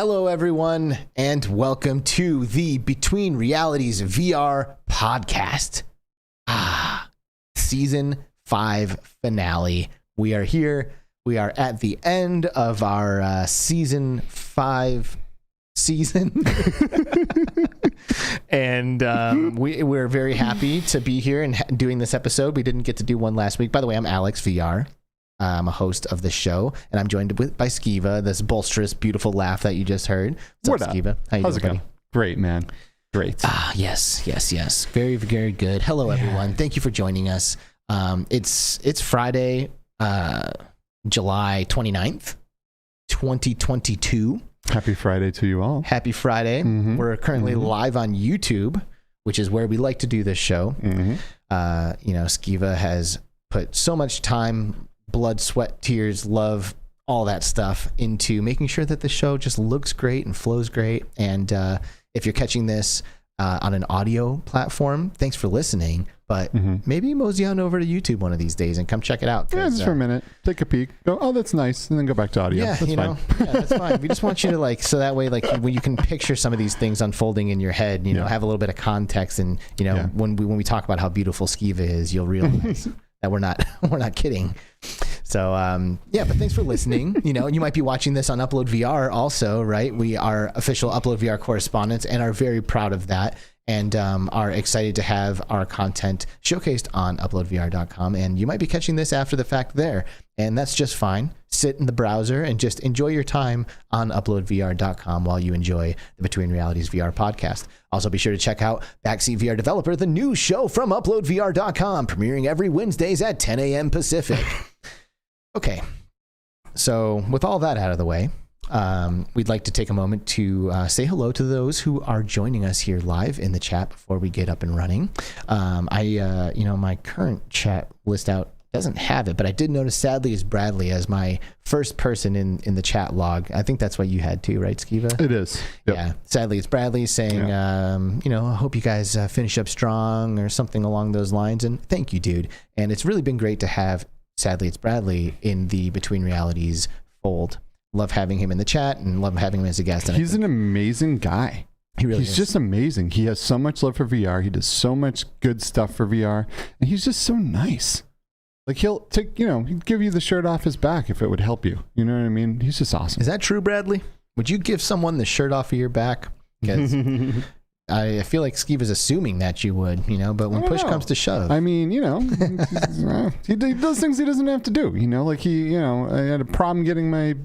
Hello, everyone, and welcome to the Between Realities VR podcast. Season 5 finale. We are here. We are at the end of our season 5 season. And we're very happy to be here and doing this episode. We didn't get to do one last week. By the way, I'm Alex VR. I'm a host of the show, and I'm joined by Skiva, this bolsterous, beautiful laugh that you just heard. What's up, Skiva? How you How's doing, it going? Great, man. Great. Yes. Very, very good. Hello, everyone. Thank you for joining us. It's Friday, July 29th, 2022. Happy Friday to you all. Happy Friday. Mm-hmm. We're currently live on YouTube, which is where we like to do this show. Mm-hmm. Skiva has put so much time, blood, sweat, tears, love, all that stuff into making sure that the show just looks great and flows great. And if you're catching this on an audio platform, thanks for listening. But maybe mosey on over to YouTube one of these days and come check it out. Yeah, just for a minute. Take a peek. Go, oh, that's nice. And then go back to audio. Yeah, that's fine. Yeah, that's fine. We just want you to so that way, when you can picture some of these things unfolding in your head, have a little bit of context. And, when we talk about how beautiful Skiva is, you'll realize that we're not kidding. So, but thanks for listening. You might be watching this on Upload VR also, right? We are official Upload VR correspondents and are very proud of that, and are excited to have our content showcased on uploadvr.com. And you might be catching this after the fact there, and that's just fine. Sit in the browser and just enjoy your time on uploadvr.com while you enjoy the Between Realities VR podcast. Also, be sure to check out Backseat VR Developer, the new show from uploadvr.com, premiering every Wednesdays at 10 a.m. Pacific. Okay, so with all that out of the way, we'd like to take a moment to say hello to those who are joining us here live in the chat before we get up and running. My current chat list out doesn't have it, but I did notice Sadly is Bradley as my first person in the chat log. I think that's what you had too, right, Skiva? It is. Yep. Yeah. Sadly it's Bradley saying, I hope you guys finish up strong or something along those lines. And thank you, dude. And it's really been great to have Sadly it's Bradley in the Between Realities fold. Love having him in the chat and love having him as a guest. And he's an amazing guy. He's just amazing. He has so much love for VR. He does so much good stuff for VR, and he's just so nice. He'll take, he'd give you the shirt off his back if it would help you. You know what I mean? He's just awesome. Is that true, Bradley? Would you give someone the shirt off of your back? Because I feel like Skiva's assuming that you would, but when push comes to shove. I mean, he does things he doesn't have to do, I had a problem getting my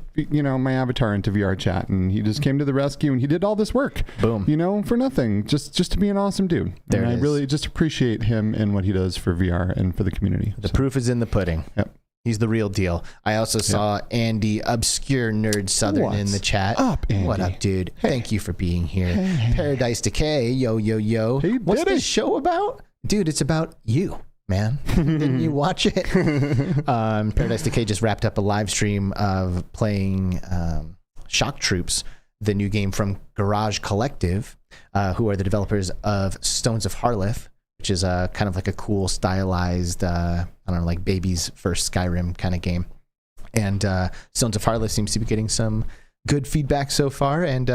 avatar into VR chat, and he just came to the rescue, and he did all this work. Boom. For nothing, just to be an awesome dude. I really just appreciate him and what he does for VR and for the community. The proof is in the pudding. Yep. He's the real deal. I also saw Andy, Obscure Nerd Southern, in the chat. Up, Andy? What up, dude? Hey. Thank you for being here. Hey. Paradise Decay, yo. Hey, what's this show about? Dude, it's about you, man. Didn't you watch it? Paradise Decay just wrapped up a live stream of playing Shock Troops, the new game from Garage Collective, who are the developers of Stones of Harleth, which is kind of like a cool stylized, like baby's first Skyrim kind of game. And Stones of Harleth seems to be getting some good feedback so far. And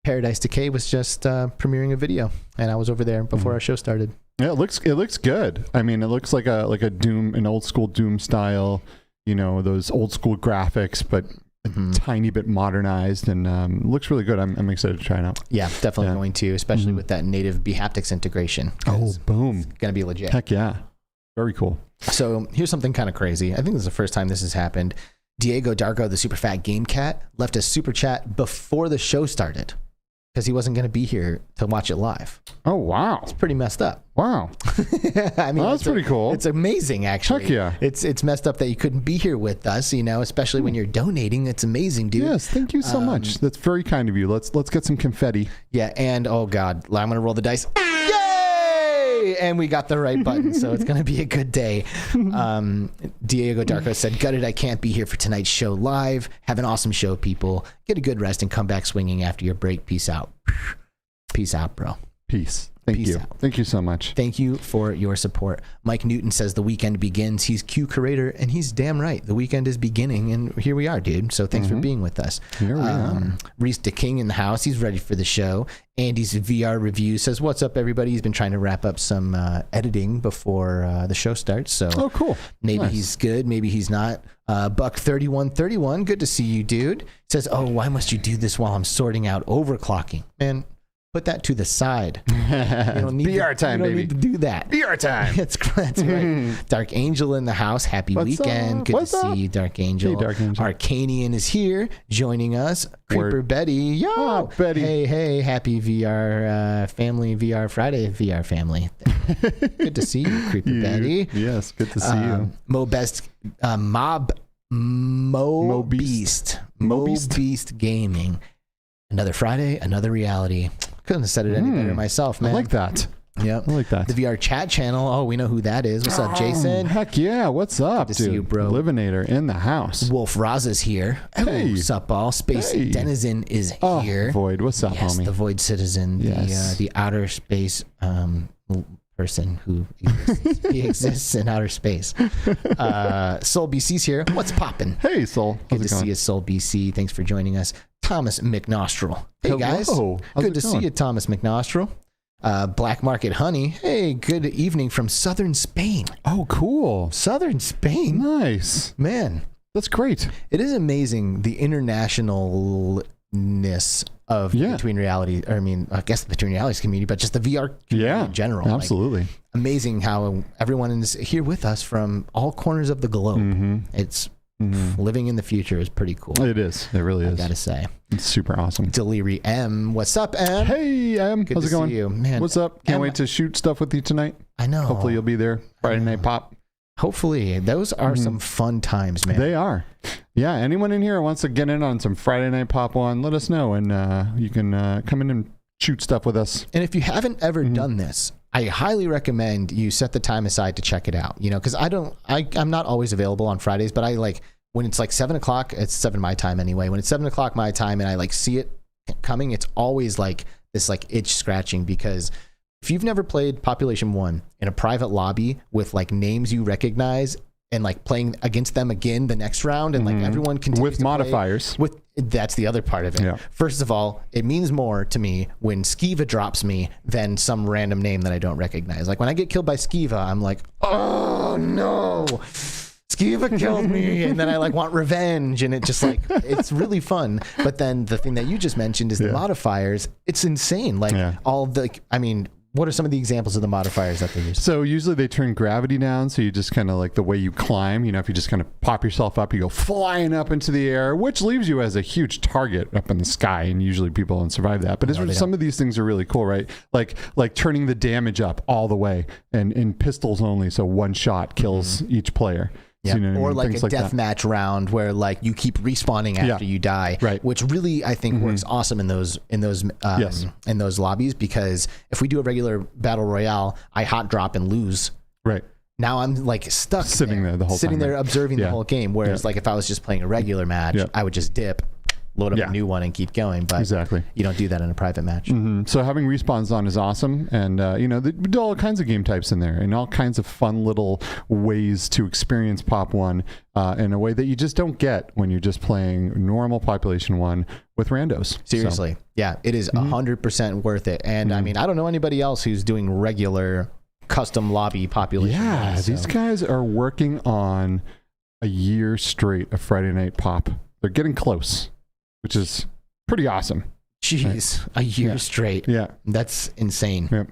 Paradise Decay was just premiering a video, and I was over there before our show started. Yeah, it looks good. I mean, it looks like a Doom, an old school Doom style, those old school graphics, but a tiny bit modernized, and looks really good. I'm excited to try it out. Yeah, definitely going to, especially with that native bHaptics integration. Oh, boom. It's going to be legit. Heck yeah. Very cool. So here's something kind of crazy. I think this is the first time this has happened. Diego Dargo, the super fat game cat, left a super chat before the show started because he wasn't going to be here to watch it live. Oh, wow. It's pretty messed up. Wow. I mean, that's pretty cool. It's amazing, actually. Heck yeah. It's messed up that you couldn't be here with us, especially when you're donating. It's amazing, dude. Yes, thank you so much. That's very kind of you. Let's get some confetti. Yeah, and oh God, I'm going to roll the dice. Yay! And we got the right button, so it's going to be a good day. Diego Darko said, gutted I can't be here for tonight's show live. Have an awesome show, people. Get a good rest and come back swinging after your break. Peace out. Peace out, bro. Peace. Peace out. Thank you so much. Thank you for your support. Mike Newton says the weekend begins. He's Q curator, and he's damn right. The weekend is beginning, and here we are, dude. So thanks for being with us. Here we are. Reese DeKing in the house. He's ready for the show. Andy's VR review says, "What's up, everybody?" He's been trying to wrap up some editing before the show starts. So cool. Maybe he's good. Maybe he's not. Buck3131. Good to see you, dude. Says, "Oh, why must you do this while I'm sorting out overclocking?" Man, put that to the side. You don't need VR time, baby. You don't need to do that. VR time. That's right. Dark Angel in the house. Happy weekend. Good to see you, Dark Angel. Hey, Dark Angel. Arcanian is here joining us. CreeperBetty. Yo. Oh, Betty. Hey. Happy VR family. VR Friday VR family. Good to see you, CreeperBetty. Yes, good to see you. Mo Beast Gaming. Another Friday, another reality. Couldn't have said it any better myself, man. I like that. Yep. I like that. The VR chat channel. Oh, we know who that is. What's up, Jason? Heck yeah. What's up, Good to dude? see you, bro. Livinator in the house. Wolf Raza's here. Hey. What's up, all? Space Denizen is here. Void. What's up, yes, homie? the Void Citizen. Yes. The outer space person who exists. He exists in outer space. Soul BC's here. What's poppin'? Hey, Soul. Good to see you, Soul BC. Thanks for joining us. Thomas McNostril. Hey, guys. How's Good to it see going? you, Thomas McNostril. Black Market Honey. Hey, good evening from southern Spain. Oh, cool. Southern Spain? Nice. Man. That's great. It is amazing the internationalness of Between Reality. Or, I mean, I guess the Between Realities community, but just the VR community in general. Absolutely. Like, amazing how everyone is here with us from all corners of the globe. It's living in the future is pretty cool. It is. It really is. I gotta say. It's super awesome. deliriemVR. What's up, Em? Hey, Em. Good How's to it going? see you. Man, what's up? Can't wait to shoot stuff with you tonight. I know. Hopefully you'll be there. Friday Night Pop. Hopefully. Those are some fun times, man. They are. Yeah, anyone in here who wants to get in on some Friday Night Pop on, let us know, and you can come in and shoot stuff with us. And if you haven't ever done this, I highly recommend you set the time aside to check it out. You know, because I'm not always available on Fridays, but I like when it's like 7 o'clock. It's 7 my time anyway. When it's 7 o'clock my time, and I like see it coming, it's always like this like itch scratching, because if you've never played Population 1 in a private lobby with like names you recognize and like playing against them again the next round, and like everyone continues with to modifiers. That's the other part of it. Yeah. First of all, it means more to me when Skiva drops me than some random name that I don't recognize. Like when I get killed by Skiva, I'm like, oh no, Skiva killed me, and then I like want revenge, and it just like it's really fun. But then the thing that you just mentioned is the modifiers. It's insane. Like all the, I mean, what are some of the examples of the modifiers that they use? So usually they turn gravity down, so you just kind of like the way you climb, you know, if you just kind of pop yourself up, you go flying up into the air, which leaves you as a huge target up in the sky, and usually people don't survive that. But some of these things are really cool, right? Like turning the damage up all the way, and in pistols only, so one shot kills each player. Yeah. So, you know, or like things a deathmatch round where like you keep respawning after you die, right? Which really I think works awesome in those lobbies, because if we do a regular battle royale, I hot drop and lose. Right. Now I'm like stuck sitting there the whole time, observing the whole game. Whereas like if I was just playing a regular match, I would just dip, load up a new one, and keep going. But exactly, you don't do that in a private match. So having respawns on is awesome, and you know, they do all kinds of game types in there, and all kinds of fun little ways to experience Pop 1 in a way that you just don't get when you're just playing normal Population 1 with randos. Seriously, yeah, it is 100% worth it. And I mean, I don't know anybody else who's doing regular custom lobby Population 1. So. These guys are working on a year straight of Friday Night Pop. They're getting close, which is pretty awesome. Jeez, a year straight. Yeah. That's insane. Yeah.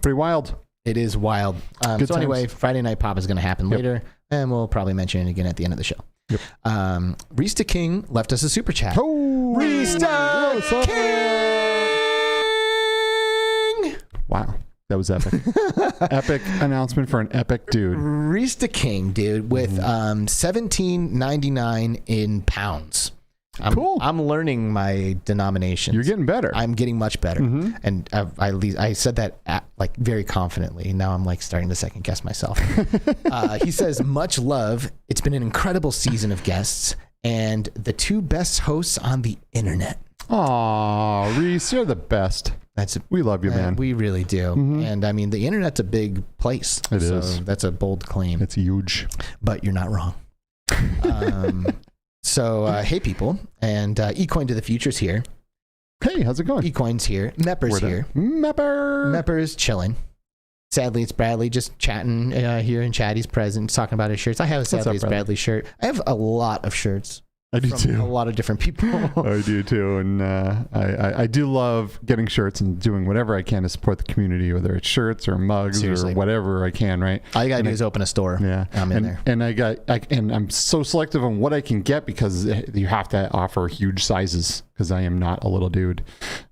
Pretty wild. It is wild. So anyway, Friday Night Pop is going to happen later, and we'll probably mention it again at the end of the show. Yep. Rista King left us a super chat. Oh, Rista King! Wow. That was epic. Epic announcement for an epic dude. Rista King, dude, with $17.99 in pounds. Cool. I'm learning my denominations. You're getting better. I'm getting much better. And I said that like very confidently. Now I'm like starting to second guess myself. He says, much love. It's been an incredible season of guests and the two best hosts on the internet. Aw, Reese, you're the best. We love you, man. We really do. And I mean, the internet's a big place. It is. That's a bold claim. It's huge. But you're not wrong. Hey, people. And eCoin to the Future's here. Hey, how's it going? eCoin's here. Mepper's here. Mepper's chilling. Sadly, it's Bradley just chatting here in chat. He's present, talking about his shirts. I have a Sadly It's Bradley shirt. I have a lot of shirts. I do too. A lot of different people. I do too, and I do love getting shirts and doing whatever I can to support the community, whether it's shirts or mugs or whatever I can. Right? All you gotta do is open a store. Yeah, I'm in there. And I'm so selective on what I can get because you have to offer huge sizes because I am not a little dude,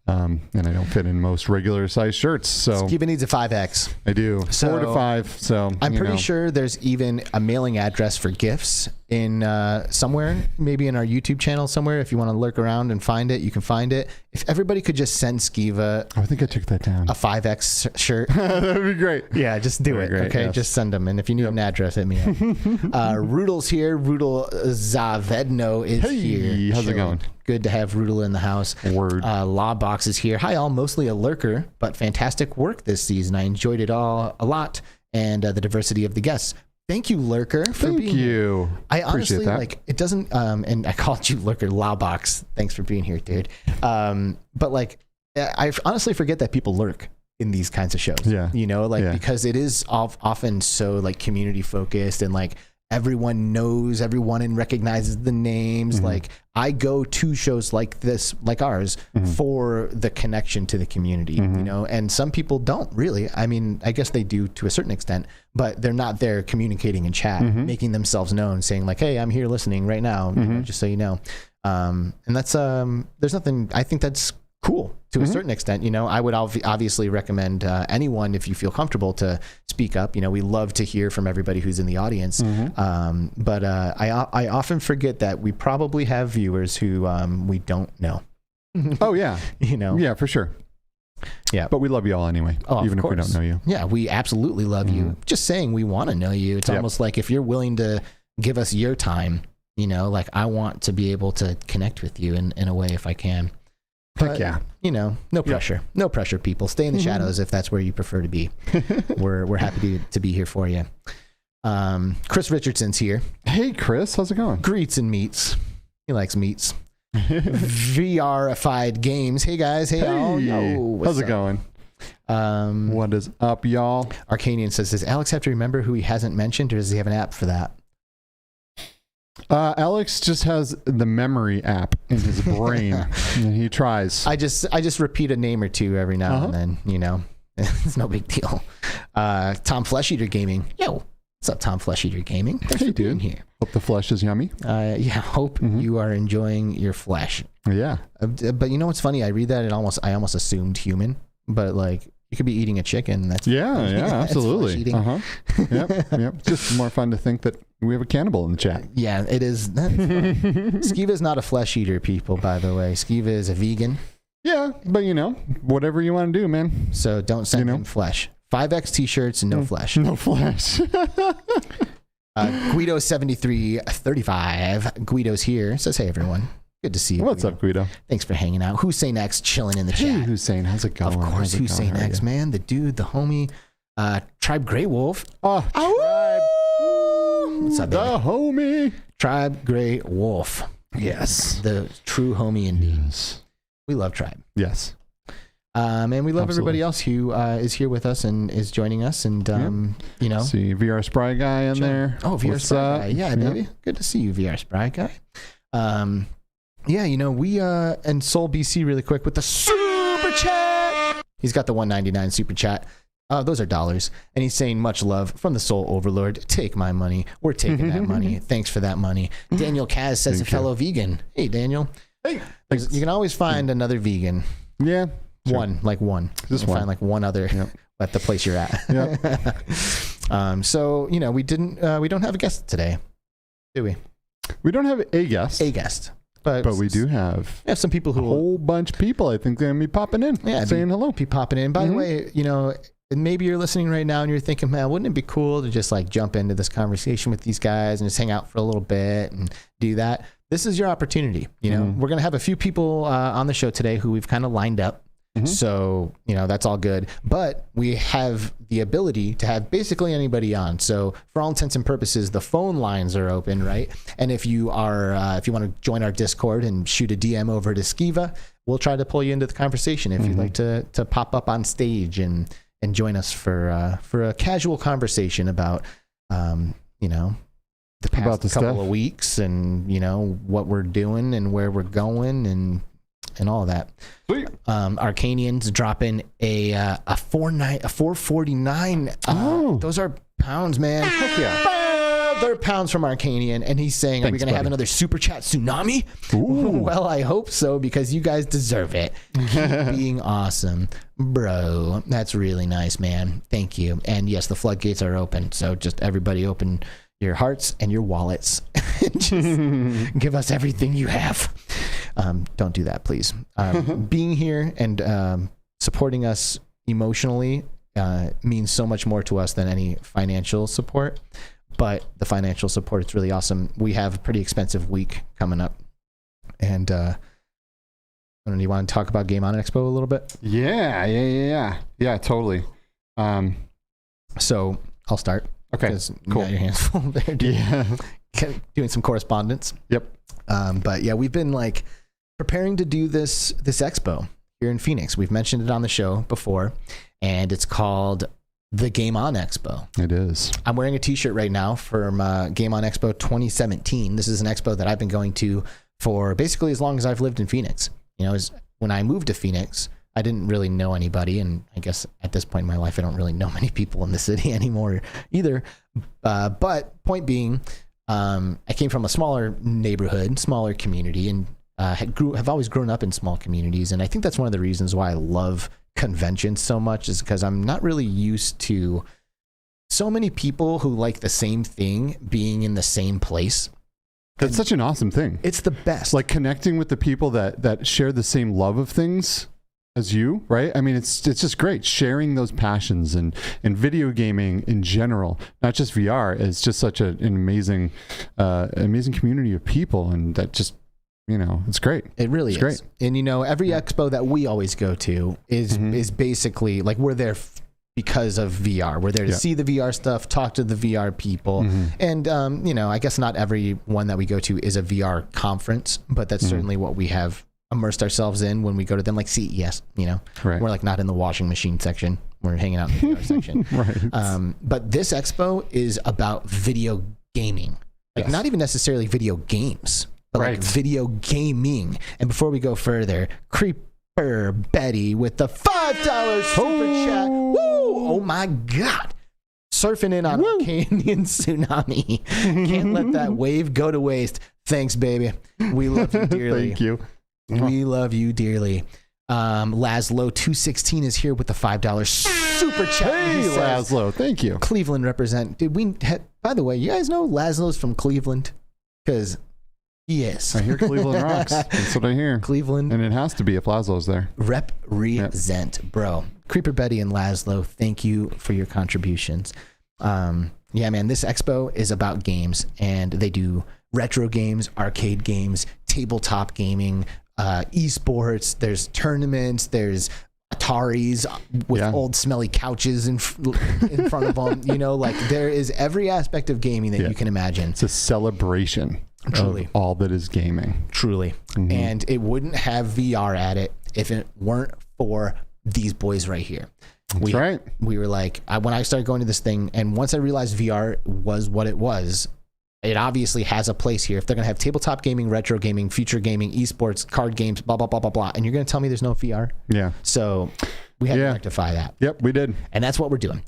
and I don't fit in most regular size shirts. So Skiva needs a 5X. I do 4 to 5. So I'm pretty sure there's even a mailing address for gifts in somewhere, maybe in our YouTube channel somewhere. If you want to lurk around and find it, you can find it. If everybody could just send Skiva, I think I took that down, a 5X shirt, that would be great. Yeah, just do it. Great, okay, yes. Just send them. And if you need an address, hit me up. Rudol's here. Rudol Zavedno is here. How's it going? Good to have Rudel in the house. Word. Lawbox is here. Hi all, mostly a lurker, but fantastic work this season. I enjoyed it all a lot, and the diversity of the guests. Thank you, Lurker, for being here. I honestly like it doesn't and I called you Lurker Lawbox. Thanks for being here, dude. But like I honestly forget that people lurk in these kinds of shows. Yeah. You know, like because it is often so like community focused and like everyone knows everyone and recognizes the names. Like I go to shows like this, like ours, for the connection to the community, you know, and some people don't really. I mean, I guess they do to a certain extent, but they're not there communicating in chat, making themselves known, saying like, hey, I'm here listening right now, you know, just so you know. And that's, there's nothing, I think that's cool to a certain extent. You know, I would obviously recommend anyone, if you feel comfortable, to speak up. You know, we love to hear from everybody who's in the audience. But I often forget that we probably have viewers who we don't know. Oh yeah. You know? Yeah, for sure. Yeah. But we love you all anyway, even if we don't know you. Yeah, we absolutely love you. Just saying we want to know you. It's almost like if you're willing to give us your time, you know, like I want to be able to connect with you in a way if I can. But, yeah, you know, no pressure. No pressure, people. Stay in the shadows if that's where you prefer to be. We're happy to be here for you. Chris Richardson's here. Hey, Chris. How's it going? Greets and meats. He likes meats. VR-ified games. Hey, guys. Hey, y'all. Yo, how's it going? What is up, y'all? Arcanian says, does Alex have to remember who he hasn't mentioned, or does he have an app for that? Alex just has the memory app in his brain, and he tries. I just repeat a name or two every now and then. You know, it's no big deal. Tom Flesheater Gaming. Yo, what's up, Tom Flesheater Gaming? Thanks for being here. Hope the flesh is yummy. Yeah, hope you are enjoying your flesh. Yeah. But you know what's funny? I read that and I almost assumed human, but like. You could be eating a chicken. That's absolutely. Yep. Just more fun to think that we have a cannibal in the chat. Yeah, it is. Skiva is not a flesh eater, people, by the way. Skiva is a vegan. Yeah, but you know, whatever you want to do, man. So don't send him flesh. 5X t-shirts and no flesh. No flesh. Guido 7335. Guido's here. Says, hey, everyone. Good to see you. What's up, Guido? Thanks for hanging out. Hussein X chilling in the chat. Hey, Hussein, how's it going? Of course, Hussein X, man. The dude, the homie. Tribe Grey Wolf. Oh, Tribe. What's up, baby? The homie. Tribe Grey Wolf. Yes. The true homie indeed. Yes. We love Tribe. Yes. And we love everybody else who is here with us and is joining us. And, you know. See VR Spry Guy in there. Oh, VR Spry Guy. Yeah, baby. Good to see you, VR Spry Guy. Yeah, you know, we, and Soul BC really quick with the super chat. He's got the $1.99 super chat. Those are dollars. And he's saying much love from the Soul Overlord. Take my money. We're taking that money. Thanks for that money. Daniel Kaz says a fellow vegan. Hey, Daniel. Hey. You can always find another vegan. Yeah. Sure. One. Just one. Find like one other at the place you're at. Yep. So, you know, we don't have a guest today, do we? We don't have a guest. But we do have some people who a whole bunch of people. I think they're gonna be popping in, saying hello. Be popping in. By the way, you know, maybe you're listening right now and you're thinking, man, wouldn't it be cool to just like jump into this conversation with these guys and just hang out for a little bit and do that? This is your opportunity. You know, we're gonna have a few people on the show today who we've kind of lined up. So, that's all good. But we have the ability to have basically anybody on. So for all intents and purposes, the phone lines are open, right? And if you are, if you want to join our Discord and shoot a DM over to Skiva, we'll try to pull you into the conversation if you'd like to pop up on stage and join us for a casual conversation about, the past couple of weeks and, what we're doing and where we're going and all of that. Sweet. Arcanian's dropping a 449. Those are pounds, man. Heck yeah. They're pounds from Arcanian, and he's saying, are we going to have another super chat tsunami? Well, I hope so, because you guys deserve it. Keep being awesome. Bro, that's really nice, man. Thank you. And yes, the floodgates are open, so just everybody open your hearts and your wallets. Just give us everything you have. Don't do that, please. Being here and supporting us emotionally means so much more to us than any financial support. But the financial support, it's really awesome. We have a pretty expensive week coming up. And do you want to talk about Game On Expo a little bit? Yeah, totally. So I'll start. Okay, cool. You got your hands full there, doing some correspondence. Yep. But yeah, we've been preparing to do this expo here in Phoenix. We've mentioned it on the show before, and it's called the Game On Expo. It is. I'm wearing a t-shirt right now from Game On Expo 2017. This is an expo that I've been going to for basically as long as I've lived in Phoenix. When I moved to Phoenix, I didn't really know anybody, and I guess at this point in my life, I don't really know many people in the city anymore either. But point being, I came from a smaller neighborhood, smaller community, and have always grown up in small communities. And I think that's one of the reasons why I love conventions so much, is because I'm not really used to so many people who like the same thing being in the same place. That's such an awesome thing. It's the best. Like connecting with the people that share the same love of things as you, right? I mean, it's just great sharing those passions and video gaming in general, not just VR. It's just such an amazing community of people, and that just, it's great. It really is great. And every expo that we always go to is basically we're there because of VR. We're there to see the VR stuff, talk to the VR people, and I guess not every one that we go to is a VR conference, but that's certainly what we have immersed ourselves in when we go to them, like CES. Right. We're not in the washing machine section. We're hanging out in the VR section. Right. But this expo is about video gaming, not even necessarily video games, but video gaming. And before we go further, CreeperBetty with the $5 super chat. Woo! Oh my God. Surfing in on a Canyon tsunami. Can't let that wave go to waste. Thanks, baby. We love you dearly. Thank you. We love you dearly. Laszlo216 is here with the $5 super chat. Hey, Laszlo, thank you. Cleveland represent. By the way, you guys know Laszlo's from Cleveland? Because he is. I hear Cleveland rocks. That's what I hear. Cleveland. And it has to be if Laszlo's there. Represent, bro. CreeperBetty and Laszlo, thank you for your contributions. Yeah, man, this expo is about games, and they do retro games, arcade games, tabletop gaming, esports. There's tournaments. There's Ataris with old smelly couches in front of them. There is every aspect of gaming that you can imagine. It's a celebration. Truly. Of all that is gaming. Truly. And it wouldn't have VR at it if it weren't for these boys right here. That's right. We were when I started going to this thing, and once I realized VR was what it was, it obviously has a place here. If they're going to have tabletop gaming, retro gaming, future gaming, esports, card games, blah, blah, blah, blah, blah, and you're going to tell me there's no VR? Yeah. So we had to rectify that. Yep, we did. And that's what we're doing.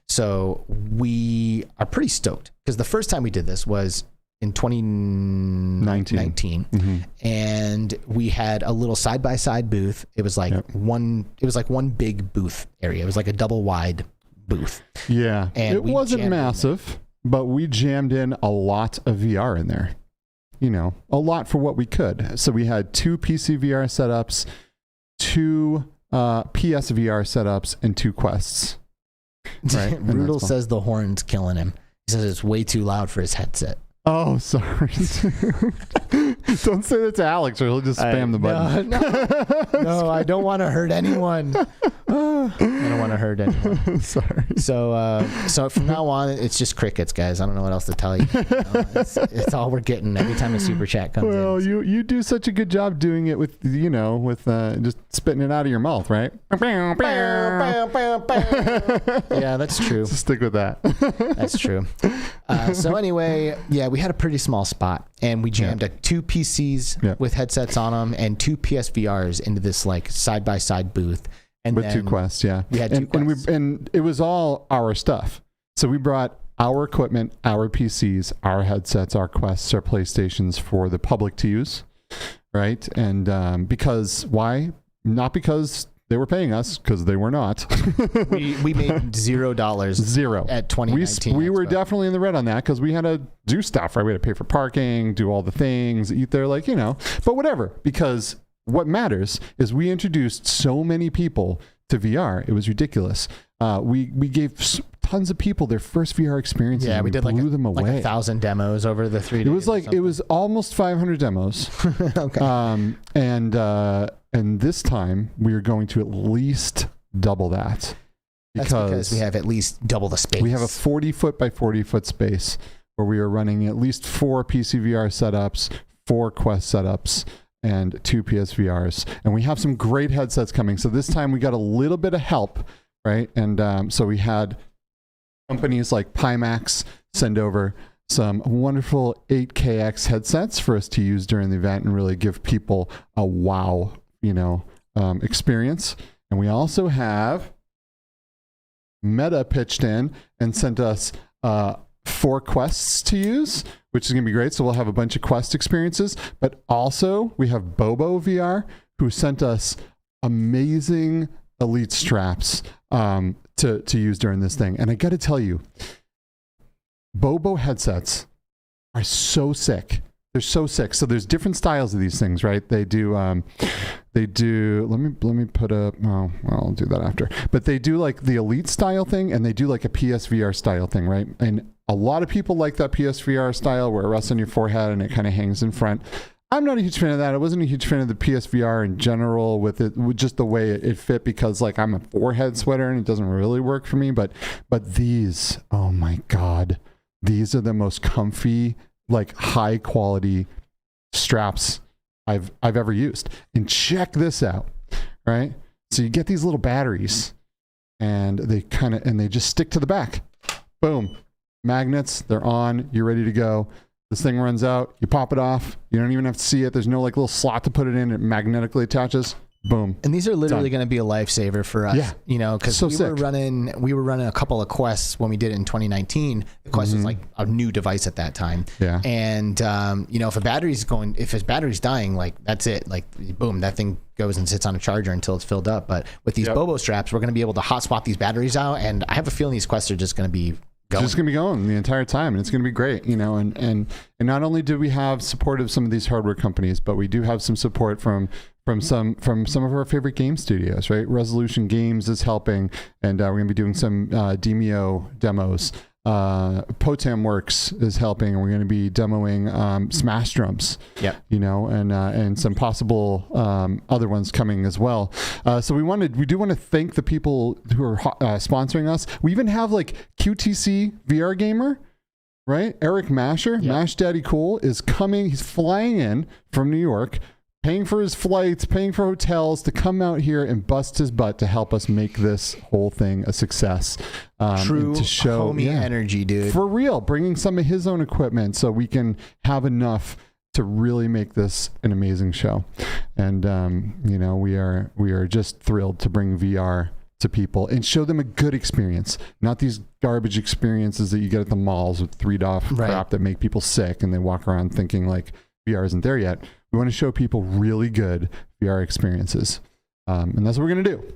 So we are pretty stoked, because the first time we did this was in 2019, and we had a little side-by-side booth. It was one big booth area. It was like a double wide booth. Yeah. And it wasn't massive, but we jammed in a lot of VR in there. A lot for what we could. So we had 2 PC VR setups, 2 PS VR setups, and 2 Quests. Right. Rudel says the horn's killing him. He says it's way too loud for his headset. Oh, sorry. Don't say that to Alex or he'll just spam the button. No, I don't want to hurt anyone. I don't want to hurt anyone. Sorry. So from now on, it's just crickets, guys. I don't know what else to tell you. It's all we're getting every time a super chat comes in. Well, you do such a good job doing it with just spitting it out of your mouth, right? Yeah, that's true. So stick with that. That's true. So anyway, yeah, we had a pretty small spot, and we jammed two PCs with headsets on them and two PSVRs into this like side-by-side booth. And with two Quests, we had two Quests. And it was all our stuff. So we brought our equipment, our PCs, our headsets, our Quests, our PlayStations for the public to use, right? And because why? Not because they were paying us, because they were not. we made $0. Zero at 2019. We were definitely in the red on that because we had to do stuff, right? We had to pay for parking, do all the things, eat there, like, but whatever. Because what matters is we introduced so many people to VR. It was ridiculous. We gave tons of people their first VR experiences. Yeah, we did blew them away. Like 1,000 demos over the 3 days. It was almost 500 demos. Okay. And this time we are going to at least double that. Because we have at least double the space. We have a 40-foot by 40-foot space where we are running at least 4 PCVR setups, 4 Quest setups, and 2 PSVRs. And we have some great headsets coming. So this time we got a little bit of help, right? And so we had companies like Pimax send over some wonderful 8KX headsets for us to use during the event and really give people a wow, experience. And we also have Meta pitched in and sent us 4 Quests to use, which is going to be great. So we'll have a bunch of Quest experiences, but also we have Bobo VR, who sent us amazing Elite straps to use during this thing. And I got to tell you, Bobo headsets are so sick. They're so sick. So there's different styles of these things, right? They do, let me put up, well, I'll do that after. But they do like the Elite style thing, and they do like a PSVR style thing, right? And a lot of people like that PSVR style where it rests on your forehead and it kind of hangs in front. I'm not a huge fan of that. I wasn't a huge fan of the PSVR in general with just the way it fit, because like I'm a forehead sweater and it doesn't really work for me. But these, oh my God, these are the most comfy, like high quality straps I've ever used. And check this out, right? So you get these little batteries and they just stick to the back. Boom. Magnets, they're on, you're ready to go. This thing runs out, you pop it off, you don't even have to see it. There's no like little slot to put it in, it magnetically attaches. Boom. And these are literally going to be a lifesaver for us, because so we were running a couple of Quests when we did it in 2019. The Quest was like a new device at that time. Yeah. And if his battery's dying, like that's it. Like boom, that thing goes and sits on a charger until it's filled up. But with these Bobo straps, we're going to be able to hot swap these batteries out, and I have a feeling these Quests are just going to be going. Just going to be going the entire time, and it's going to be great, and not only do we have support of some of these hardware companies, but we do have some support from some of our favorite game studios, right? Resolution Games is helping, and we're going to be doing some Demio demos. PotamWorks is helping, and we're going to be demoing Smash Drums. Yeah, and some possible other ones coming as well. So we do want to thank the people who are sponsoring us. We even have like Q2C VR Gamer, right? Eric Masher, Mash Daddy Cool, is coming. He's flying in from New York, paying for his flights, paying for hotels to come out here and bust his butt to help us make this whole thing a success. True to show homie energy, dude. For real, bringing some of his own equipment so we can have enough to really make this an amazing show. And we are just thrilled to bring VR to people and show them a good experience, not these garbage experiences that you get at the malls with $3 crap that make people sick and they walk around thinking like VR isn't there yet. We want to show people really good VR experiences. And that's what we're going to do.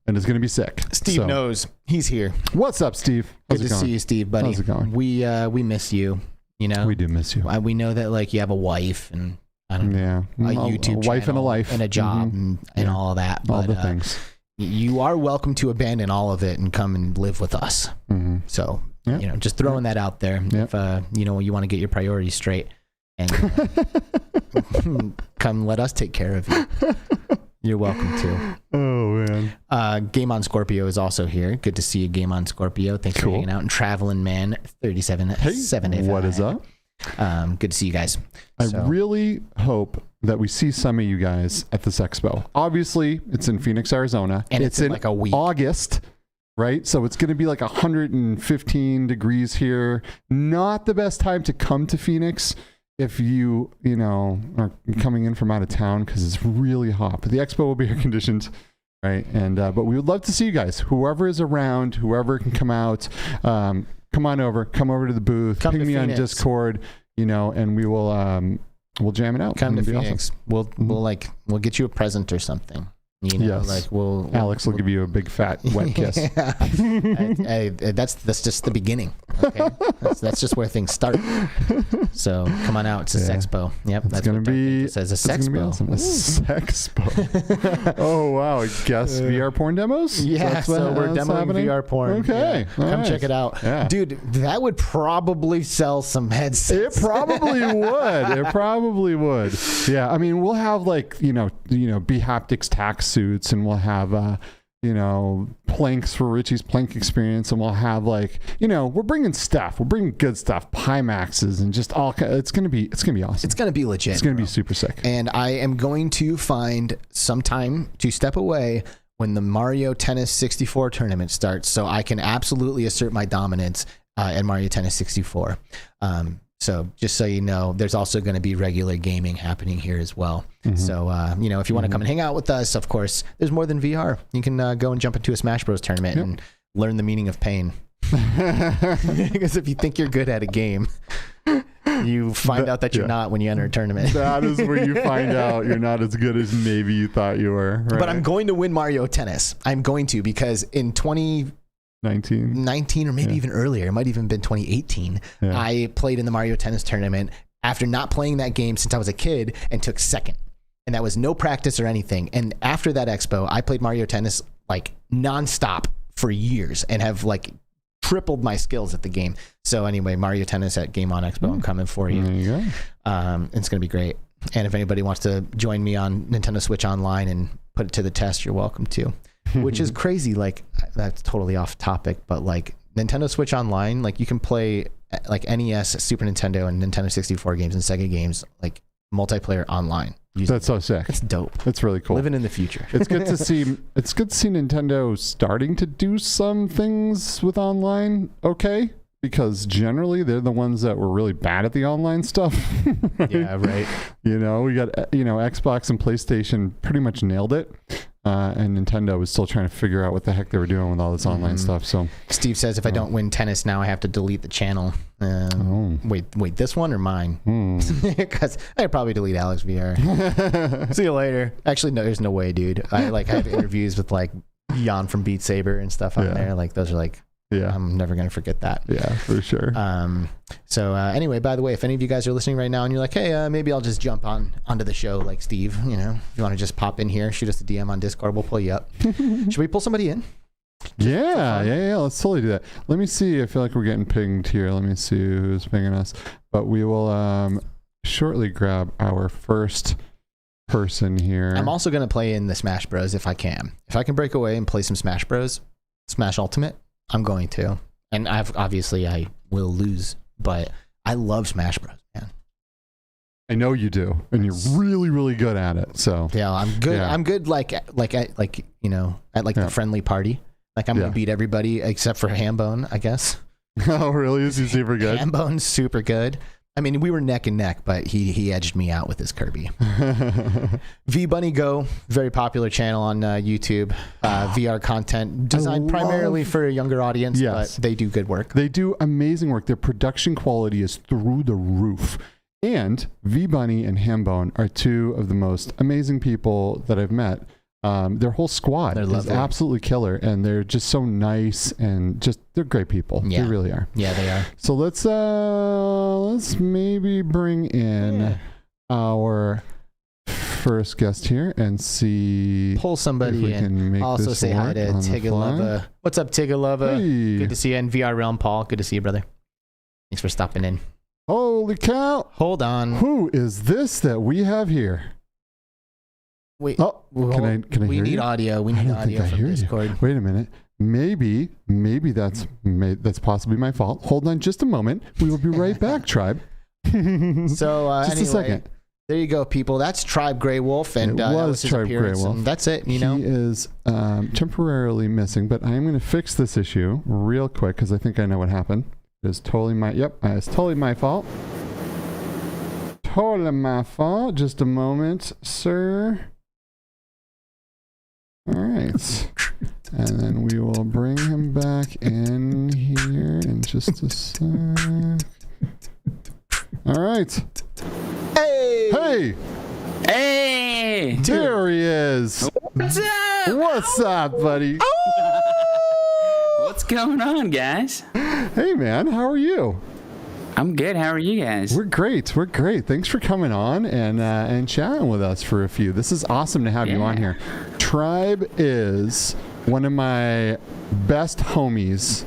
And it's going to be sick. Steve knows. He's here. What's up, Steve? Good to see you, Steve, buddy. How's it going? We miss you, We do miss you. We know that like you have a wife and I don't know, a YouTube a wife channel and a life. And a job and all of that. All the things. You are welcome to abandon all of it and come and live with us. Mm-hmm. So, just throwing that out there. If, you want to get your priorities straight. And come let us take care of you. You're welcome to. Oh, man. Game on Scorpio is also here. Good to see you, Game on Scorpio. Thanks for hanging out. And Traveling Man 37. What is up? Good to see you guys. I really hope that we see some of you guys at this expo. Obviously, it's in Phoenix, Arizona. And it's in like a week. August, right? So it's going to be like 115 degrees here. Not the best time to come to Phoenix if you are coming in from out of town, because it's really hot. But the expo will be air conditioned, right? And but we would love to see you guys. Whoever is around, whoever can come out, come on over. Come over to the booth. Ping me on Discord, and we will we'll jam it out. Come to Phoenix. Awesome. We'll get you a present or something. Yes. Alex will give you a big fat wet kiss. That's just the beginning. Okay, that's just where things start. So come on out. It's a Sexpo. Yep, that's going to be. It says a Sexpo. Awesome. A Sexpo. Oh wow! I guess VR porn demos. Yeah, so we're demoing VR porn. Okay, come check it out, dude. That would probably sell some headsets. It probably would. Yeah, I mean, we'll have B-Haptics tax suits, and we'll have planks for Richie's plank experience, and we'll have we're bringing stuff. We're bringing good stuff, Pimaxes, and just all. It's gonna be awesome. It's gonna be legit. It's gonna be super sick. And I am going to find some time to step away when the Mario Tennis 64 tournament starts, so I can absolutely assert my dominance at Mario Tennis 64. So just so you know, there's also going to be regular gaming happening here as well. Mm-hmm. So, if you want to come and hang out with us, of course, there's more than VR. You can go and jump into a Smash Bros. Tournament and learn the meaning of pain. Because if you think you're good at a game, you find out that you're not when you enter a tournament. That is where you find out you're not as good as maybe you thought you were. Right? But I'm going to win Mario Tennis. I'm going to, because in 2019 or maybe even earlier, it might even been 2018, I played in the Mario Tennis tournament after not playing that game since I was a kid, and took second. And that was no practice or anything. And after that expo, I played Mario Tennis nonstop for years and have tripled my skills at the game. So anyway, Mario Tennis at Game On Expo, I'm coming for you. There you go. It's going to be great. And if anybody wants to join me on Nintendo Switch Online and put it to the test, you're welcome to. Which is crazy. That's totally off topic, but Nintendo Switch Online, you can play NES, Super Nintendo, and Nintendo 64 games and Sega games multiplayer online. That's so sick. It's dope. That's really cool. Living in the future. It's good to see. It's good to see Nintendo starting to do some things with online. Okay. Because generally they're the ones that were really bad at the online stuff. Right? Yeah, right. We got Xbox and PlayStation pretty much nailed it. And Nintendo was still trying to figure out what the heck they were doing with all this online stuff. So Steve says, if I don't win tennis now, I have to delete the channel. Wait, this one or mine? Because I'd probably delete Alex VR. See you later. Actually, no, there's no way, dude. I have interviews with Jan from Beat Saber and stuff on there. Those are I'm never going to forget that. Yeah, for sure. So anyway, by the way, if any of you guys are listening right now and you're like, hey, maybe I'll just jump onto the show like Steve, if you want to just pop in here, shoot us a DM on Discord, we'll pull you up. Should we pull somebody in? Yeah. Let's totally do that. Let me see. I feel like we're getting pinged here. Let me see who's pinging us. But we will shortly grab our first person here. I'm also going to play in the Smash Bros. If I can. If I can break away and play some Smash Bros. Smash Ultimate, I'm going to. And I will lose, but I love Smash Bros, man. I know you do, and you're really, really good at it. So yeah, I'm good. Yeah. I'm good, at the friendly party. I'm gonna beat everybody except for Hambone, I guess. Oh, really? Is he super good? Hambone's super good. I mean, we were neck and neck, but he edged me out with his Kirby. V Bunny Go, very popular channel on YouTube. VR content designed primarily for a younger audience, but they do good work. They do amazing work. Their production quality is through the roof. And V Bunny and Hambone are two of the most amazing people that I've met. Their whole squad is absolutely killer, and they're just so nice, and they're great people. Yeah. They really are. Yeah, they are. So let's maybe bring in our first guest here and see. Pull somebody in. Also say hi to Tigalova. What's up, Tigalova? Hey. Good to see you in VR Realm, Paul. Good to see you, brother. Thanks for stopping in. Holy cow! Hold on. Who is this that we have here? Wait. Oh, can I hear you? We need audio. We need audio from Discord. Wait a minute. Maybe that's possibly my fault. Hold on just a moment. We will be right back, Tribe. So just anyway, a second. There you go, people. That's Tribe Grey Wolf, and it was his Tribe Grey appearance, Wolf. and that's it. He is temporarily missing, but I am going to fix this issue real quick because I think I know what happened. It's totally my it's totally my fault. Totally my fault. Just a moment, sir. All right. And then we will bring him back in here in just a sec. All right. Hey! Hey! There he is. What's up? What's up, buddy? What's going on, guys? Hey, man. How are you? I'm good. How are you guys? We're great. We're great. Thanks for coming on and chatting with us for a few. This is awesome to have you on here. Tribe is one of my best homies.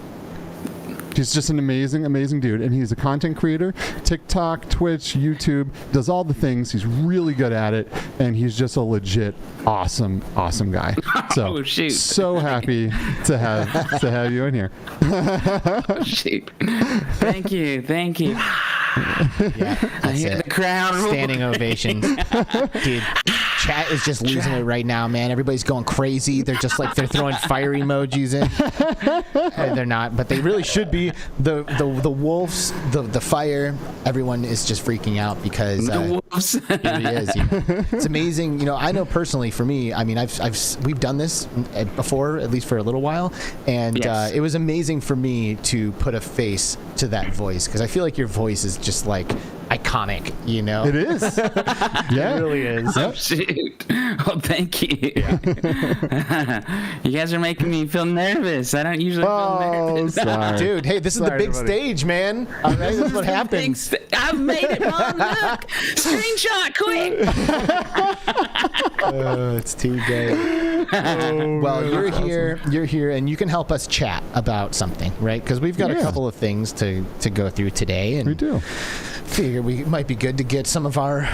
He's just an amazing, amazing dude, and he's a content creator, TikTok, Twitch, YouTube, does all the things. He's really good at it, and he's just a legit awesome, awesome guy. So, so happy to have you in here. Oh, shoot. Thank you. Yeah, I hear the crowd standing ovations. Dude, chat is just losing it right now, man. Everybody's going crazy. They're just like, they're throwing fire emojis in. They're not, but they really should be. The wolves, the fire, everyone is just freaking out because the wolves. It really is. You know? It's amazing. You know, I know personally for me, I mean, we've done this before, at least for a little while, and it was amazing for me to put a face to that voice because I feel like your voice is just like iconic, you know? It is. Yeah. It really is. Oh, shoot. Well, thank you. Yeah. You guys are making me feel nervous. I don't usually feel nervous. Sorry. Dude, hey, this is the big stage, man. All right, that's what happens. I've made it, Mom. Look. Screenshot, quick. It's too good. Well, you're here, and you can help us chat about something, right? Because we've got a couple of things to go through today. And we do. Figure it might be good to get some of our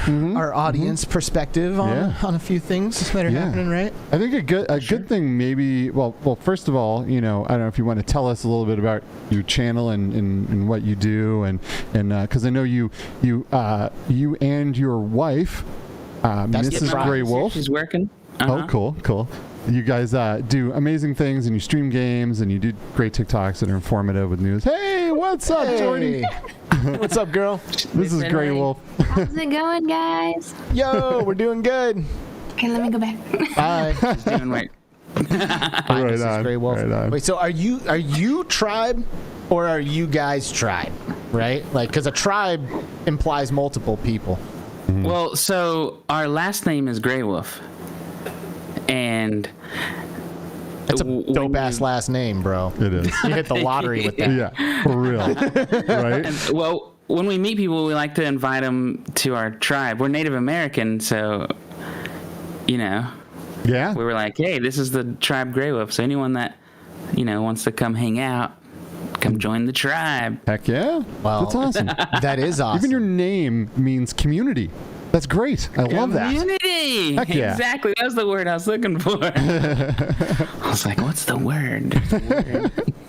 audience perspective on a few things that are happening, right? I think a good thing maybe. Well, first of all, you know, I don't know if you want to tell us a little bit about your channel and what you do, and because I know you and your wife, Mrs. Grey Wolf. She's working. Oh, cool. You guys do amazing things, and you stream games, and you do great TikToks that are informative with news. Hey, what's up, Jordy? What's up, girl? This is Grey Wolf. How's it going, guys? Yo, we're doing good. Okay, let me go back. Bye. She's doing right. Bye, Right Mrs. on, Grey Wolf. right on. Wait, so are you tribe, or are you guys tribe? Right? Like, because a tribe implies multiple people. Well, so our last name is Grey Wolf. And that's a dope ass last name, bro. It is. You hit the lottery with that. Yeah, for real. Right? Well, when we meet people, we like to invite them to our tribe. We're Native American, so, you know. Yeah. We were like, hey, this is the tribe Grey Wolf. So anyone that, you know, wants to come hang out, come join the tribe. Heck yeah. Well, that's awesome. That is awesome. Even your name means community. That's great. I love that. Community. Heck yeah. Exactly. That was the word I was looking for. I was like, what's the word?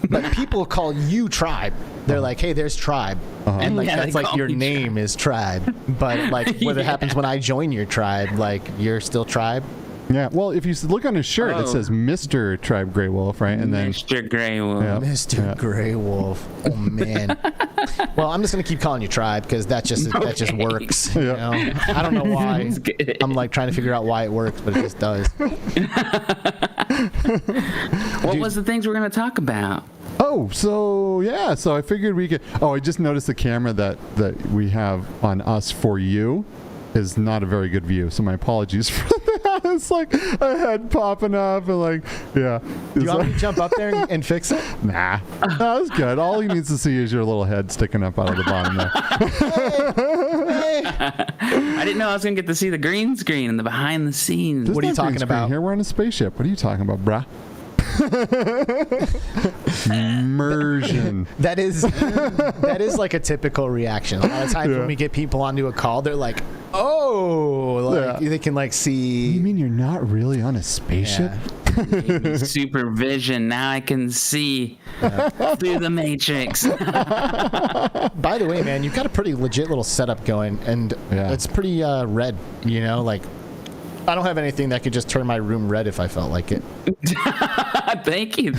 But people call you tribe. They're like, hey, there's tribe. And like that's like your name is tribe. But like what happens when I join your tribe, like you're still tribe? Yeah, well, if you look on his shirt, it says Mr. Tribe Grey Wolf, right? And then Mr. Grey Wolf. Yeah. Mr. Grey Wolf. Oh man. Well, I'm just gonna keep calling you Tribe because that just works. You know? I don't know why. I'm like trying to figure out why it works, but it just does. What was the things we're gonna talk about? Oh, so I figured we could. Oh, I just noticed the camera that we have on us for you is not a very good view, so my apologies for that. It's like a head popping up and like, yeah. Do you want me to jump up there and fix it? Nah, that's good. All he needs to see is your little head sticking up out of the bottom there. I didn't know I was gonna get to see the green screen and the behind the scenes. What are you talking about? Here we're on a spaceship. What are you talking about, bruh? Immersion. That is like a typical reaction. A lot of times when we get people onto a call, they're like, "Oh, they can like see." You mean you're not really on a spaceship? Yeah. Supervision. Now I can see through the matrix. By the way, man, you've got a pretty legit little setup going, and it's pretty red. You know, like I don't have anything that could just turn my room red if I felt like it. Thank you.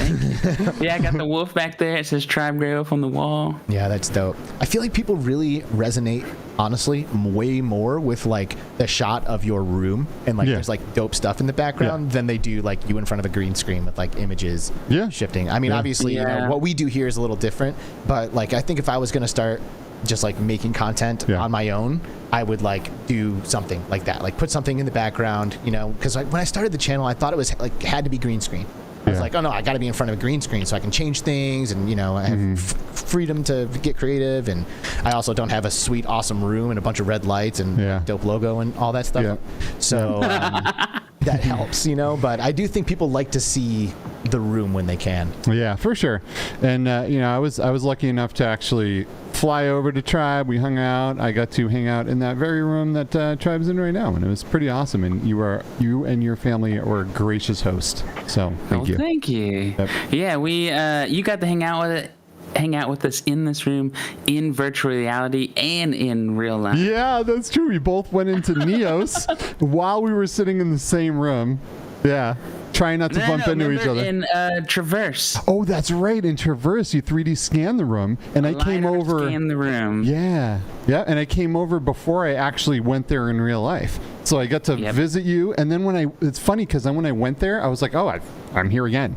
Yeah, I got the wolf back there. It says Tribe Grey Wolf on the wall. Yeah, that's dope. I feel like people really resonate, honestly, way more with like the shot of your room and like there's like dope stuff in the background than they do like you in front of a green screen with like images shifting. I mean, obviously, you know, what we do here is a little different, but like I think if I was going to start just like making content on my own, I would like do something like that, like put something in the background, you know, because when I started the channel, I thought it was like had to be green screen. I was like, oh no, I got to be in front of a green screen so I can change things, and you know, I have freedom to get creative, and I also don't have a sweet, awesome room and a bunch of red lights and dope logo and all that stuff. So that helps, you know. But I do think people like to see the room when they can. Yeah, for sure. And you know, I was lucky enough to actually fly over to Tribe. We hung out. I got to hang out in that very room that Tribe's in right now, and it was pretty awesome. And you and your family were a gracious host. So thank you. Thank you. Yep. Yeah, we you got to hang out with us in this room in virtual reality and in real life. Yeah, that's true. We both went into Neos while we were sitting in the same room. Yeah. Trying not to bump into each other. In Traverse. Oh, that's right. In Traverse, you 3D scanned the room, and I came over. Scanned the room. Yeah, and I came over before I actually went there in real life. So I got to visit you, and then it's funny because then when I went there, I was like, oh, I'm here again.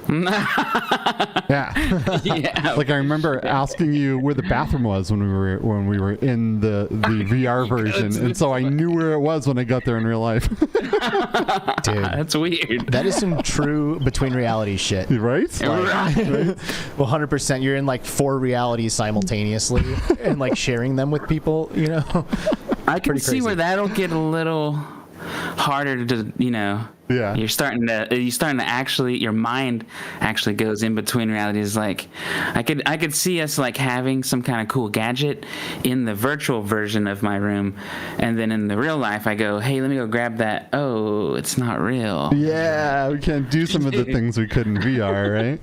Like I remember asking you where the bathroom was when we were in the VR version, and so I knew where it was when I got there in real life. Dude, that's weird. That is some true between reality shit, right? Like, right? Well, 100%. You're in like 4 realities simultaneously, and like sharing them with people. You know, I can see where that'll get a little harder to, you know. Yeah. You're starting to actually, your mind actually goes in between realities. Like, I could see us like having some kind of cool gadget in the virtual version of my room, and then in the real life, I go, hey, let me go grab that. Oh, it's not real. Yeah, we can't do some of the things we could in VR, right?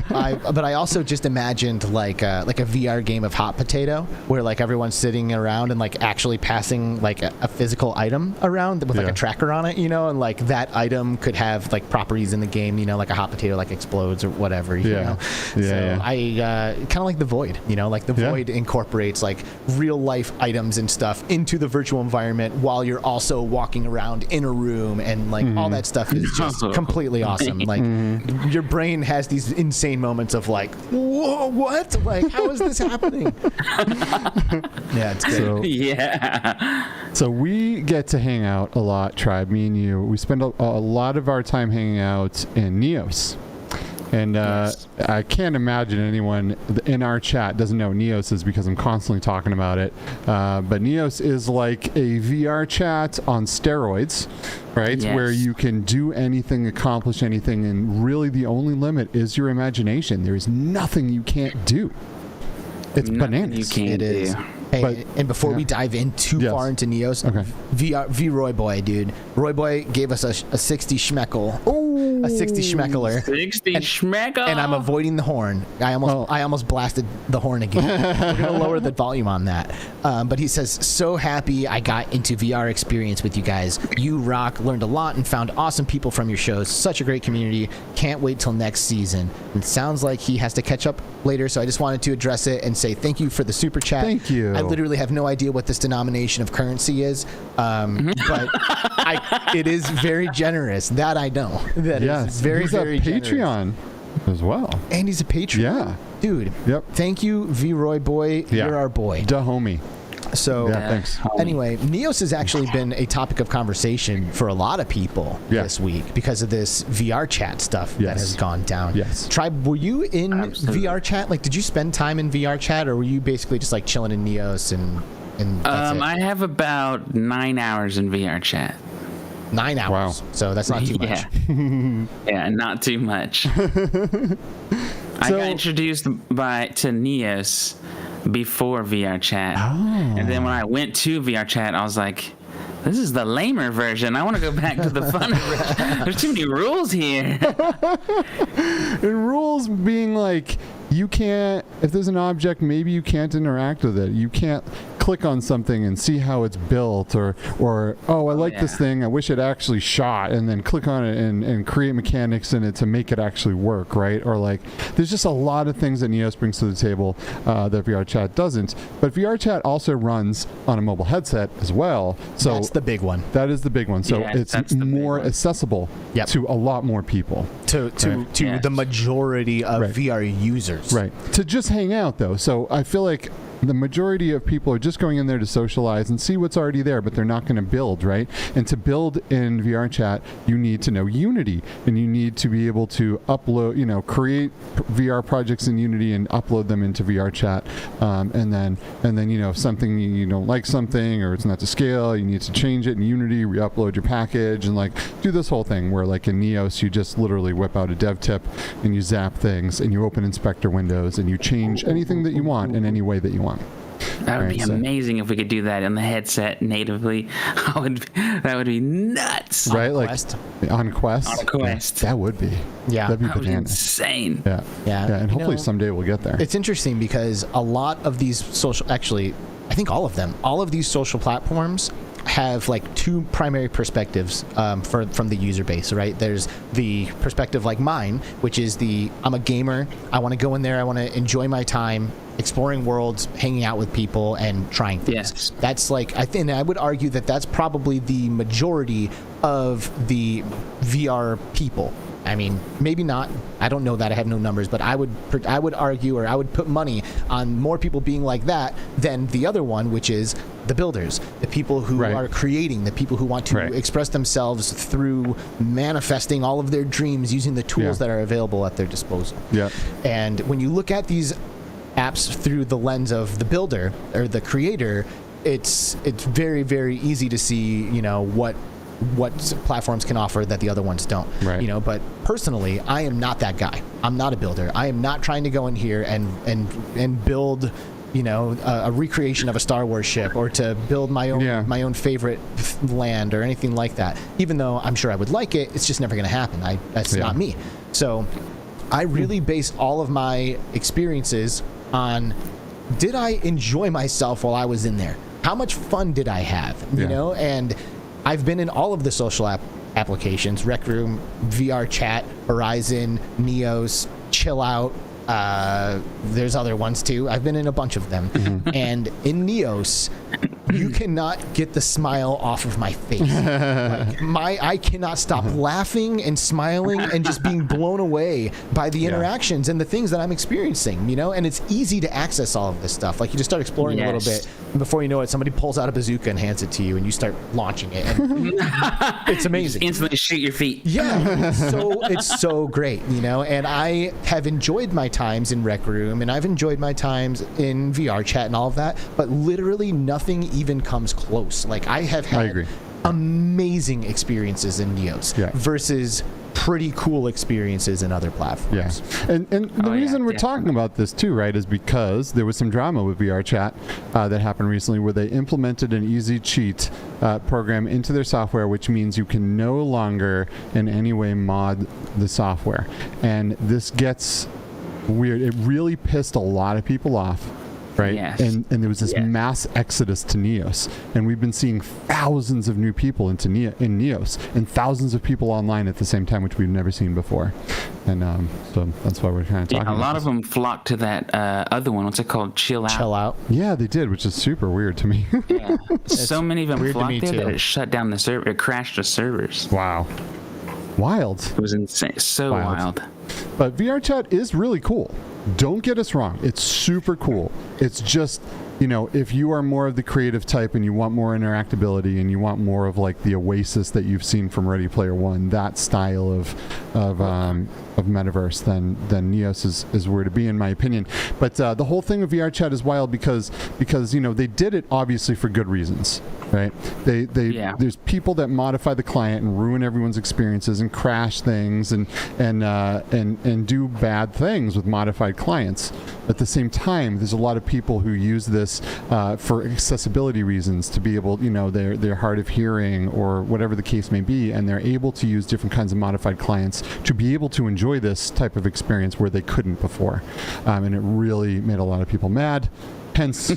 But I also just imagined like a VR game of hot potato where like everyone's sitting around and like actually passing like a physical item around with like a tracker on it, you know, and like that item could have like properties in the game, you know, like a hot potato like explodes or whatever, you know. I kind of like the Void, you know, like the Void incorporates like real life items and stuff into the virtual environment while you're also walking around in a room, and like all that stuff is just completely awesome. Like your brain has these insane moments of like, whoa, what? Like, how is this happening? Yeah, it's great. So we get to hang out a lot, Tribe, me and you. We spend a lot of our time hanging out in Neos. And I can't imagine anyone in our chat doesn't know what Neos is because I'm constantly talking about it. But Neos is like a VR chat on steroids, right? Yes. Where you can do anything, accomplish anything, and really the only limit is your imagination. There is nothing you can't do. It's bananas. It is. Hey, and before we dive in too far into Neos, V-Roy Boy, dude. Roy Boy gave us a 60 schmeckel. A 60 schmeckler. 60 schmeckle. And I'm avoiding the horn. I almost blasted the horn again. We're going to lower the volume on that. But he says, so happy I got into VR experience with you guys. You rock. Learned a lot and found awesome people from your shows. Such a great community. Can't wait till next season. It sounds like he has to catch up later, so I just wanted to address it and say thank you for the super chat. Thank you. I literally have no idea what this denomination of currency is, but it is very generous. That I know. That is very, very generous. Patreon as well. And he's a Patreon. Yeah. Dude. Yep. Thank you, V-Roy Boy. Yeah. You're our boy. Duh, homie. So thanks. Anyway, Neos has actually been a topic of conversation for a lot of people this week because of this VR chat stuff that has gone down. Yes. Tribe, were you in VR chat? Like, did you spend time in VR chat, or were you basically just like chilling in Neos and that's it? I have about 9 hours in VR chat. 9 hours. Wow. So that's not too much. Yeah, not too much. I got introduced to Neos before VR chat. And then when I went to VR chat, I was like, this is the lamer version. I want to go back to the funner version. There's too many rules here. And rules being like, you can't, if there's an object, maybe you can't interact with it. You can't click on something and see how it's built, or oh, I like this thing, I wish it actually shot, and then click on it and create mechanics in it to make it actually work, right? Or like, there's just a lot of things that Neos brings to the table that VR chat doesn't. But VR chat also runs on a mobile headset as well. So that's the big one. That is the big one. So it's more accessible to a lot more people. To the majority of VR users. Right. To just hang out, though. So I feel like the majority of people are just going in there to socialize and see what's already there, but they're not going to build, right? And to build in VR chat, you need to know Unity, and you need to be able to upload, create VR projects in Unity and upload them into VR chat. And then, if something you don't like something, or it's not to scale, you need to change it in Unity, re-upload your package, and do this whole thing where, like in Neos, you just literally whip out a dev tip and you zap things and you open inspector windows and you change anything that you want in any way that you want. That would be amazing if we could do that in the headset natively. That would be nuts. Right? On Quest? On Quest. That would be. Yeah. That'd be that would be insane. Yeah. And hopefully someday we'll get there. It's interesting because a lot of these I think all of these social platforms have two primary perspectives from the user base, right? There's the perspective like mine, which is I'm a gamer. I want to go in there. I want to enjoy my time exploring worlds, hanging out with people, and trying things. Yes. That's I would argue that that's probably the majority of the VR people. I mean, maybe not. I don't know that. I have no numbers, but I would argue, or I would put money on more people being like that than the other one, which is the builders, the people who are creating, the people who want to express themselves through manifesting all of their dreams using the tools that are available at their disposal. Yeah. And when you look at these apps through the lens of the builder or the creator, it's very, very easy to see, what platforms can offer that the other ones don't. Right. But personally, I am not that guy. I'm not a builder. I am not trying to go in here and build, a recreation of a Star Wars ship, or to build my own favorite land or anything like that. Even though I'm sure I would like it, it's just never going to happen. That's not me. So I really base all of my experiences on, did I enjoy myself while I was in there? How much fun did I have? And I've been in all of the social applications: Rec Room, VR Chat, Horizon, Neos, Chill Out. There's other ones too. I've been in a bunch of them. Mm-hmm. And in Neos, you cannot get the smile off of my face. I cannot stop laughing and smiling and just being blown away by the interactions and the things that I'm experiencing, And it's easy to access all of this stuff. You just start exploring a little bit, and before you know it, somebody pulls out a bazooka and hands it to you, and you start launching it. And it's amazing. You just instantly shoot your feet. Yeah, it's so great, And I have enjoyed my times in Rec Room, and I've enjoyed my times in VR Chat and all of that, but literally nothing even comes close. I have had amazing experiences in Neos versus pretty cool experiences in other platforms. Yeah. And the reason we're talking about this too, right, is because there was some drama with VR Chat that happened recently, where they implemented an easy cheat program into their software, which means you can no longer in any way mod the software. And this gets weird. It really pissed a lot of people off. Right. Yes. And there was this mass exodus to Neos, and we've been seeing thousands of new people in Neos, and thousands of people online at the same time, which we've never seen before. And so that's why we're kind of talking about a lot of them flocked to that other one. What's it called? Chill Out. Yeah, they did, which is super weird to me. So many of them flocked there that it shut down the server. It crashed the servers. Wow. Wild. It was insane. So wild. But VR Chat is really cool. Don't get us wrong. It's super cool. It's just if you are more of the creative type and you want more interactability and you want more of like the Oasis that you've seen from Ready Player One, that style of metaverse, then Neos is where to be, in my opinion. But the whole thing with VR chat is wild because they did it obviously for good reasons, right? There's people that modify the client and ruin everyone's experiences and crash things and do bad things with modified clients. At the same time, there's a lot of people who use this for accessibility reasons, to be able, they're hard of hearing or whatever the case may be, and they're able to use different kinds of modified clients to be able to enjoy this type of experience where they couldn't before. And it really made a lot of people mad. Hence,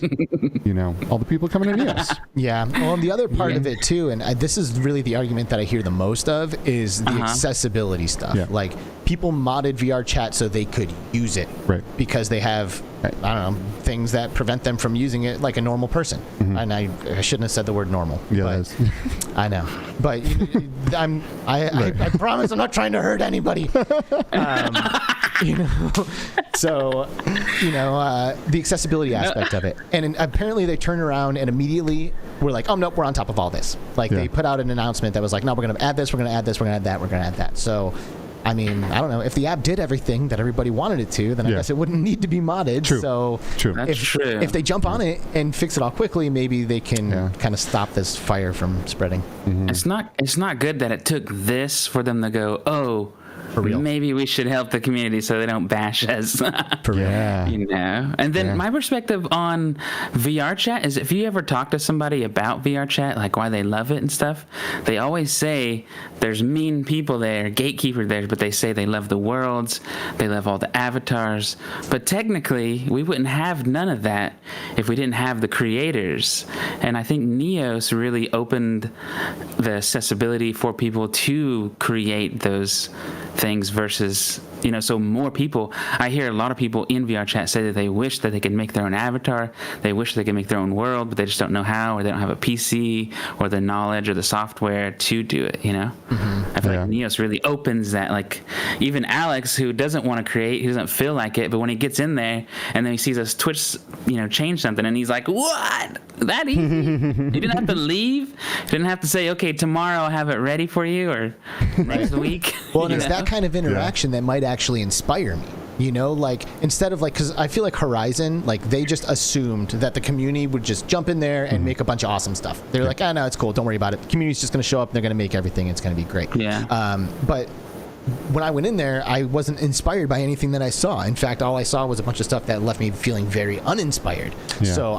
all the people coming in Neos. Yeah. Well, and the other part of it too, and this is really the argument that I hear the most of, is the accessibility stuff. Yeah. Like, people modded VR chat so they could use it, right? Because they have, I don't know, things that prevent them from using it like a normal person. Mm-hmm. And I shouldn't have said the word normal. Yeah, I know. But I promise I'm not trying to hurt anybody. So, the accessibility aspect of it. And apparently they turn around and immediately were like, oh, nope, we're on top of all this. Like, they put out an announcement that was like, no, we're going to add this, we're going to add this, we're going to add that, we're going to add that. So, I mean, I don't know. If the app did everything that everybody wanted it to, then I guess it wouldn't need to be modded. True. So True. If they jump on it and fix it all quickly, maybe they can kind of stop this fire from spreading. Mm-hmm. It's not good that it took this for them to go, oh, for real. Maybe we should help the community so they don't bash us. For real. And then my perspective on VR chat is, if you ever talk to somebody about VR chat, like why they love it and stuff, they always say there's mean people there, gatekeeper there, but they say they love the worlds, they love all the avatars. But technically, we wouldn't have none of that if we didn't have the creators. And I think Neos really opened the accessibility for people to create those things versus, so more people. I hear a lot of people in VR chat say that they wish that they could make their own avatar. They wish they could make their own world, but they just don't know how, or they don't have a PC or the knowledge or the software to do it, Mm-hmm. I feel like Neos really opens that. Like, even Alex, who doesn't want to create, he doesn't feel like it, but when he gets in there and then he sees us Twitch, change something, and he's like, what? That easy? You didn't have to leave? You didn't have to say, okay, tomorrow I'll have it ready for you, or next week? Well, and it's that kind of interaction that might actually inspire me. Like, instead of because I feel like Horizon, they just assumed that the community would just jump in there and make a bunch of awesome stuff. They're like, no, it's cool, don't worry about it. The community's just going to show up and they're going to make everything, it's going to be great. Yeah. But when I went in there, I wasn't inspired by anything that I saw. In fact, all I saw was a bunch of stuff that left me feeling very uninspired. Yeah. So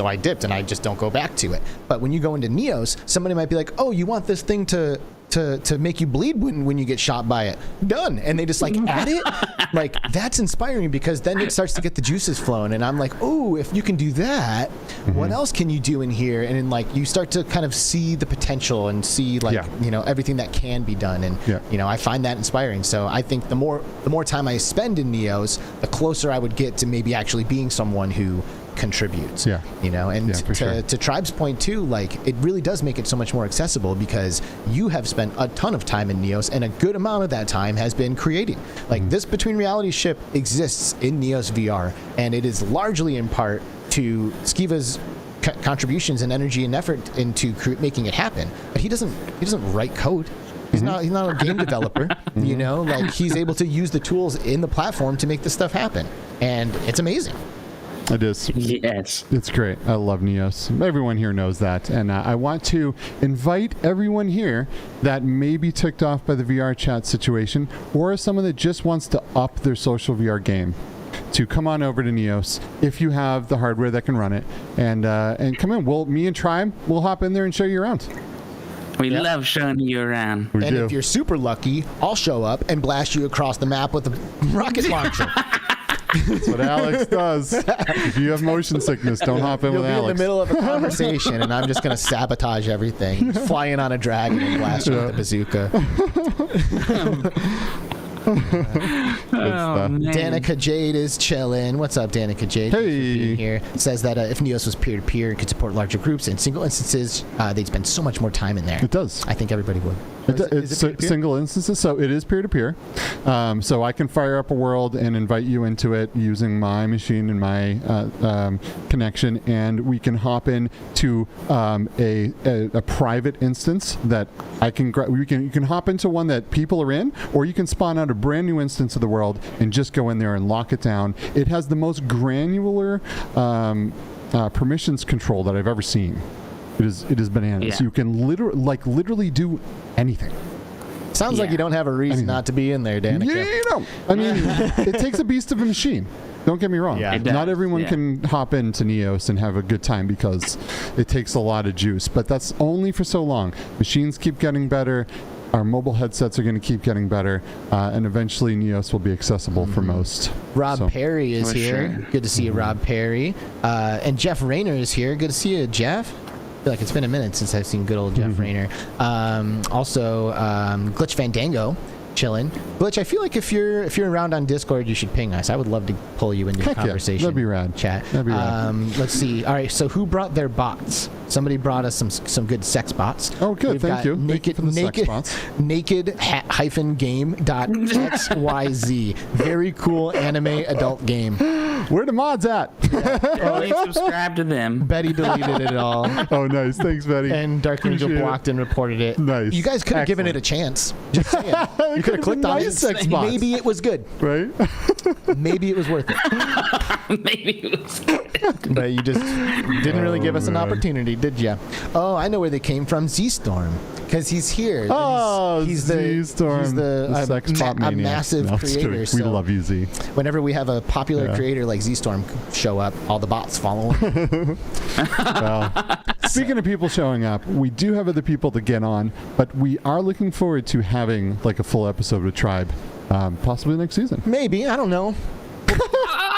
I dipped and I just don't go back to it. But when you go into Neos, somebody might be like, oh, you want this thing to make you bleed when you get shot by it. Done. And they just add it. That's inspiring, because then it starts to get the juices flowing. And I'm like, oh, if you can do that, what else can you do in here? And then you start to kind of see the potential and see everything that can be done. And I find that inspiring. So I think the more time I spend in Neos, the closer I would get to maybe actually being someone who contributes. To Tribe's point too, it really does make it so much more accessible, because you have spent a ton of time in Neos, and a good amount of that time has been creating. This Between Reality ship exists in Neos VR, and it is largely in part to Skiva's contributions and energy and effort into making it happen. But he doesn't write code. He's not a game developer. He's able to use the tools in the platform to make this stuff happen, and it's amazing. It is. Yes. It's great. I love Neos. Everyone here knows that. And I want to invite everyone here that may be ticked off by the VR chat situation, or someone that just wants to up their social VR game, to come on over to Neos if you have the hardware that can run it, and come in. Me and Tribe will hop in there and show you around. We love showing you around. We do. If you're super lucky, I'll show up and blast you across the map with a rocket launcher. That's what Alex does. If you have motion sickness, don't hop in with Alex. You'll be in the middle of a conversation, and I'm just going to sabotage everything. Flying on a dragon and blast you with a bazooka. Danica Jade is chilling. What's up, Danica Jade? Hey. Here says that if Neos was peer-to-peer, it could support larger groups and single instances. They'd spend so much more time in there. It does. I think everybody would. It's single instances, so it is peer-to-peer. So I can fire up a world and invite you into it using my machine and my connection, and we can hop in to a private instance that I can. You can hop into one that people are in, or you can spawn out a brand new instance of the world and just go in there and lock it down. It has the most granular permissions control that I've ever seen. It is bananas. Yeah. You can literally do anything. Sounds like you don't have a reason not to be in there, Danica. Yeah, you know. I mean, it takes a beast of a machine. Don't get me wrong. Yeah. Not everyone can hop into Neos and have a good time because it takes a lot of juice. But that's only for so long. Machines keep getting better. Our mobile headsets are going to keep getting better. And eventually Neos will be accessible for most. Rob Perry is here. Sure. Good to see you, Rob Perry. And Jeff Rayner is here. Good to see you, Jeff. I feel like it's been a minute since I've seen good old Jeff Rayner. Also, Glitch Fandango, chilling. Glitch, I feel like if you're around on Discord, you should ping us. I would love to pull you into the conversation. Yeah, that'd be rad. Chat. That'd be rad. Let's see. All right, so who brought their bots? Somebody brought us some good sex bots. Oh, good. Thank you. Naked, Thank you for the sex bots. Naked-game.xyz. Very cool anime adult game. Where the mods at? Please subscribe to them. Betty deleted it all. Oh, nice. Thanks, Betty. And Dark Angel Appreciate blocked and reported it. Nice. You guys could have given it a chance. Just saying. You could have clicked on it. Sex bots. Maybe it was good. Right? Maybe it was worth it. Maybe it was good. But you just didn't really give us an opportunity, did you? Oh, I know where they came from. Z-Storm. Because he's here. Oh, he's Z-Storm. He's the sex bot a maniac. massive No, creator. we So love you, Z. whenever we have a popular creator like Z-Storm show up, all the bots follow him. Well, speaking of people showing up, we do have other people to get on, but we are looking forward to having like a full episode with Tribe, possibly next season. Maybe. I don't know.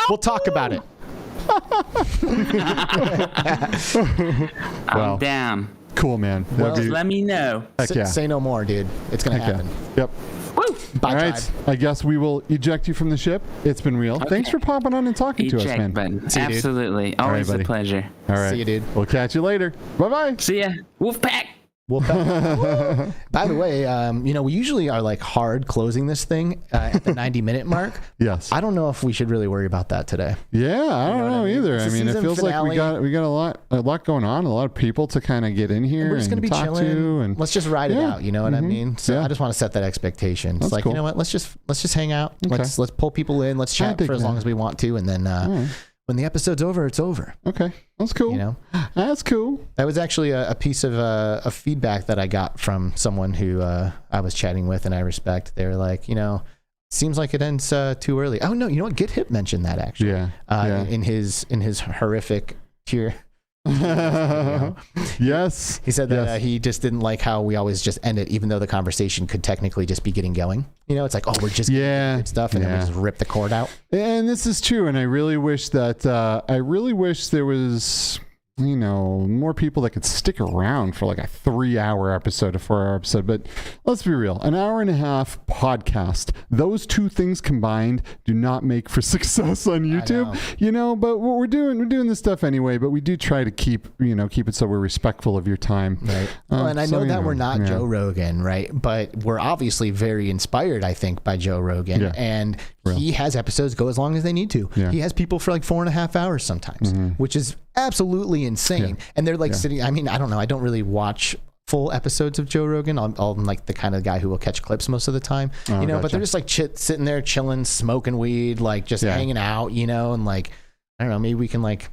We'll talk about it. I'm down. Cool, man. Well, Just let me know. Heck yeah. Say no more, dude. It's going to Heck yeah. happen. Yep. Woo! Bye, All right. Tribe. I guess we will eject you from the ship. It's been real. Thanks for popping on and talking to us, man. Eject button. See you, dude. Absolutely. Always buddy. a pleasure. All right. See you, dude. We'll catch you later. Bye-bye. See ya. Wolfpack. By the way, we usually are like hard closing this thing at the 90-minute mark. Yes. I don't know if we should really worry about that today. Yeah, I don't know either. It's I a mean, it season feels finale. like we got a lot going on, a lot of people to kind of get in here We're just and gonna be talk chilling. to, and Let's just ride it Yeah. out. You know what I mean? So Yeah. I just want to set that expectation. It's That's like, cool. you know what? Let's just hang out. Okay. Let's pull people in. Let's chat dig for as long that. as we want to, and then when the episode's over, it's over. Okay, that's cool. You know, That's cool. that was actually a piece of feedback that I got from someone who I was chatting with, and I respect. They were like, seems like it ends too early. Oh no, you know what? Get Hip mentioned that actually. Yeah. In his horrific tier. Yes. He said that he just didn't like how we always just end it, even though the conversation could technically just be getting going. It's like, oh, we're just getting good stuff, and then we just rip the cord out. And this is true, and I really wish that there was more people that could stick around for like a 3-hour episode, a 4-hour episode. But let's be real, an hour and a half podcast, those two things combined do not make for success on YouTube. But what we're doing this stuff anyway, but we do try to keep it so we're respectful of your time. Right. And I know that we're not Joe Rogan, right? But we're obviously very inspired, I think, by Joe Rogan. Yeah. And he has episodes go as long as they need to. Yeah. He has people for like 4.5 hours sometimes, which is absolutely insane. And they're like sitting, I mean, I don't know. I don't really watch full episodes of Joe Rogan. I'm like the kind of guy who will catch clips most of the time, but they're just like sitting there chilling, smoking weed, like just hanging out, and like, I don't know, maybe we can like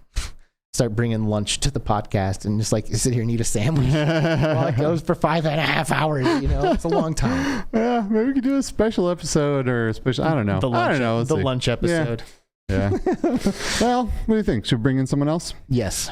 start bringing lunch to the podcast and just like sit here and eat a sandwich while it goes for 5.5 hours. It's a long time. Yeah, maybe we could do a special episode or a special, I don't know. The lunch episode. Yeah. Well, what do you think? Should we bring in someone else? Yes.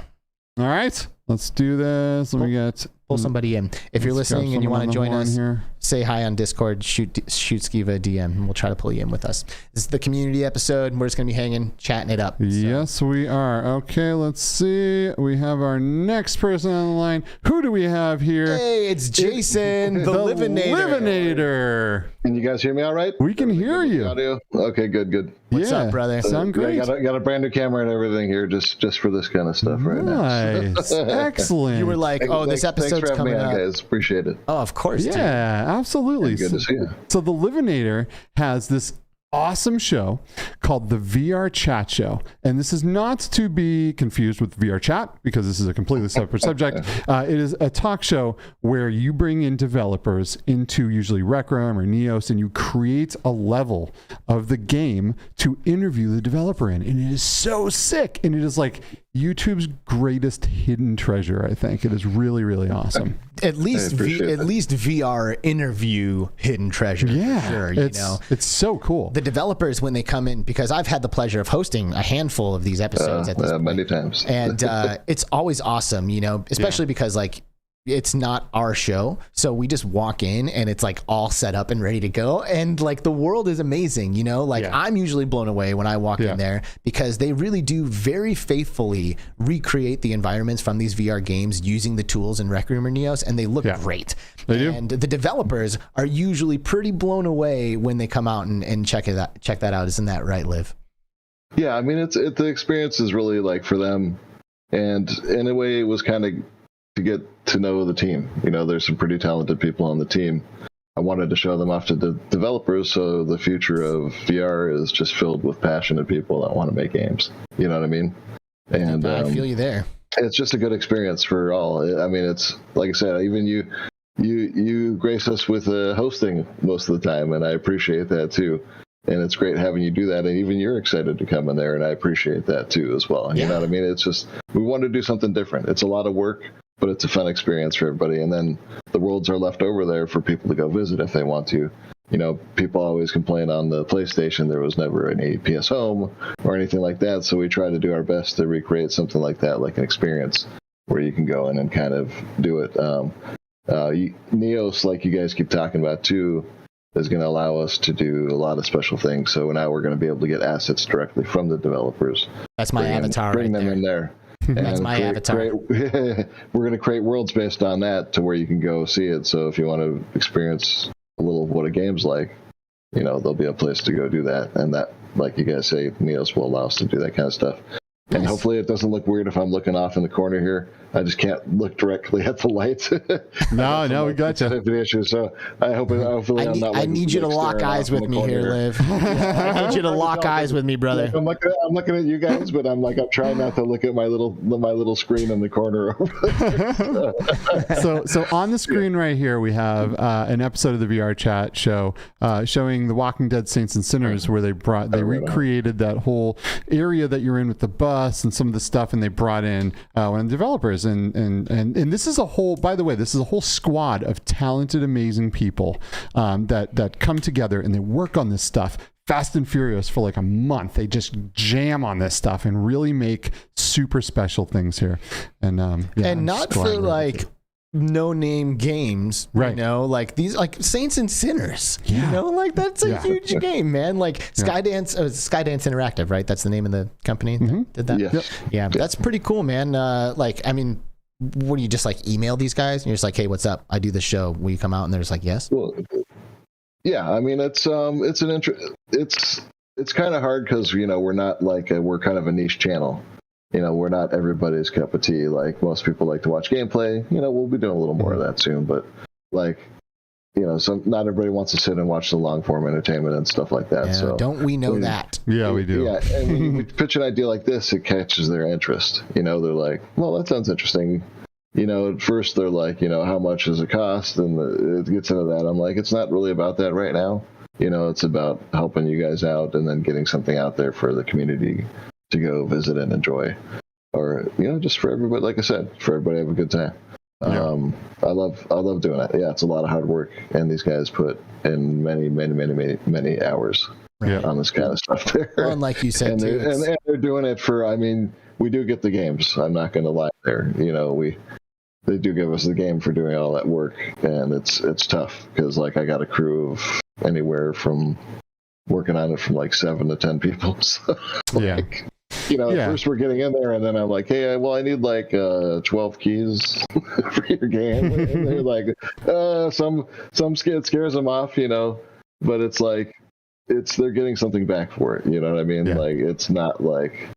All right, let's do this. Let me get pull somebody in. If you're listening and you want to join us, say hi on Discord, shoot Skiva a DM, and we'll try to pull you in with us. This is the community episode, and we're just going to be hanging, chatting it up. So. Yes, we are. Okay, let's see. We have our next person on the line. Who do we have here? Hey, it's Jason, the Livinator. Can you guys hear me all right? We can hear you. Audio? Okay, good. What's up, brother? Sound great. Got a brand new camera and everything here just for this kind of stuff right now. Nice. Excellent. You were like, this episode's coming up. Guys. Appreciate it. Oh, of course. Yeah, dude. absolutely. Good to see you. So the Livinator has this awesome show called the VR Chat Show, and this is not to be confused with VR Chat because this is a completely separate subject. It is a talk show where you bring in developers into usually Rec Room or Neos, and you create a level of the game to interview the developer in, and it is so sick, and it is like YouTube's greatest hidden treasure. I think it is really, really awesome. At least VR interview hidden treasure. Yeah, for sure, it's so cool. The developers, when they come in, because I've had the pleasure of hosting a handful of these episodes at this point, many times, and it's always awesome, especially because like it's not our show, so we just walk in and it's like all set up and ready to go, and like the world is amazing, I'm usually blown away when I walk in there because they really do very faithfully recreate the environments from these VR games using the tools in Rec Room or Neos, and they look great. They do. And the developers are usually pretty blown away when they come out and check that out. Isn't that right, Liv? Yeah, I mean the experience is really like for them, and in a way it was kind of to get to know the team. There's some pretty talented people on the team. I wanted to show them off to the developers, so the future of VR is just filled with passionate people that want to make games. You know what I mean? And I feel you there. It's just a good experience for all. I mean, it's like I said, even you grace us with hosting most of the time, and I appreciate that too. And it's great having you do that, and even you're excited to come in there, and I appreciate that too as well. You know what I mean? It's just we want to do something different. It's a lot of work, but it's a fun experience for everybody. And then the worlds are left over there for people to go visit if they want to. People always complain on the PlayStation there was never any PS Home or anything like that. So we try to do our best to recreate something like that, like an experience where you can go in and kind of do it. Neos, like you guys keep talking about too, is going to allow us to do a lot of special things. So now we're going to be able to get assets directly from the developers. That's my avatar. Bring them in there. That's my avatar. We're going to create worlds based on that to where you can go see it. So if you want to experience a little of what a game's like, there'll be a place to go do that. And that, like you guys say, Neos will allow us to do that kind of stuff. And hopefully it doesn't look weird if I'm looking off in the corner here. I just can't look directly at the lights. No, we got you. The issue. So hopefully I need you to lock eyes with me here, Liv. I need you to lock eyes with me, brother. I'm looking at you guys, but I'm trying not to look at my little screen in the corner over there. So on the screen right here, we have an episode of the VR Chat show showing The Walking Dead Saints and Sinners, where they recreated that whole area that you're in with the bus and some of the stuff, and they brought in one of the developers. And this is a whole, by the way, this is a whole squad of talented, amazing people that come together and they work on this stuff fast and furious for like a month. They just jam on this stuff and really make super special things here. And not for like no-name games, right? Like these, like Saints and Sinners. Yeah. That's a huge game, man. Like Skydance Interactive, right? That's the name of the company that did that. Yes. Yeah, that's pretty cool, man. What do you just like email these guys and you're just like, hey, what's up? I do this show. Will you come out? And they're just like, yes. Well, yeah. I mean, it's kind of hard because we're not like we're kind of a niche channel. We're not everybody's cup of tea. Like most people like to watch gameplay. We'll be doing a little more of that soon. But so not everybody wants to sit and watch the long form entertainment and stuff like that. Yeah, so don't we know that? Yeah, we do. Yeah, and when you pitch an idea like this, it catches their interest. They're like, well, that sounds interesting. At first they're like, how much does it cost? And it gets into that. I'm like, it's not really about that right now. It's about helping you guys out and then getting something out there for the community to go visit and enjoy, or just for everybody. Like I said, for everybody to have a good time. Yeah. I love doing it. Yeah, it's a lot of hard work, and these guys put in many hours on this kind of stuff there. Well, and like you said, and they're doing it for. I mean, we do get the games. I'm not going to lie there. they do give us the game for doing all that work, and it's tough because like I got a crew of anywhere from working on it from like 7 to 10 people. So, like, at first we're getting in there, and then I'm like, hey, well, I need like 12 keys for your game. And they're like, some it scares them off, but it's like they're getting something back for it. You know what I mean? Like it's not like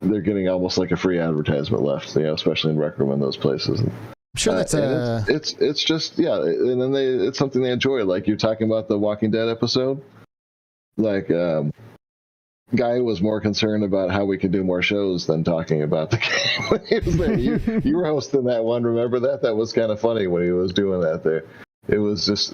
they're getting almost like a free advertisement left, especially in Rec Room and those places. I'm sure that's it's just and then it's something they enjoy. Like you're talking about the Walking Dead episode, like Guy was more concerned about how we could do more shows than talking about the game when he was there. You were hosting that one, remember that? That was kind of funny when he was doing that there. It was just,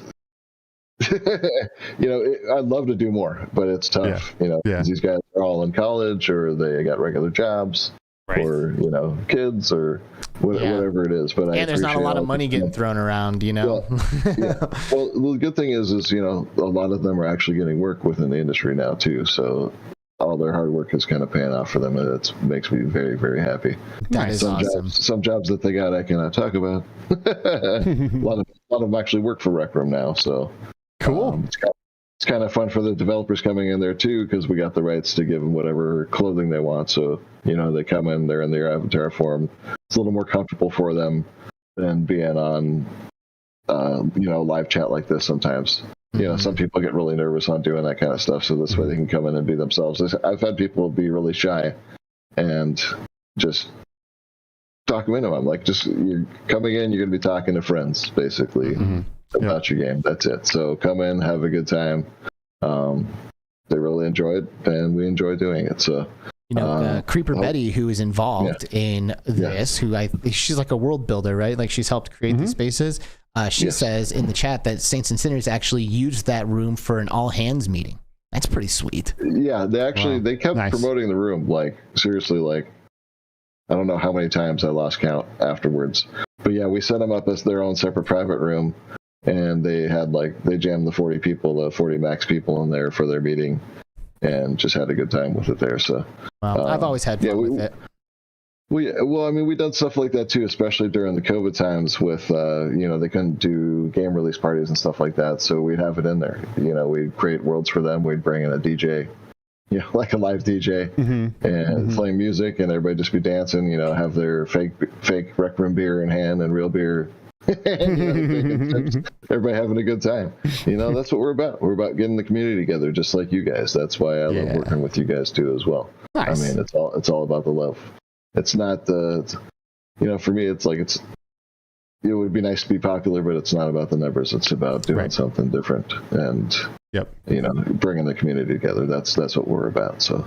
I'd love to do more, but it's tough, because these guys are all in college or they got regular jobs. Right. Or kids or whatever it is, but there's not a lot of money getting thrown around, Well, the good thing is a lot of them are actually getting work within the industry now too. So all their hard work is kind of paying off for them, and it makes me very, very happy. That is awesome. Some jobs that they got I cannot talk about. a lot of them actually work for Rec Room now, so cool. It's kind of fun for the developers coming in there too, because we got the rights to give them whatever clothing they want. So they come in, they're in their avatar form. It's a little more comfortable for them than being on live chat like this sometimes. Some people get really nervous on doing that kind of stuff, so this way they can come in and be themselves. I've had people be really shy and just talk them into them. Like, just you're coming in, you're going to be talking to friends, basically, about your game. That's it. So come in, have a good time. They really enjoy it, and we enjoy doing it. So. CreeperBetty, who is involved in this, she's like a world builder, right? Like she's helped create the spaces. She says in the chat that Saints and Sinners actually used that room for an all hands meeting. That's pretty sweet. Yeah, they kept promoting the room, like seriously, like I don't know how many times I lost count afterwards. But yeah, we set them up as their own separate private room, and they jammed the 40 max people in there for their meeting. And just had a good time with it there. So, I've always had fun with it. We done stuff like that too, especially during the COVID times with, they couldn't do game release parties and stuff like that. So we'd have it in there. We'd create worlds for them. We'd bring in a DJ, like a live DJ, and playing music, and everybody just be dancing. Have their fake Rec Room beer in hand and real beer. Everybody having a good time. That's what we're about. We're about getting the community together, just like you guys. That's why I love working with you guys too, as well. Nice. I mean, it's all about the love. It's not for me, it's like it would be nice to be popular, but it's not about the numbers. It's about doing something different and bringing the community together. That's what we're about. So.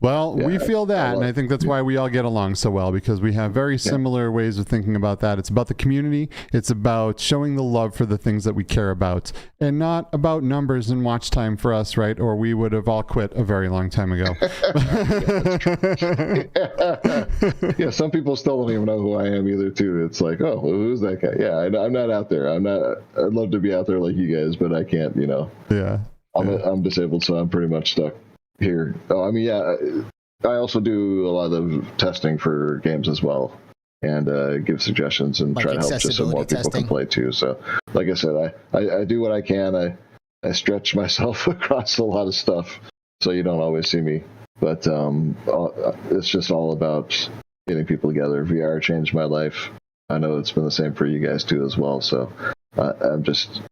Well, we feel that, and I think that's why we all get along so well, because we have very similar ways of thinking about that. It's about the community. It's about showing the love for the things that we care about, and not about numbers and watch time for us, right? Or we would have all quit a very long time ago. Some people still don't even know who I am either, too. It's like, oh, who's that guy? Yeah, I'm not out there. I'd love to be out there like you guys, but I can't, I'm disabled, so I'm pretty much stuck here. I also do a lot of testing for games as well, and give suggestions and try to help just so more people can play too. So like I said, I do what I can. I stretch myself across a lot of stuff, so you don't always see me, but it's just all about getting people together. VR changed my life. I know it's been the same for you guys too as well, so I'm just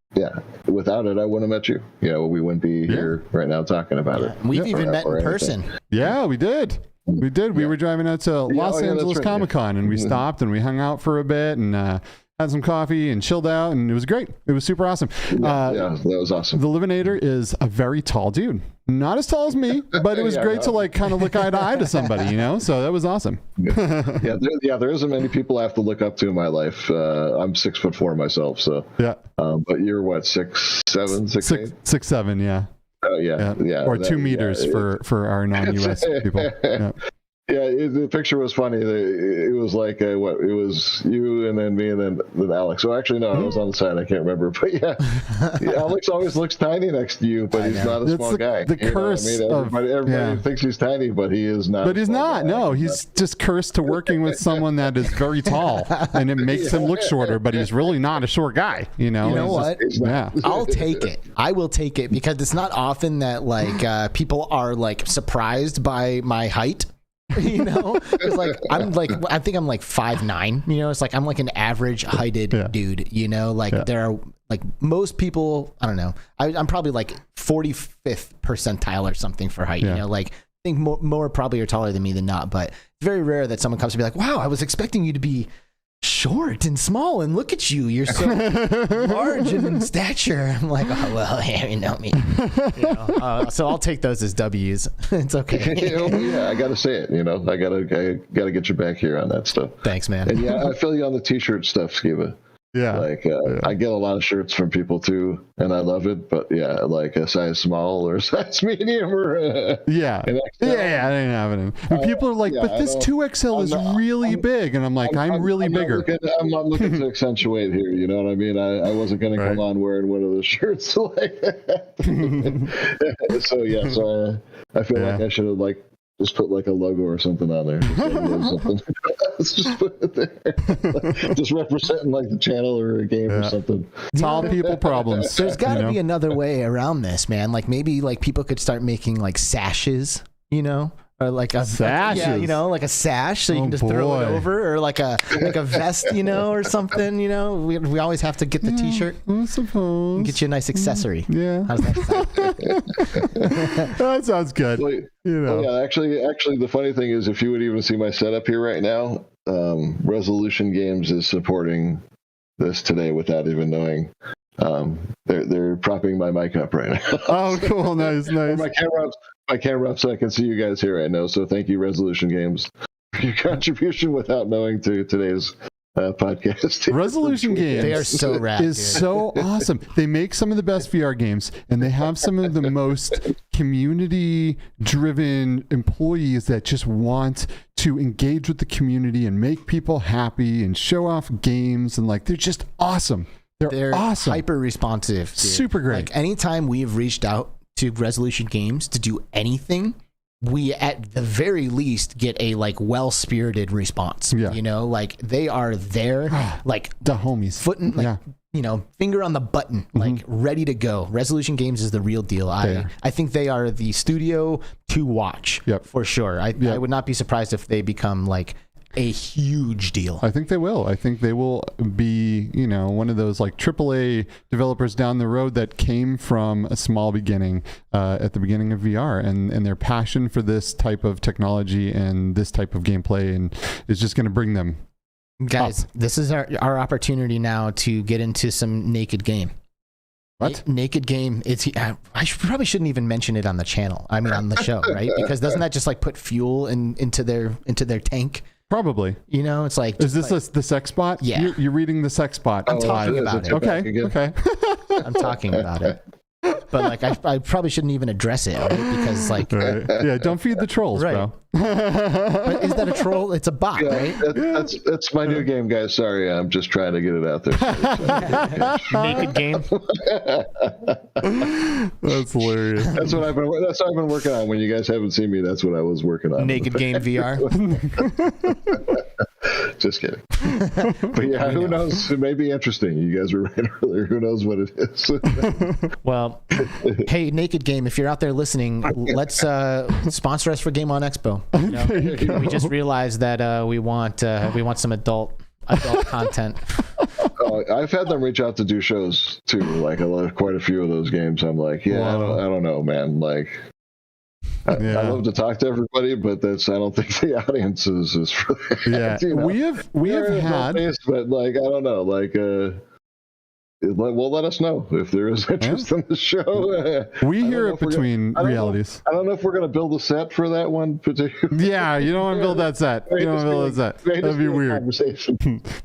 without it I wouldn't have met you. We wouldn't be here right now talking about it. We've even met in person. Yeah, we did. We were driving out to Los Angeles Comic-Con, and we stopped and we hung out for a bit and had some coffee and chilled out, and it was great. It was super awesome. That was awesome. The Livinator is a very tall dude. Not as tall as me, but it was great to kind of look eye to eye to somebody, so that was awesome. There isn't many people I have to look up to in my life. I'm 6'4" myself, so but you're what, 6'7", 6'8"? 6'7", yeah. Oh yeah. Or 2 meters for our non-US people. Yeah, the picture was funny. It was like it was you and then me and then Alex. So actually, no, I was on the side. I can't remember, but yeah, Alex always looks tiny next to you, but he's not a small guy. The curse. Everybody thinks he's tiny, but he is not. But he's not. No, he's just cursed to working with someone that is very tall, and it makes him look shorter. But he's really not a short guy. You know. You know what? Yeah. I'll take it. I will take it because it's not often that like people are like surprised by my height. You know, because like I think I'm like 5'9". You know, it's like I'm like an average heighted dude. You know, like there are like most people. I don't know. I'm probably like 45th percentile or something for height. You know, like I think more probably are taller than me than not. But it's very rare that someone comes to be like, "Wow, I was expecting you to be short and small, and look at you, you're so large in stature." I'm like, oh well, yeah, you know me. You know, so I'll take those as W's. It's okay. Yeah, I gotta say it. You know, I gotta get you back here on that stuff. Thanks, man. And yeah, I feel you on the t-shirt stuff, Skiba. Yeah. Like I get a lot of shirts from people too, and I love it. But yeah, like a size small or a size medium or yeah, I didn't have it. And people are like, but this 2XL is really big, and I'm like, I'm really bigger. I'm not looking to accentuate here. You know what I mean? I wasn't going to come on wearing one of those shirts. Like, so yeah, so I feel like I should have like just put like a logo or something on there. Let's just put it there. Just representing like the channel or a game or something. Tall people problems. There's got to be another way around this, man. Like maybe like people could start making like sashes, you know? Or like a sashes. Yeah, you know, like a sash, so you can just throw it over, or like a vest, you know, or something. You know, we always have to get the T-shirt. I suppose. And get you a nice accessory. Yeah. How's that sound? That sounds good. Well, you know. Yeah, actually, the funny thing is, if you would even see my setup here right now, Resolution Games is supporting this today without even knowing. They're propping my mic up right now. Oh, cool, nice. My camera up so I can see you guys here right now. So thank you, Resolution Games, for your contribution without knowing to today's podcast. Resolution Games, they are so rad. Is so awesome. They make some of the best VR games, and they have some of the most community-driven employees that just want to engage with the community and make people happy and show off games, and like they're just awesome. They're awesome. Hyper responsive. Super great. Like anytime we've reached out to Resolution Games to do anything, we at the very least get a like well-spirited response. Yeah. You know, like they are there, like the homies, footing, like you know, finger on the button, like ready to go. Resolution Games is the real deal. I think they are the studio to watch for sure. I would not be surprised if they become like a huge deal. I think they will. I think they will be, you know, one of those like AAA developers down the road that came from a small beginning at the beginning of VR, and their passion for this type of technology and this type of gameplay and is just going to bring them. Guys, this is our opportunity now to get into some Naked Game. What? Naked Game? Probably shouldn't even mention it on the channel. I mean, on the show, right? Because doesn't that just like put fuel into their tank? Probably. You know, it's like... Is this the sex bot? Yeah. You're reading the sex bot. I'm talking about it. Okay. I'm talking about it. But like, I probably shouldn't even address it, right? Because like... Right. Yeah, don't feed the trolls, bro. But is that a troll? It's a bot, right? That's my new game, guys. Sorry, I'm just trying to get it out there. Naked Game. That's hilarious. That's what I've been working on. When you guys haven't seen me, that's what I was working on. Naked Game VR. Just kidding. But yeah, who knows? It may be interesting. You guys were right earlier. Who knows what it is? Well, hey, Naked Game, if you're out there listening, let's sponsor us for Game On Expo. You know, we just realized that we want some adult content. I've had them reach out to do shows too. Like quite a few of those games. I'm like, I don't know, man. Like, I love to talk to everybody, but I don't think the audience is for that. Yeah, you know? we have had, but like, I don't know, like, well, let us know if there is interest in the show. We hear it between realities. I don't know if we're going to build a set for that one particular. Yeah, you don't want to build that set. You don't want to build that set. That'd be weird.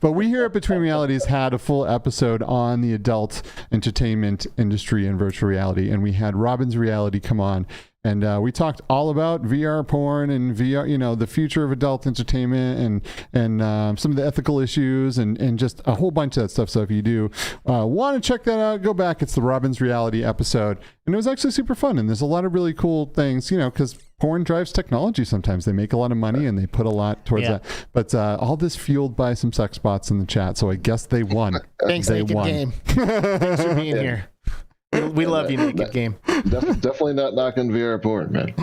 But We Hear It Between Realities had a full episode on the adult entertainment industry and virtual reality, and we had RobynzReality come on And we talked all about VR porn and VR, you know, the future of adult entertainment and some of the ethical issues and just a whole bunch of that stuff. So if you do want to check that out, go back. It's the RobynzReality episode. And it was actually super fun. And there's a lot of really cool things, you know, because porn drives technology sometimes. They make a lot of money and they put a lot towards that. But all this fueled by some sex bots in the chat. So I guess they won. Thanks, Naked Game. Thanks for being here. We love you, Naked Game. Definitely not knocking VR porn, man.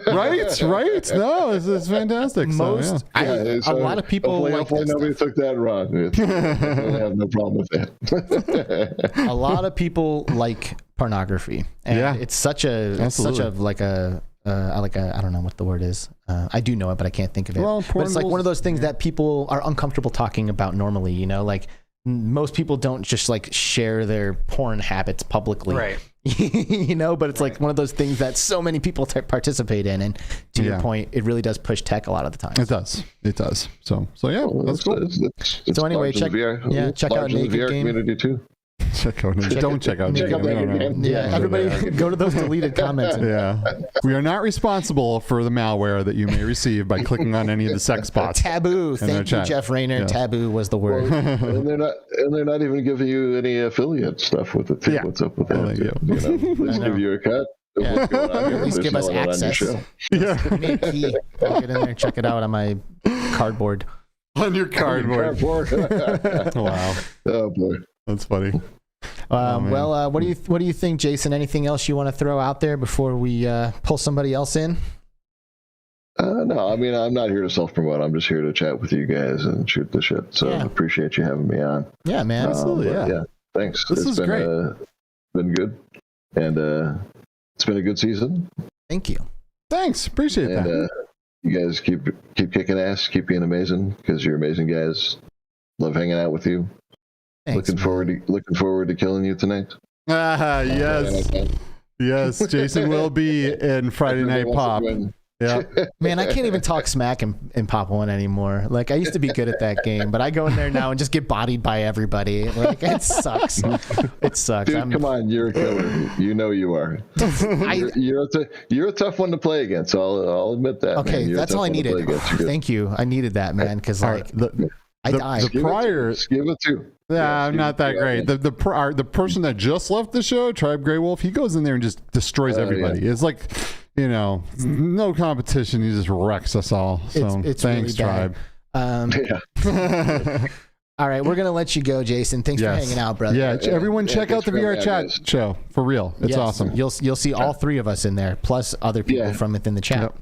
right? No, it's fantastic. A lot of people hopefully nobody took that wrong. I have no problem with that. A lot of people like pornography, and it's such a I don't know what the word is. I do know it, but I can't think of it. Well, but it's like one of those things that people are uncomfortable talking about normally, you know, like most people don't just like share their porn habits publicly, right? You know, but it's like one of those things that so many people participate in, and to your point, it really does push tech a lot of the time. It does. So yeah, that's cool. So anyway, check out Naked VR Game. Community too. Don't check out Naked Game. Yeah, everybody go to those deleted comments. We are not responsible for the malware that you may receive by clicking on any of the sex bots. Taboo. Thank you, Jeff Rayner. Taboo was the word. And they're not even giving you any affiliate stuff with it too. What's up with that? You know, let's give you a cut. At least give us access. Give me a key. I'll get in there and check it out on my cardboard. On your cardboard. Wow. Oh boy. That's funny. Well, what do you think, Jason? Anything else you want to throw out there before we pull somebody else in? No, I mean, I'm not here to self-promote. I'm just here to chat with you guys and shoot the shit. So I appreciate you having me on. Yeah, man. Absolutely. Yeah. Thanks. This is great. Been good, and it's been a good season. Thank you. Thanks. Appreciate that. You guys keep kicking ass. Keep being amazing because you're amazing guys. Love hanging out with you. Thanks, looking forward to killing you tonight. Yes, Jason will be in Friday Night Pop. Yeah, man, I can't even talk smack in Pop 1 anymore. Like I used to be good at that game, but I go in there now and just get bodied by everybody. Like it sucks. It sucks. Dude, come on, you're a killer. You know you are. You're a tough one to play against. I'll admit that. Okay, man. that's all I needed. Thank you. I needed that, man, because like I died. The prior, give it to. Yeah, I'm not that great. The person that just left the show, Tribe Grey Wolf, he goes in there and just destroys everybody. It's like, you know, no competition. He just wrecks us all. So it's thanks, really Tribe. All right, we're gonna let you go, Jason. Thanks for hanging out, brother. Yeah, everyone check out the VR chat show for real. It's awesome. You'll see all three of us in there, plus other people from within the chat. Yep.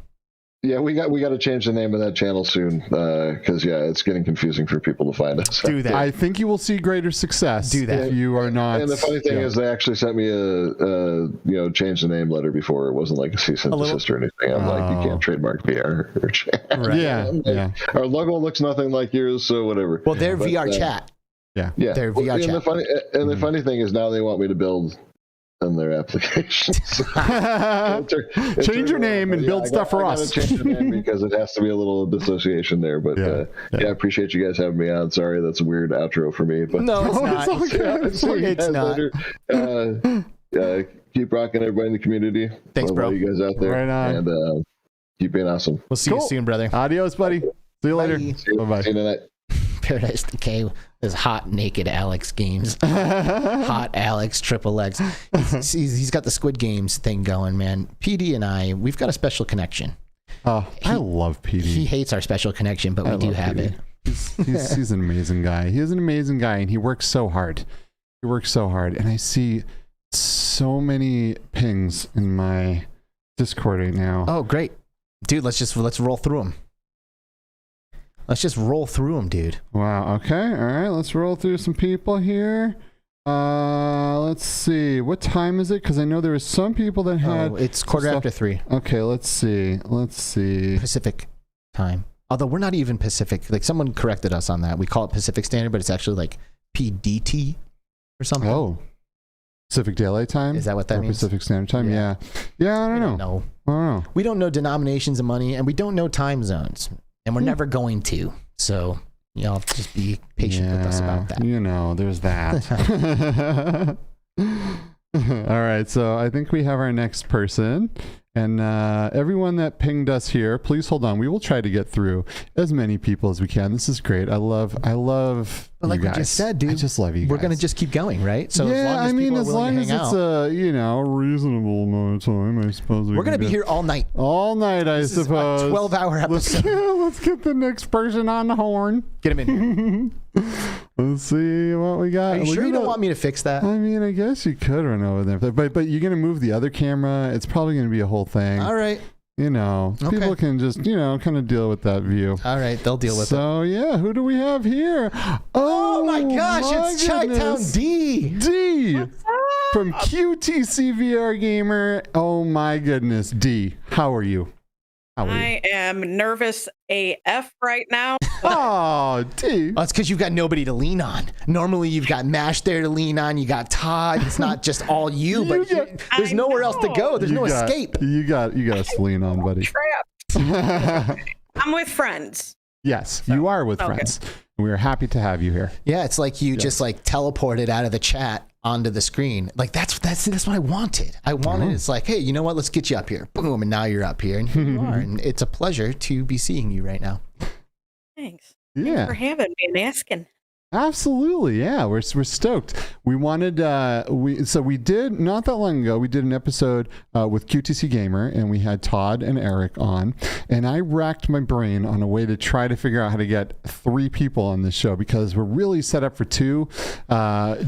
Yeah, we got to change the name of that channel soon because it's getting confusing for people to find us. Do that. I think you will see greater success. Do that. If you are not. And the funny thing is, they actually sent me a change the name letter before. It wasn't like a cease and desist or anything. I'm like, you can't trademark VR or chat. Right. Yeah. Our logo looks nothing like yours, so whatever. Well, they're VR chat. Yeah. They're VR chat. The funny thing is now they want me to build on their applications. Change your name and build stuff for us. Change the name because it has to be a little dissociation there. But I appreciate you guys having me on. Sorry, that's a weird outro for me. But no, it's not. It's not. Keep rocking, everybody in the community. Thanks, bro. You guys out there, right on. And keep being awesome. We'll see you soon, brother. Adios, buddy. See you later. Bye-bye. See you tonight. Paradise Decay is hot naked Alex games. Hot Alex triple X. He's got the Squid Games thing going, man. PD and we've got a special connection. Oh, I love PD. He hates our special connection, but we do have it. He's an amazing guy. He is an amazing guy, and he works so hard. And I see so many pings in my Discord right now. Oh, great, dude. Let's roll through them. Let's just roll through them, dude. Wow. Okay. All right. Let's roll through some people here. Let's see. What time is it? Because I know there was some people that had. It's 3:15. Okay. Let's see. Pacific time. Although we're not even Pacific. Like someone corrected us on that. We call it Pacific Standard, but it's actually like PDT or something. Oh. Pacific Daylight Time? Is that what that means? Pacific Standard Time? Yeah. I don't know. No. I don't know. We don't know denominations of money, and we don't know time zones. And we're never going to. So, just be patient with us about that. There's that. All right. So I think we have our next person. And everyone that pinged us here, please hold on. We will try to get through as many people as we can. This is great. I love But like you guys. we just said, dude, I just love you guys. We're gonna just keep going, right? So yeah, as long as as long as it's a reasonable amount of time, I suppose we're gonna be here all night. All night, I suppose. 12-hour episode. Let's get the next person on the horn. Get him in here. Let's see what we got. Are you sure you don't want me to fix that? I mean, I guess you could run over there, but you're gonna move the other camera. It's probably gonna be a whole thing. All right. People can just kind of deal with that view. All right, they'll deal with it. So yeah, who do we have here? Oh my gosh, it's Chi-Town D. From Q2C VR Gamer. Oh my goodness, D. How are you? I am nervous AF right now. Oh, D. Oh, it's because you've got nobody to lean on. Normally, you've got Mash there to lean on. You got Todd. It's not just all you, but there's nowhere else to go. There's no escape. You got us to lean on, buddy. Trapped. I'm with friends. Yes, you are with friends. We are happy to have you here. Yeah, it's like you just like teleported out of the chat onto the screen. Like that's what I wanted. It's like, hey, you know what? Let's get you up here. Boom, and now you're up here, and here you are. And it's a pleasure to be seeing you right now. Thanks. Yeah. Thanks for having me and asking. Absolutely, yeah. We're stoked. We wanted we did not that long ago. We did an episode with Q2C Gamer, and we had Todd and Eric on, and I racked my brain on a way to try to figure out how to get 3 people on this show because we're really set up for 2.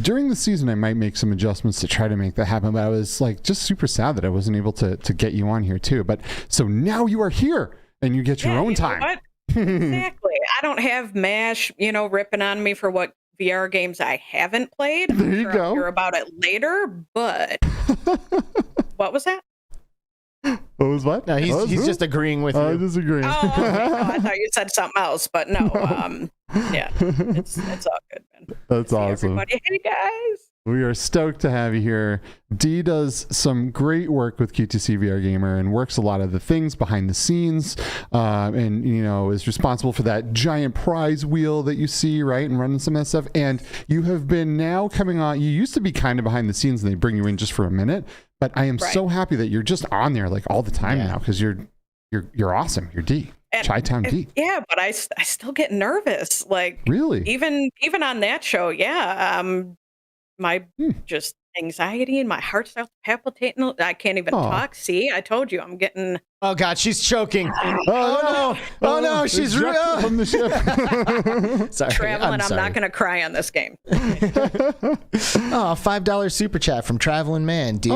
During the season, I might make some adjustments to try to make that happen, but I was like just super sad that I wasn't able to get you on here too. But so now you are here, and you get your own time. What? Exactly. I don't have MASH, ripping on me for what VR games I haven't played. There you go. I'll hear about it later, but what was that? What was what? No, he's just agreeing with you. I'm just agreeing. Oh, okay. No, I thought you said something else, but no. Yeah, it's all good, man. That's awesome. Everybody. Hey, guys. We are stoked to have you here. Dee does some great work with Q2C VR Gamer and works a lot of the things behind the scenes, and is responsible for that giant prize wheel that you see, right, and running some of that stuff. And you have been now coming on. You used to be kind of behind the scenes, and they bring you in just for a minute. But I am so happy that you're just on there like all the time now because you're awesome. You're D. Chi-Town D. Yeah, but I still get nervous. Like really, even on that show, yeah. My just anxiety and my heart starts palpitating. I can't even talk. See, I told you I'm getting. Oh God, she's choking. Oh no, she's real from the ship. Sorry, Traveling. I'm not going to cry on this game. Oh, $5 super chat from Traveling Man, dude.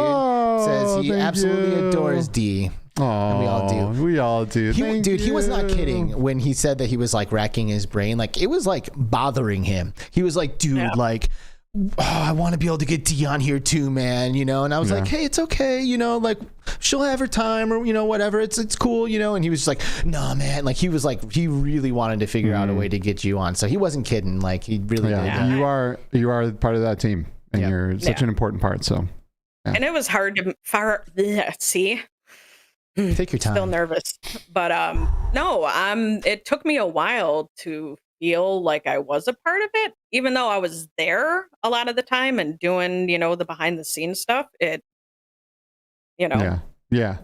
Says he absolutely adores D. Oh, we all do. We all do. He was not kidding when he said that he was like racking his brain. Like it was like bothering him. He was like, dude, like. Oh, I want to be able to get Dee on here too, man, and I was like, hey, it's okay, like she'll have her time or whatever, it's cool, and he was just like, nah, man, like he was like, he really wanted to figure out a way to get you on, so he wasn't kidding, like he really did. You are part of that team, and you're such an important part, so and it was hard to see. Take your time. Still nervous, but no, it took me a while to feel like I was a part of it, even though I was there a lot of the time and doing, the behind the scenes stuff.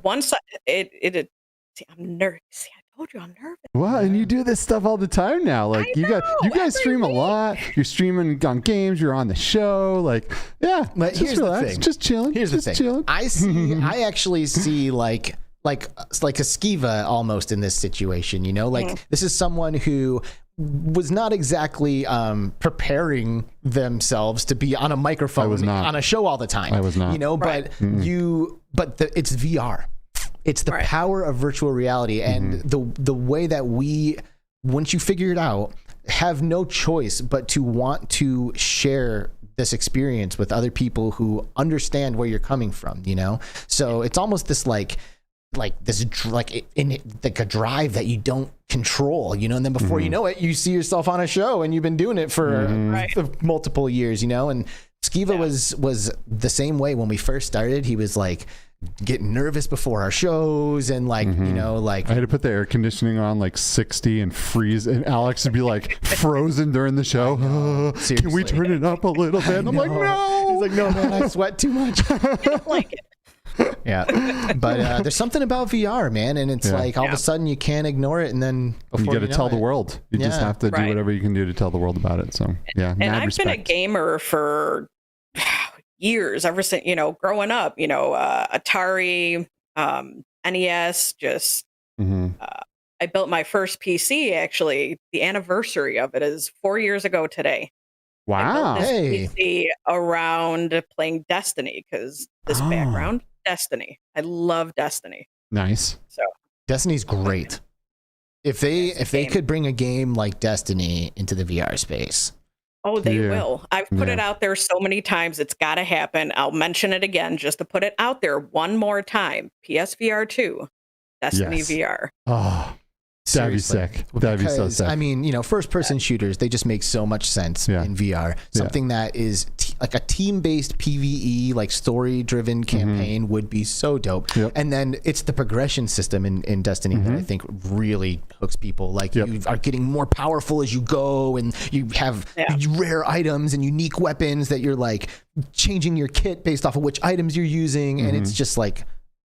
Once I'm nervous. See, I told you I'm nervous. Well, and you do this stuff all the time now. Like you guys stream a lot. You're streaming on games. You're on the show. Like, yeah. But here's the thing. Just chilling. Here's the thing. Chilling. I actually see like a Skiva almost in this situation. This is someone who was not exactly preparing themselves to be on a microphone on a show all the time. I was not. But it's VR. It's the power of virtual reality and the way that once you figure it out, have no choice but to want to share this experience with other people who understand where you're coming from, So it's almost this like a drive that you don't control, and then before you know it, you see yourself on a show and you've been doing it for multiple years, and Skiva was the same way when we first started. He was like getting nervous before our shows and like I had to put the air conditioning on like 60 and freeze, and Alex would be like frozen during the show. Can we turn it up a little bit? And I'm like, no. He's like, no, man, I sweat too much. I don't like it. Yeah, but there's something about VR, man, and it's like all of a sudden you can't ignore it, and then you got to tell the world. You just have to do whatever you can do to tell the world about it. So yeah, and I've been a gamer for years, ever since growing up. Atari, NES, just. I built my first PC. Actually, the anniversary of it is 4 years ago today. Wow! I built this PC around playing Destiny because this background, Destiny. I love Destiny. Nice. So Destiny's great. If they could bring a game like Destiny into the VR space. Oh, they will. I've put it out there so many times. It's got to happen. I'll mention it again just to put it out there one more time. PSVR 2, Destiny VR. Oh, that'd be sick. That'd be so sick. I mean, first-person shooters, they just make so much sense in VR. Something that is like a team-based PvE, like story-driven campaign would be so dope. And then it's the progression system in Destiny that I think really hooks people. Like you are getting more powerful as you go, and you have rare items and unique weapons that you're like changing your kit based off of which items you're using, and it's just like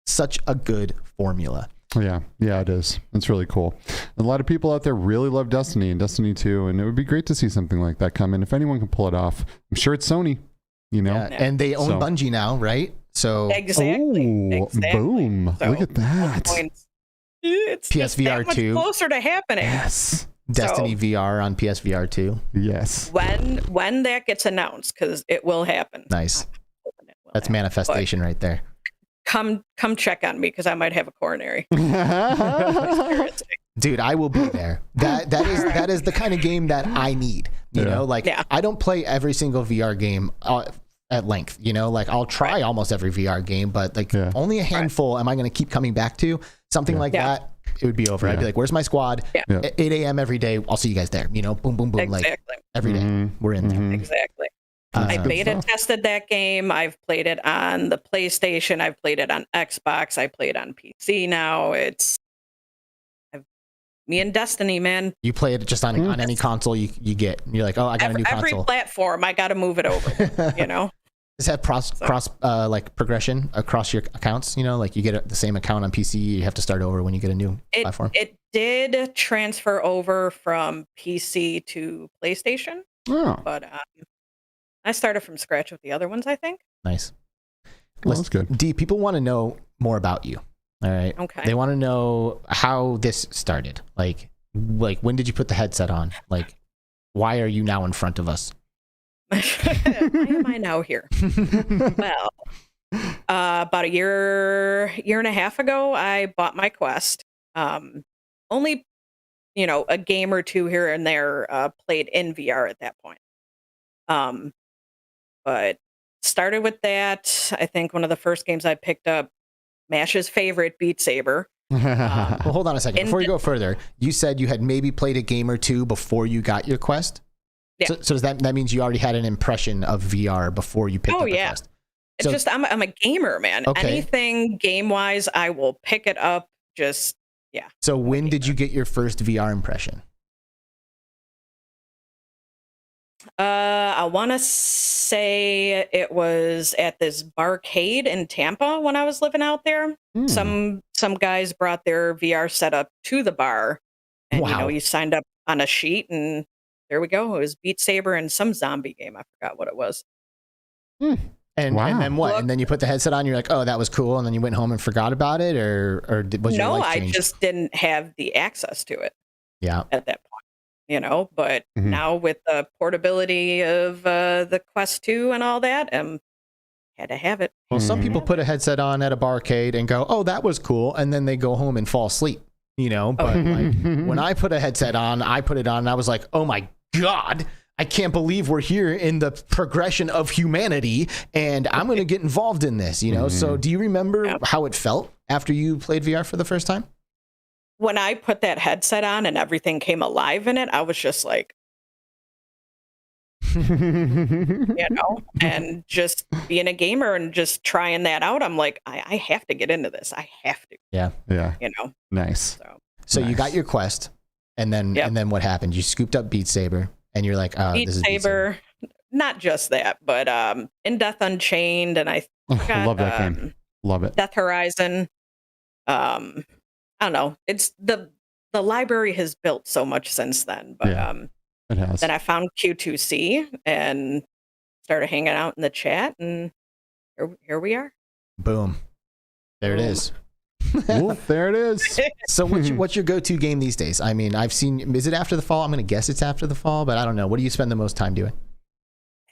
such a good formula. Yeah, it is. It's really cool. A lot of people out there really love Destiny and Destiny 2, and it would be great to see something like that come in. If anyone can pull it off, I'm sure it's Sony, and they own Bungie now, right? So exactly. Boom. So, look at that. It's PSVR 2 closer to happening. Yes. Destiny VR on PSVR 2. Yes. When that gets announced, because it will happen. Nice. That's manifestation right there. Come check on me because I might have a coronary. Dude, I will be there. That is the kind of game that I need. You know, like I don't play every single VR game at length. Like I'll try almost every VR game, but like only a handful am I going to keep coming back to. Something like that, it would be over. I'd be like, "Where's my squad?" At 8 a.m. every day. I'll see you guys there. Boom, boom, boom. Exactly. Like every day, we're in there. Exactly. I beta tested that game. I've played it on the PlayStation. I've played it on Xbox. I play it on PC now. It's me and Destiny, man. You play it just on any console you get. You're like, oh, I got a new console. Every platform, I got to move it over. Does that cross like progression across your accounts? Like you get the same account on PC, you have to start over when you get a new platform. It did transfer over from PC to PlayStation. Oh. But I started from scratch with the other ones, I think. Nice. Well, that's good. D, people want to know more about you. All right. Okay. They want to know how this started. Like when did you put the headset on? Like, why are you now in front of us? Why am I now here? Well, about a year and a half ago, I bought my Quest. Only, a game or two here and there played in VR at that point. But started with that. I think one of the first games I picked up, Mash's favorite, Beat Saber. Well, hold on a second. Before you go further, you said you had maybe played a game or two before you got your Quest? Yeah. So does that means you already had an impression of VR before you picked up the Quest? It's just I'm a gamer, man. Okay. Anything game-wise, I will pick it up. So when did you get your first VR impression? I want to say it was at this barcade in Tampa when I was living out there. Some guys brought their VR setup to the bar, and you signed up on a sheet, and there we go. It was Beat Saber and some zombie game. I forgot what it was. And then what? And then you put the headset on. You're like, oh, that was was and then you went home and forgot about it, or was your life changed? I just didn't have the access to it. Yeah. At that point. But now with the portability of the Quest 2 and all that, had to have it. Well, some people put a headset on at a barcade and go, oh, that was cool. And then they go home and fall asleep, but like when I put a headset on, I put it on and I was like, oh my God, I can't believe we're here in the progression of humanity and I'm going to get involved in this, So do you remember how it felt after you played VR for the first time? When I put that headset on and everything came alive in it, I was just like, and just being a gamer and just trying that out, I'm like, I have to get into this. I have to. Yeah. Nice. So you got your Quest, and then what happened? You scooped up Beat Saber, and you're like, Beat Saber. Not just that, but In Death Unchained, and I love that game. Love it. Death Horizon. I don't know. It's the library has built so much since then, but it has. Then I found Q2C and started hanging out in the chat, and here we are. Boom. There it is. Well, there it is. So what's your go-to game these days? I mean, I've seen, is it after the fall? I'm going to guess it's after the fall, but I don't know. What do you spend the most time doing?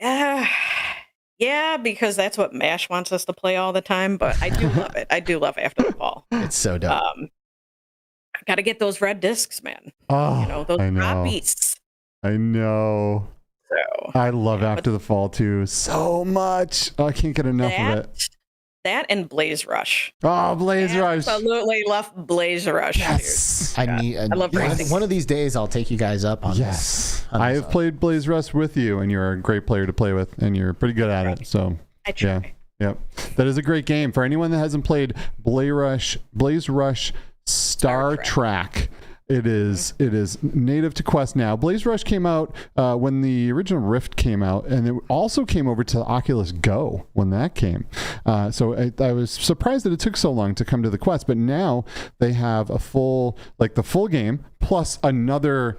Yeah, because that's what MASH wants us to play all the time, but I do love it. I do love After the Fall. It's so dope. Got to get those red discs, man. Oh, those copies. I know. So I love After the Fall too so much. Oh, I can't get enough of it. That and Blaze Rush. Oh, Blaze Rush. Absolutely love Blaze Rush. Yes. Dude. I love racing. One of these days I'll take you guys up on this. I have played Blaze Rush with you, and you're a great player to play with, and you're pretty good at it. So I try. Yep. That is a great game. For anyone that hasn't played Blaze Rush Star Trek, it is native to Quest now. Blaze Rush came out when the original Rift came out, and it also came over to Oculus Go when that came. So I was surprised that it took so long to come to the Quest, but now they have the full game plus another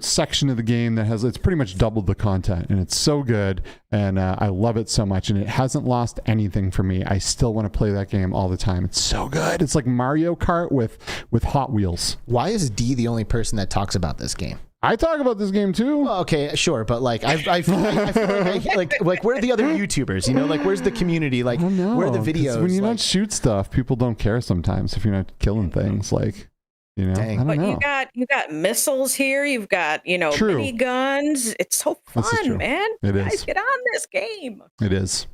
section of the game that it's pretty much doubled the content, and it's so good, and I love it so much, and it hasn't lost anything for me. I still want to play that game all the time. It's so good. It's like Mario Kart with Hot Wheels. Why is D the only person that talks about this game? I talk about this game too. Well, okay, sure, but like I feel like where are the other YouTubers? You know, like where's the community? Like where are the videos? When you don't shoot stuff, people don't care sometimes if you're not killing things. Like. You know, Dang. I don't know. You got missiles here. You've got mini guns. It's so fun, man. It is. Guys, get on this game. It is.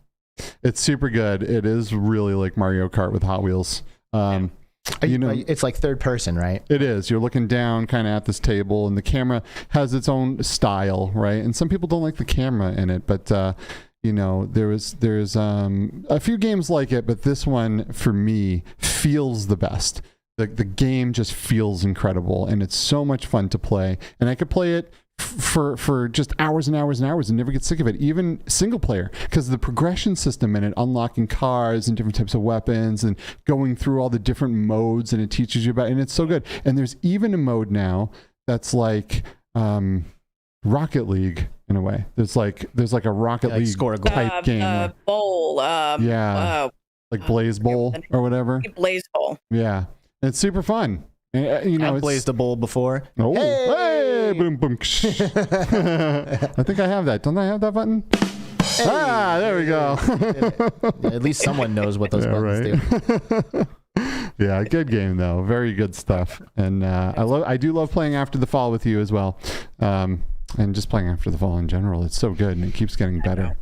It's super good. It is really like Mario Kart with Hot Wheels. It's like third person, right? It is. You're looking down kind of at this table, and the camera has its own style, right? And some people don't like the camera in it, but there's a few games like it, but this one for me feels the best. The game just feels incredible, and it's so much fun to play. And I could play it for just hours and hours and hours and never get sick of it, even single player, because the progression system in it, unlocking cars and different types of weapons and going through all the different modes, and it teaches you about it, and it's so good. And there's even a mode now that's like Rocket League in a way. There's like a Rocket League score a goal type game. Bowl. Like Blaze Bowl or whatever. Blaze Bowl. Yeah. It's super fun. I've blazed a bowl before. Oh, hey, boom, boom. I think I have that. Don't I have that button? Hey. There we go. At least someone knows what those buttons do. Yeah, good game though. Very good stuff. And I do love playing After the Fall with you as well. And just playing After the Fall in general. It's so good, and it keeps getting better.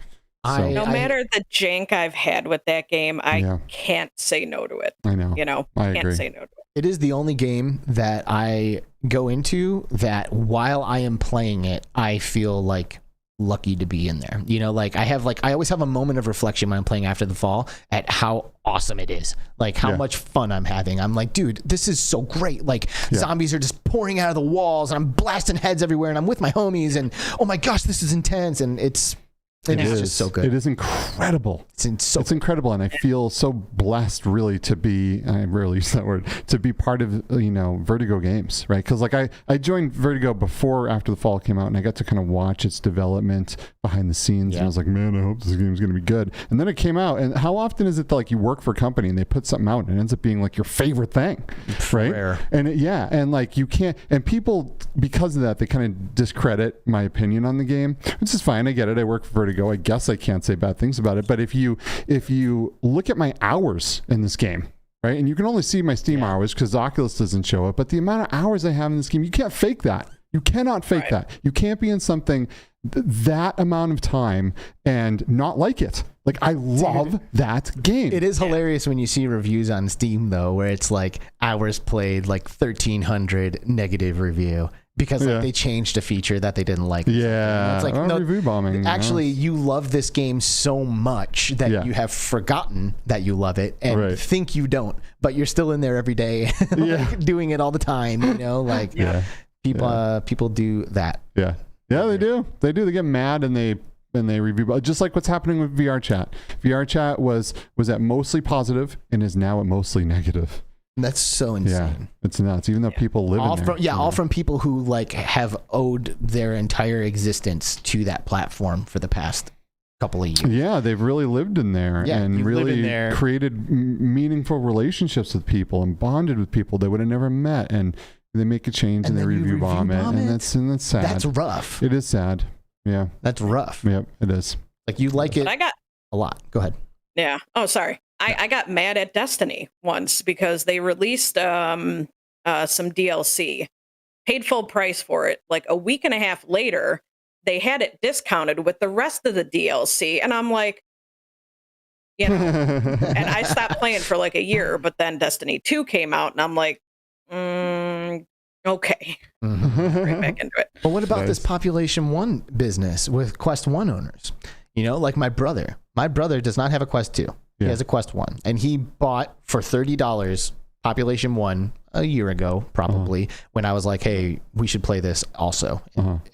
No matter the jank I've had with that game, I can't say no to it. I know. I can't say no to it. It is the only game that I go into that while I am playing it, I feel like lucky to be in there. You know, like I always have a moment of reflection when I'm playing After the Fall at how awesome it is. Like how much fun I'm having. I'm like, dude, this is so great. Like zombies are just pouring out of the walls, and I'm blasting heads everywhere, and I'm with my homies, and oh my gosh, this is intense, and it's just so good. It is incredible. It's incredible, and I feel so blessed, really, to be. I rarely use that word, to be part of Vertigo Games, right? Because like I joined Vertigo before After the Fall came out, and I got to kind of watch its development behind the scenes, and I was like, man, I hope this game's going to be good. And then it came out, and how often is it that, like, you work for a company and they put something out and it ends up being like your favorite thing, right? Rare. And and like you can't, and people, because of that, they kind of discredit my opinion on the game, which is fine. I get it. I work for Vertigo. I guess I can't say bad things about it, but if you look at my hours in this game, right, and you can only see my Steam hours because Oculus doesn't show it, but the amount of hours I have in this game, you can't fake that. You cannot fake that. You can't be in something that amount of time and not like it. Like, I love that game. It is hilarious when you see reviews on Steam, though, where it's like hours played, like 1,300 negative review. Because like, they changed a feature that they didn't like. Yeah. It's like, no, review bombing. Actually, you love this game so much that you have forgotten that you love it and think you don't, but you're still in there every day, like, doing it all the time. You know, like people do that. Yeah, they do. They get mad and they and they review, just like what's happening with VR chat. VR chat was at mostly positive and is now at mostly negative. That's so insane. Yeah, it's nuts. Even though people live in there. All from people who like have owed their entire existence to that platform for the past couple of years. Yeah, they've really lived in there and really created meaningful relationships with people and bonded with people they would have never met. And they make a change and they review bomb it. And that's sad. That's rough. It is sad. Yeah. That's rough. Yep, it is. Like you like it a lot. Go ahead. Yeah. Oh, sorry. I got mad at Destiny once because they released some DLC, paid full price for it. Like a week and a half later, they had it discounted with the rest of the DLC. And I'm like, you know, and I stopped playing for like a year, but then Destiny 2 came out and I'm like, okay. Right back into it. But what about this Population 1 business with Quest 1 owners? You know, like my brother. My brother does not have a Quest 2. He has a Quest 1. And he bought for $30 Population 1 a year ago, probably, when I was like, hey, we should play this also.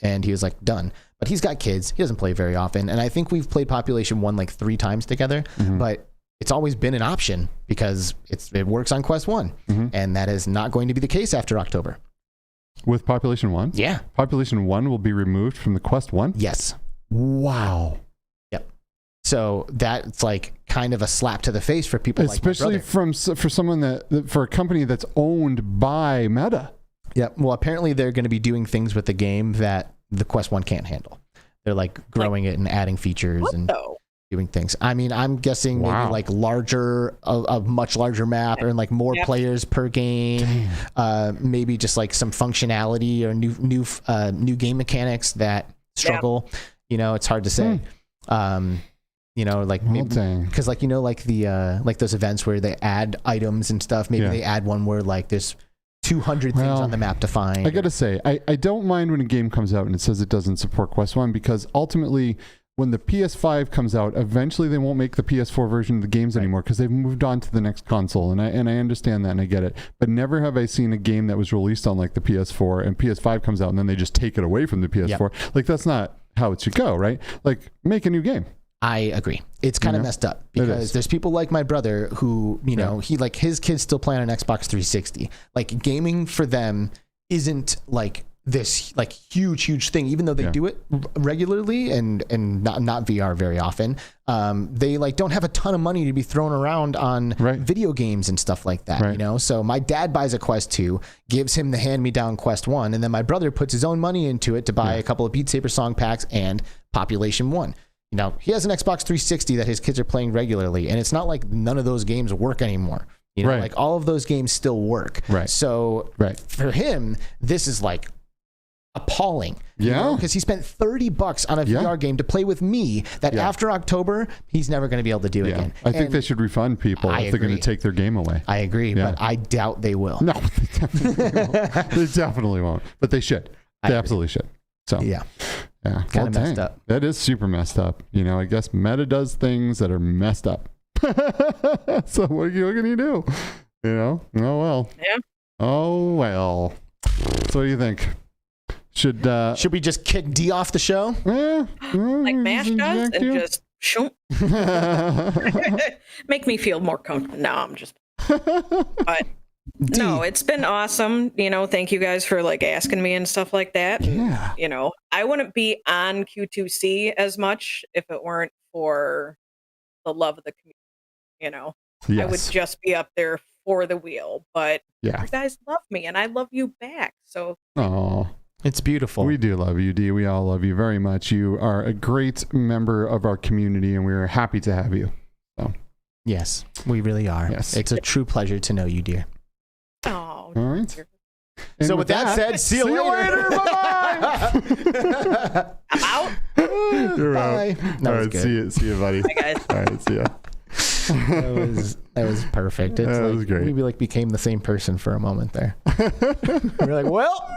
And he was like, done. But he's got kids. He doesn't play very often. And I think we've played Population 1 like 3 times together. But it's always been an option because it works on Quest 1. And that is not going to be the case after October. With Population 1? Yeah. Population 1 will be removed from the Quest 1? Yes. Wow. So that's like kind of a slap to the face for people, especially like my brother. for someone for a company that's owned by Meta. Yeah. Well, apparently they're going to be doing things with the game that the Quest 1 can't handle. They're like growing it and adding features and doing things. I mean, I'm guessing maybe like a much larger map or like more players per game. Maybe just like some functionality or new game mechanics that struggle. You know, it's hard to say. You know, like because like, you know, like the like those events where they add items and stuff. Maybe they add one where like there's 200 things on the map to find. I gotta say, I don't mind when a game comes out and it says it doesn't support Quest 1 because ultimately when the PS5 comes out, eventually they won't make the PS4 version of the games anymore because they've moved on to the next console. And I understand that and I get it. But never have I seen a game that was released on like the PS4 and PS5 comes out and then they just take it away from the PS4. Like that's not how it should go, right? Like make a new game. I agree. It's kind of messed up because there's people like my brother who, you know, he like his kids still play on an Xbox 360. Like gaming for them isn't like this like huge thing, even though they do it regularly and not VR very often. They like don't have a ton of money to be thrown around on video games and stuff like that, you know? So my dad buys a Quest 2, gives him the hand-me-down Quest 1, and then my brother puts his own money into it to buy a couple of Beat Saber song packs and Population 1. You know, he has an Xbox 360 that his kids are playing regularly, and it's not like none of those games work anymore. You know, like all of those games still work. So for him, this is like appalling. Because he spent $30 on a VR game to play with me that after October, he's never going to be able to do again. I think they should refund people if they're going to take their game away. I agree, but I doubt they will. No, they definitely won't. They definitely won't. But they should. They absolutely should. So yeah, kind of messed up. That is super messed up. You know, I guess Meta does things that are messed up. So what can you do? You know? Oh well. Yeah. Oh well. So what do you think? Should we just kick D off the show? Like MASH does, and just shoot. Make me feel more comfortable. No, I'm just. But no, it's been awesome. You know, thank you guys for like asking me and stuff like that. Yeah. You know, I wouldn't be on Q2C as much if it weren't for the love of the community. You know, I would just be up there for the wheel. But you guys love me, and I love you back. So. Oh. It's beautiful. We do love you, Dee. We all love you very much. You are a great member of our community, and we are happy to have you. So. Yes, we really are. Yes. It's a true pleasure to know you, dear. Oh. All right. So with that said, see you later. Bye. I'm out. You're Bye. out. All right, see you, buddy. Bye, guys. All right, see ya. That was perfect. It's that was great. We like became the same person for a moment there. We're like, well,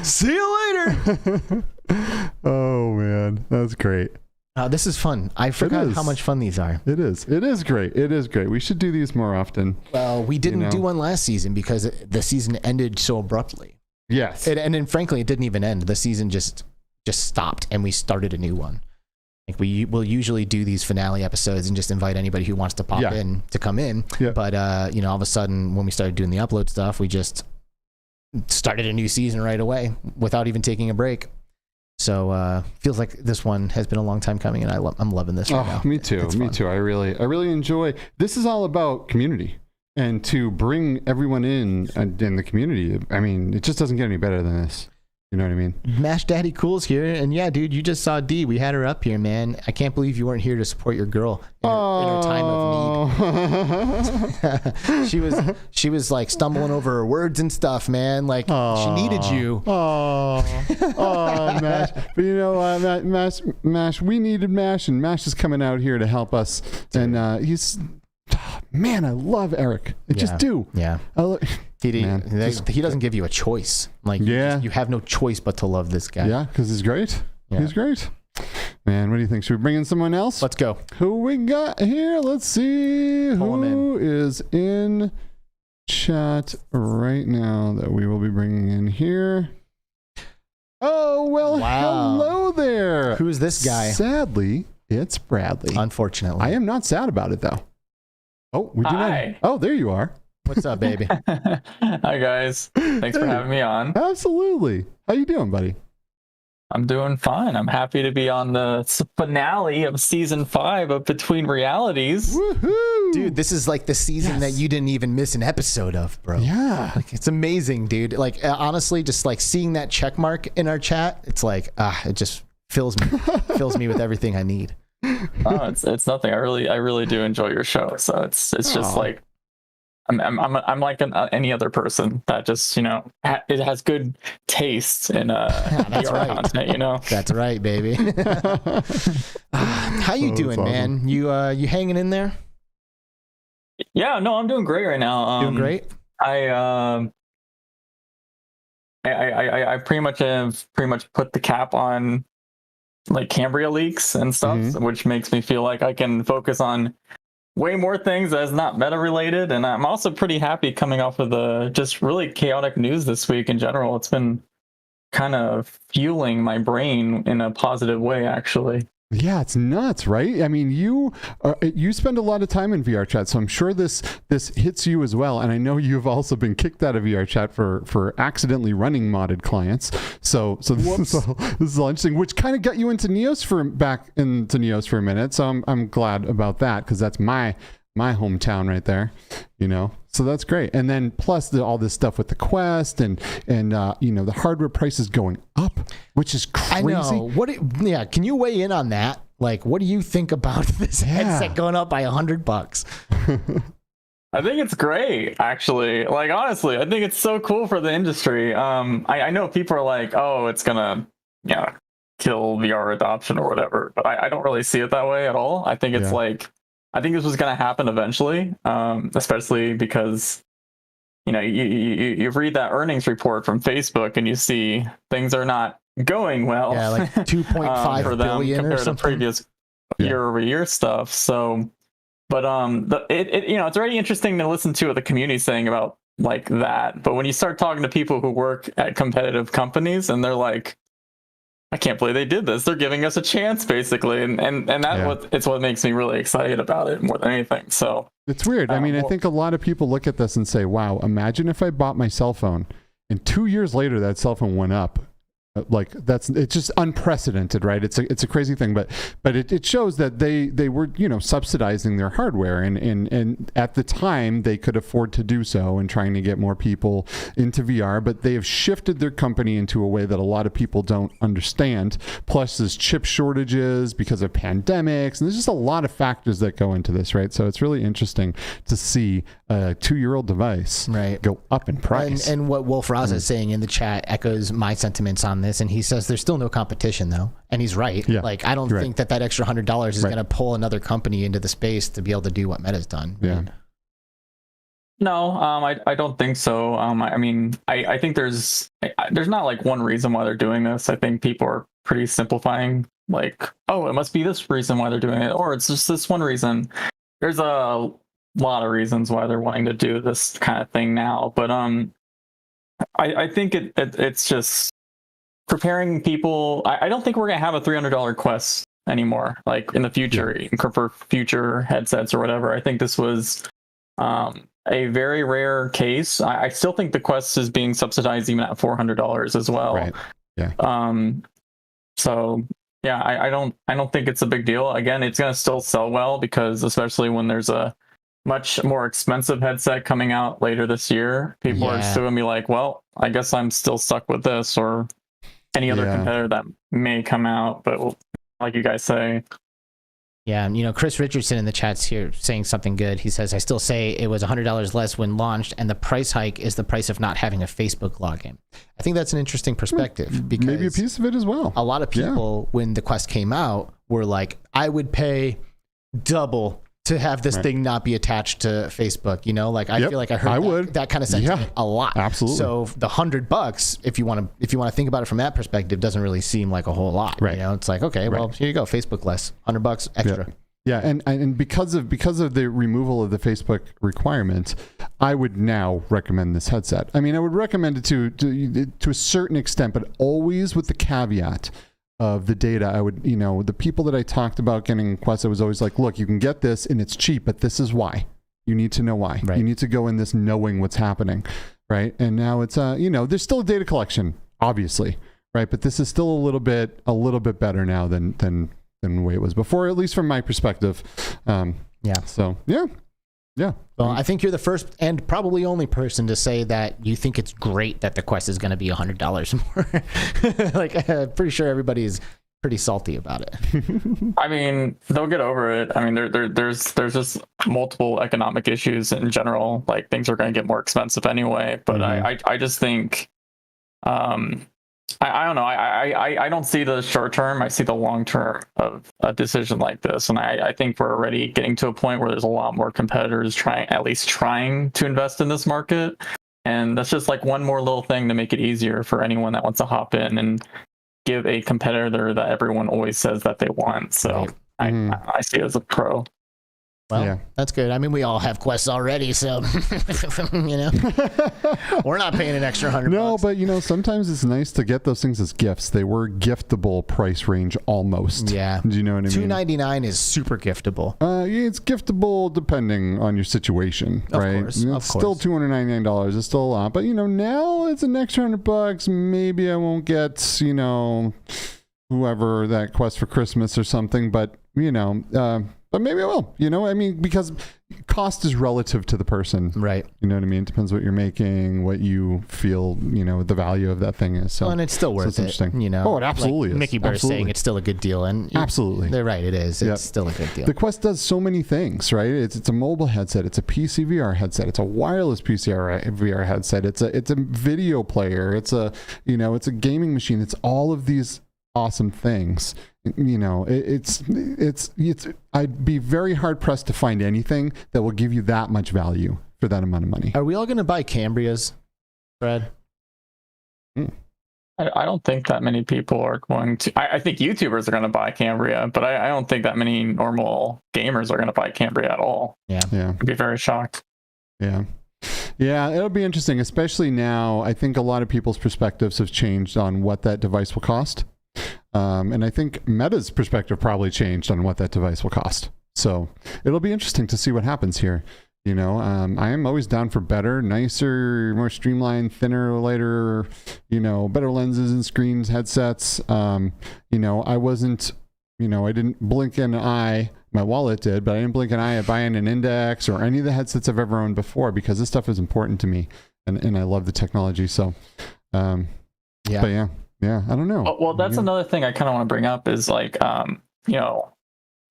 see you later. Oh man, that's great. This is fun. I forgot how much fun these are. It is. It is great. It is great. We should do these more often. Well, we didn't do one last season because the season ended so abruptly. Yes. And then frankly, it didn't even end. The season just stopped and we started a new one. Like we'll usually do these finale episodes and just invite anybody who wants to pop in to come in. Yeah. But all of a sudden when we started doing the upload stuff, we just started a new season right away without even taking a break. So feels like this one has been a long time coming, and I'm loving this right now. Me too. Me too. I really enjoy. This is all about community, and to bring everyone in the community. I mean, it just doesn't get any better than this. You know what I mean? Mash Daddy Cool's here, and yeah, dude, you just saw D. We had her up here, man. I can't believe you weren't here to support your girl in her time of need. she was like stumbling over her words and stuff, man. Like she needed you. Mash. But you know, Mash, we needed Mash, and Mash is coming out here to help us, and he's. Man, I love Eric. I just do. Yeah. He doesn't give you a choice. Like, you have no choice but to love this guy. Yeah, because he's great. Yeah. He's great. Man, what do you think? Should we bring in someone else? Let's go. Who we got here? Let's see. Who is in chat right now that we will be bringing in here? Oh, well, hello there. Who's this guy? Sadly, it's Bradley. Unfortunately. I am not sad about it, though. Oh, we do not. Oh, there you are. What's up, baby? Hi, guys. Thanks for having me on. Absolutely. How you doing, buddy? I'm doing fine. I'm happy to be on the finale of season 5 of Between Realities. Woohoo! Dude, this is like the season that you didn't even miss an episode of, bro. Yeah. Like, it's amazing, dude. Like, honestly, just like seeing that check mark in our chat, it's like, it just fills me with everything I need. Oh, it's nothing. I really do enjoy your show. So it's just like I'm like any other person that just it has good taste in that's VR content. You know, that's right, baby. How you doing, man? You hanging in there? Yeah, no, I'm doing great right now. Doing great. I pretty much have put the cap on like Cambria leaks and stuff, which makes me feel like I can focus on way more things that's not meta related. And I'm also pretty happy coming off of the just really chaotic news this week in general. It's been kind of fueling my brain in a positive way, actually. Yeah, it's nuts, right? I mean, you spend a lot of time in VR chat, so I'm sure this hits you as well. And I know you've also been kicked out of VR chat for accidentally running modded clients. So this is all interesting, which kind of got you into Neos back into Neos for a minute. So I'm glad about that, because that's my hometown right there, so that's great. And then plus all this stuff with the Quest and the hardware prices going up, which is crazy. I know. Can you weigh in on that? Like, what do you think about this headset going up by $100? I think it's great, actually. Like, honestly, I think it's so cool for the industry. I know people are like, oh, it's gonna kill VR adoption or whatever, but I don't really see it that way at all. I think it's I think this was going to happen eventually, especially because, you read that earnings report from Facebook and you see things are not going well. Yeah, like 2.5 for them billion compared or something. to previous year-over-year stuff. So, but it's already interesting to listen to what the community's saying about like that. But when you start talking to people who work at competitive companies and they're like, I can't believe they did this. They're giving us a chance, basically, and that's what makes me really excited about it more than anything. So it's weird. I mean, I think a lot of people look at this and say, "Wow, imagine if I bought my cell phone, and 2 years later that cell phone went up." Like it's just unprecedented, right? It's a crazy thing, but it shows that they were subsidizing their hardware, and at the time they could afford to do so and trying to get more people into VR, but they have shifted their company into a way that a lot of people don't understand. Plus there's chip shortages because of pandemics, and there's just a lot of factors that go into this, right? So it's really interesting to see a 2-year-old device go up in price. And what Wolf Raza is saying in the chat echoes my sentiments on this, and he says there's still no competition though, and he's right. Like, I don't think that extra $100 is going to pull another company into the space to be able to do what Meta's done. No, I don't think so. I mean, I think there's not like one reason why they're doing this. I think people are pretty simplifying, like, oh, it must be this reason why they're doing it, or it's just this one reason. There's a lot of reasons why they're wanting to do this kind of thing now, but I think it's just preparing people. I don't think we're gonna have a $300 Quest anymore. Like in the future, for future headsets or whatever. I think this was a very rare case. I still think the Quest is being subsidized even at $400 as well. Right. Yeah. So yeah, I don't think it's a big deal. Again, it's gonna still sell well because especially when there's a much more expensive headset coming out later this year, people are still gonna be like, well, I guess I'm still stuck with this or any other competitor that may come out. But like you guys say. Yeah, you know, Chris Richardson in the chat's here saying something good. He says, I still say it was $100 less when launched, and the price hike is the price of not having a Facebook login. I think that's an interesting perspective because maybe a piece of it as well. A lot of people, when the Quest came out, were like, I would pay double to have this thing not be attached to Facebook. You know, like I feel like I heard that kind of sentiment a lot. Absolutely. So the $100, if you want to think about it from that perspective, doesn't really seem like a whole lot. Right. You know, it's like, okay, well, here you go, Facebook less, $100 extra. Yeah, and because of the removal of the Facebook requirement, I would now recommend this headset. I mean, I would recommend it to a certain extent, but always with the caveat of the data. I would, you know, the people that I talked about getting Quest, I was always like, look, you can get this and it's cheap, but this is why. You need to know why. Right. You need to go in this knowing what's happening, right? And now it's you know, there's still a data collection, obviously, right? But this is still a little bit better now than the way it was before, at least from my perspective. So yeah. Well, I think you're the first and probably only person to say that you think it's great that the Quest is going to be $100 more. Like, I'm pretty sure everybody is pretty salty about it. I mean, they'll get over it. I mean, there's just multiple economic issues in general. Like, things are going to get more expensive anyway. But I just think, I don't know. I don't see the short term. I see the long term of a decision like this, and I think we're already getting to a point where there's a lot more competitors trying to invest in this market, and that's just like one more little thing to make it easier for anyone that wants to hop in and give a competitor that everyone always says that they want. So I see it as a pro. Well, that's good. I mean, we all have Quests already, so you know, we're not paying an extra $100. No, but you know, sometimes it's nice to get those things as gifts. They were giftable price range almost. Yeah. Do you know what I mean? $299 is super giftable. Yeah, it's giftable depending on your situation, right? Of course. It's still $299. It's still a lot, but you know, now it's an extra $100. Maybe I won't get, you know, whoever that Quest for Christmas or something, but you know, but maybe I will, you know, I mean, because cost is relative to the person. Right. You know what I mean? It depends what you're making, what you feel, you know, the value of that thing is. So, and it's still worth it, you know. Oh, it absolutely like is. Mickey Bear saying it's still a good deal. And absolutely. They're right. It is. It's still a good deal. The Quest does so many things, right? It's a mobile headset. It's a PC VR headset. It's a wireless PC VR headset. It's a video player. It's a, you know, it's a gaming machine. It's all of these awesome things. You know, it's I'd be very hard pressed to find anything that will give you that much value for that amount of money. Are we all going to buy Cambrias, Brad? I don't think that many people are going to. I think YouTubers are going to buy Cambria, but I don't think that many normal gamers are going to buy Cambria at all. Yeah. I'd be very shocked. Yeah, it'll be interesting, especially now. I think a lot of people's perspectives have changed on what that device will cost. And I think Meta's perspective probably changed on what that device will cost. So it'll be interesting to see what happens here. You know, I am always down for better, nicer, more streamlined, thinner, lighter, you know, better lenses and screens, headsets. You know, I wasn't, you know, I didn't blink an eye. My wallet did, but I didn't blink an eye at buying an Index or any of the headsets I've ever owned before because this stuff is important to me and I love the technology. So, but yeah, I don't know. Well, that's another thing I kind of want to bring up is like, you know,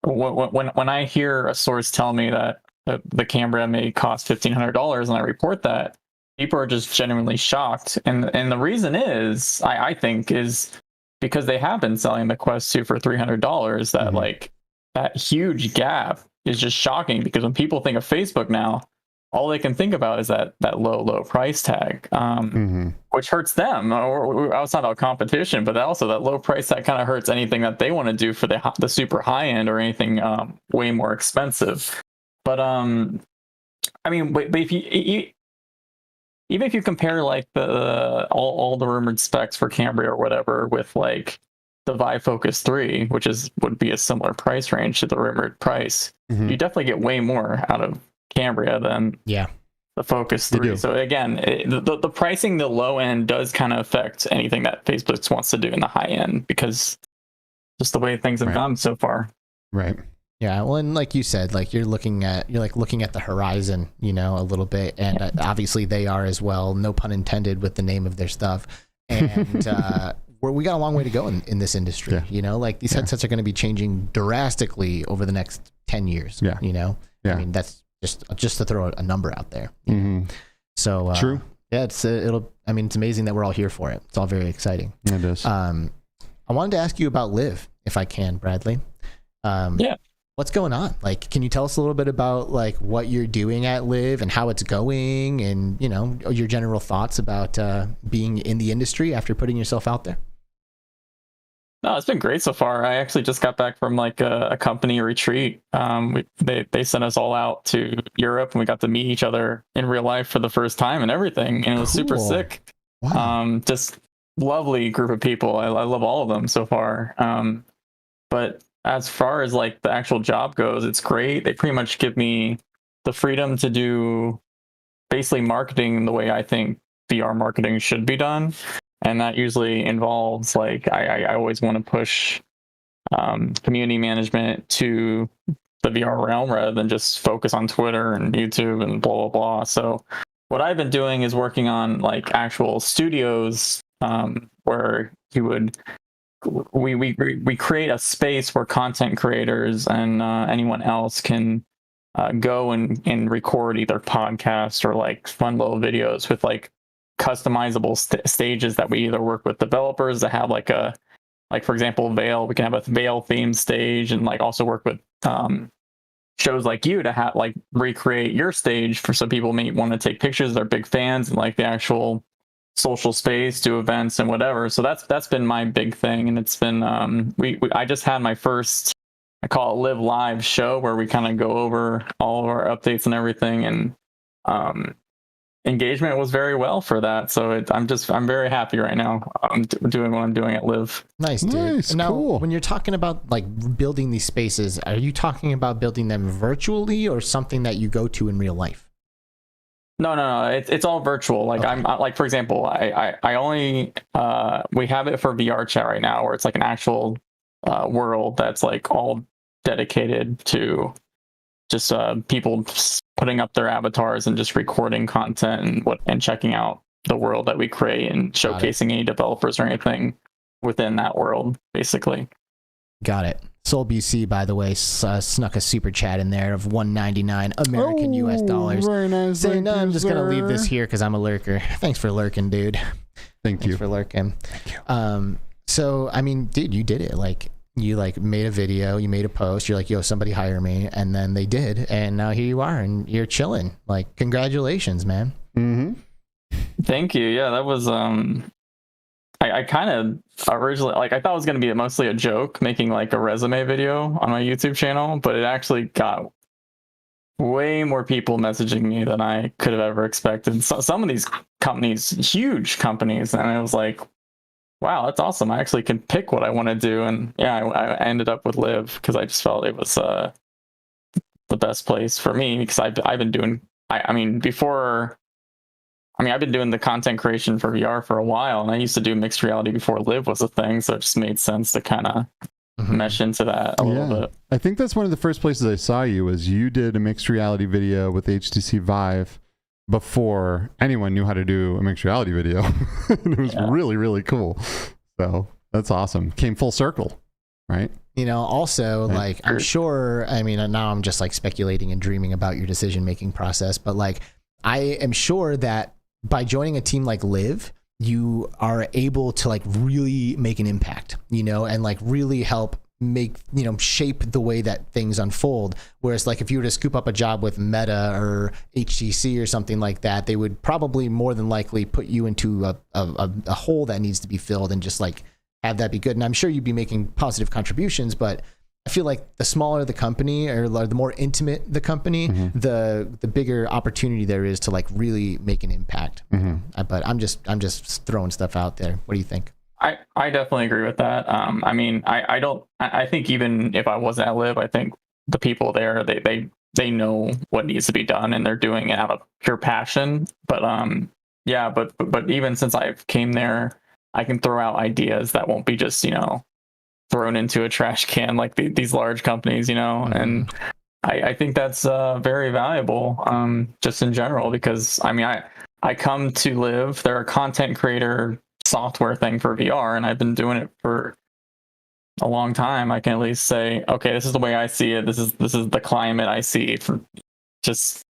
when I hear a source tell me that the Cambria may cost $1,500 and I report that, people are just genuinely shocked. And the reason is, I think, is because they have been selling the Quest 2 for $300. That like that huge gap is just shocking because when people think of Facebook now, all they can think about is that low price tag, which hurts them. Or outside of competition, but also that low price tag kind of hurts anything that they want to do for the super high end or anything way more expensive. But I mean, but if you even if you compare like the all the rumored specs for Cambria or whatever with like the Vive Focus 3, which would be a similar price range to the rumored price, you definitely get way more out of Cambria than the Focus 3. So again, the pricing, the low end does kind of affect anything that Facebook wants to do in the high end, because just the way things have gone so far. Right. Yeah, well, and like you said, like you're looking at the horizon, you know, a little bit, and obviously they are as well. No pun intended with the name of their stuff, and we got a long way to go in this industry. You know, like these headsets are going to be changing drastically over the next 10 years. You know, I mean that's just to throw a number out there. So true. Yeah, it's amazing that we're all here for it. It's all very exciting. It is. I wanted to ask you about Live, if I can, Bradley. What's going on? Like, can you tell us a little bit about like what you're doing at Live and how it's going, and you know, your general thoughts about being in the industry after putting yourself out there? No, it's been great so far. I actually just got back from like a company retreat. They sent us all out to Europe, and we got to meet each other in real life for the first time and everything, and it was super sick. Wow. Just lovely group of people. I love all of them so far. But as far as like the actual job goes, it's great. They pretty much give me the freedom to do basically marketing the way I think VR marketing should be done. And that usually involves like, I always want to push community management to the VR realm rather than just focus on Twitter and YouTube and blah, blah, blah. So what I've been doing is working on like actual studios where we create a space where content creators and anyone else can go and record either podcasts or like fun little videos with like customizable stages that we either work with developers that have like for example Veil. We can have a Veil themed stage, and like also work with shows like you to have like recreate your stage for some people may want to take pictures. They're big fans and like the actual social space, do events and whatever. So that's been my big thing, and it's been I just had my first, I call it Live Live show, where we kind of go over all of our updates and everything, and engagement was very well for that. So I'm very happy right now. I'm doing what I'm doing at Live. Nice, dude. Nice, now, cool. when you're talking about like building these spaces, are you talking about building them virtually or something that you go to in real life? No. It's all virtual. Like I'm like, for example, I only we have it for VR chat right now, where it's like an actual world that's like all dedicated to just people putting up their avatars and just recording content and checking out the world that we create and showcasing any developers or anything within that world, basically. Got it. Soul BC, by the way, snuck a super chat in there of $1.99 American US dollars. Very nice. Saying, no, I'm just going to leave this here because I'm a lurker. Thanks for lurking, dude. Thanks for lurking. Thank you. So, I mean, dude, you did it. Like, you like made a video, you made a post, you're like, yo, somebody hire me. And then they did. And now here you are and you're chilling. Like, congratulations, man. Mm-hmm. Thank you. Yeah, that was, I kind of originally, like, I thought it was going to be mostly a joke, making like a resume video on my YouTube channel, but it actually got way more people messaging me than I could have ever expected. So, some of these companies, huge companies, and I was like, wow, that's awesome. I actually can pick what I want to do. And yeah, I ended up with Live because I just felt it was the best place for me, because I've been doing, I've been doing the content creation for VR for a while, and I used to do mixed reality before Live was a thing, so it just made sense to kind of mesh into that a little bit. I think that's one of the first places I saw you, was you did a mixed reality video with HTC Vive before anyone knew how to do a mixed reality video. And it was really, really cool. So that's awesome. Came full circle, right? You know, also, like, I'm sure, I mean, now I'm just like speculating and dreaming about your decision-making process, but like, I am sure that by joining a team like Live, you are able to like really make an impact, you know, and like really help make, you know, shape the way that things unfold. Whereas like if you were to scoop up a job with Meta or HTC or something like that, they would probably more than likely put you into a hole that needs to be filled and just like have that be good. And I'm sure you'd be making positive contributions, but I feel like the smaller the company or the more intimate the company, the bigger opportunity there is to like really make an impact. But I'm just throwing stuff out there. What do you think? I definitely agree with that. I mean, I think even if I wasn't at Live, I think the people there, they know what needs to be done and they're doing it out of pure passion. But yeah, but even since I came there, I can throw out ideas that won't be just, thrown into a trash can like these large companies, and I think that's very valuable, just in general, because I mean, I come to Live, they're a content creator software thing for VR, and I've been doing it for a long time. I can at least say, okay, this is the way I see it. This is the climate I see. From just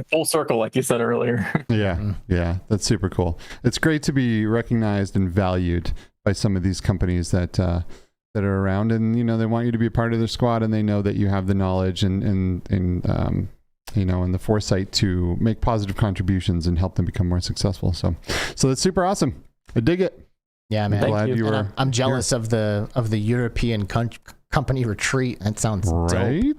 full circle, like you said earlier. Yeah, that's super cool. It's great to be recognized and valued by some of these companies that are around, and they want you to be a part of their squad, and they know that you have the knowledge and the foresight to make positive contributions and help them become more successful. So that's super awesome. I dig it. Yeah, man. I'm glad you were. I'm jealous of the European company retreat. That sounds right.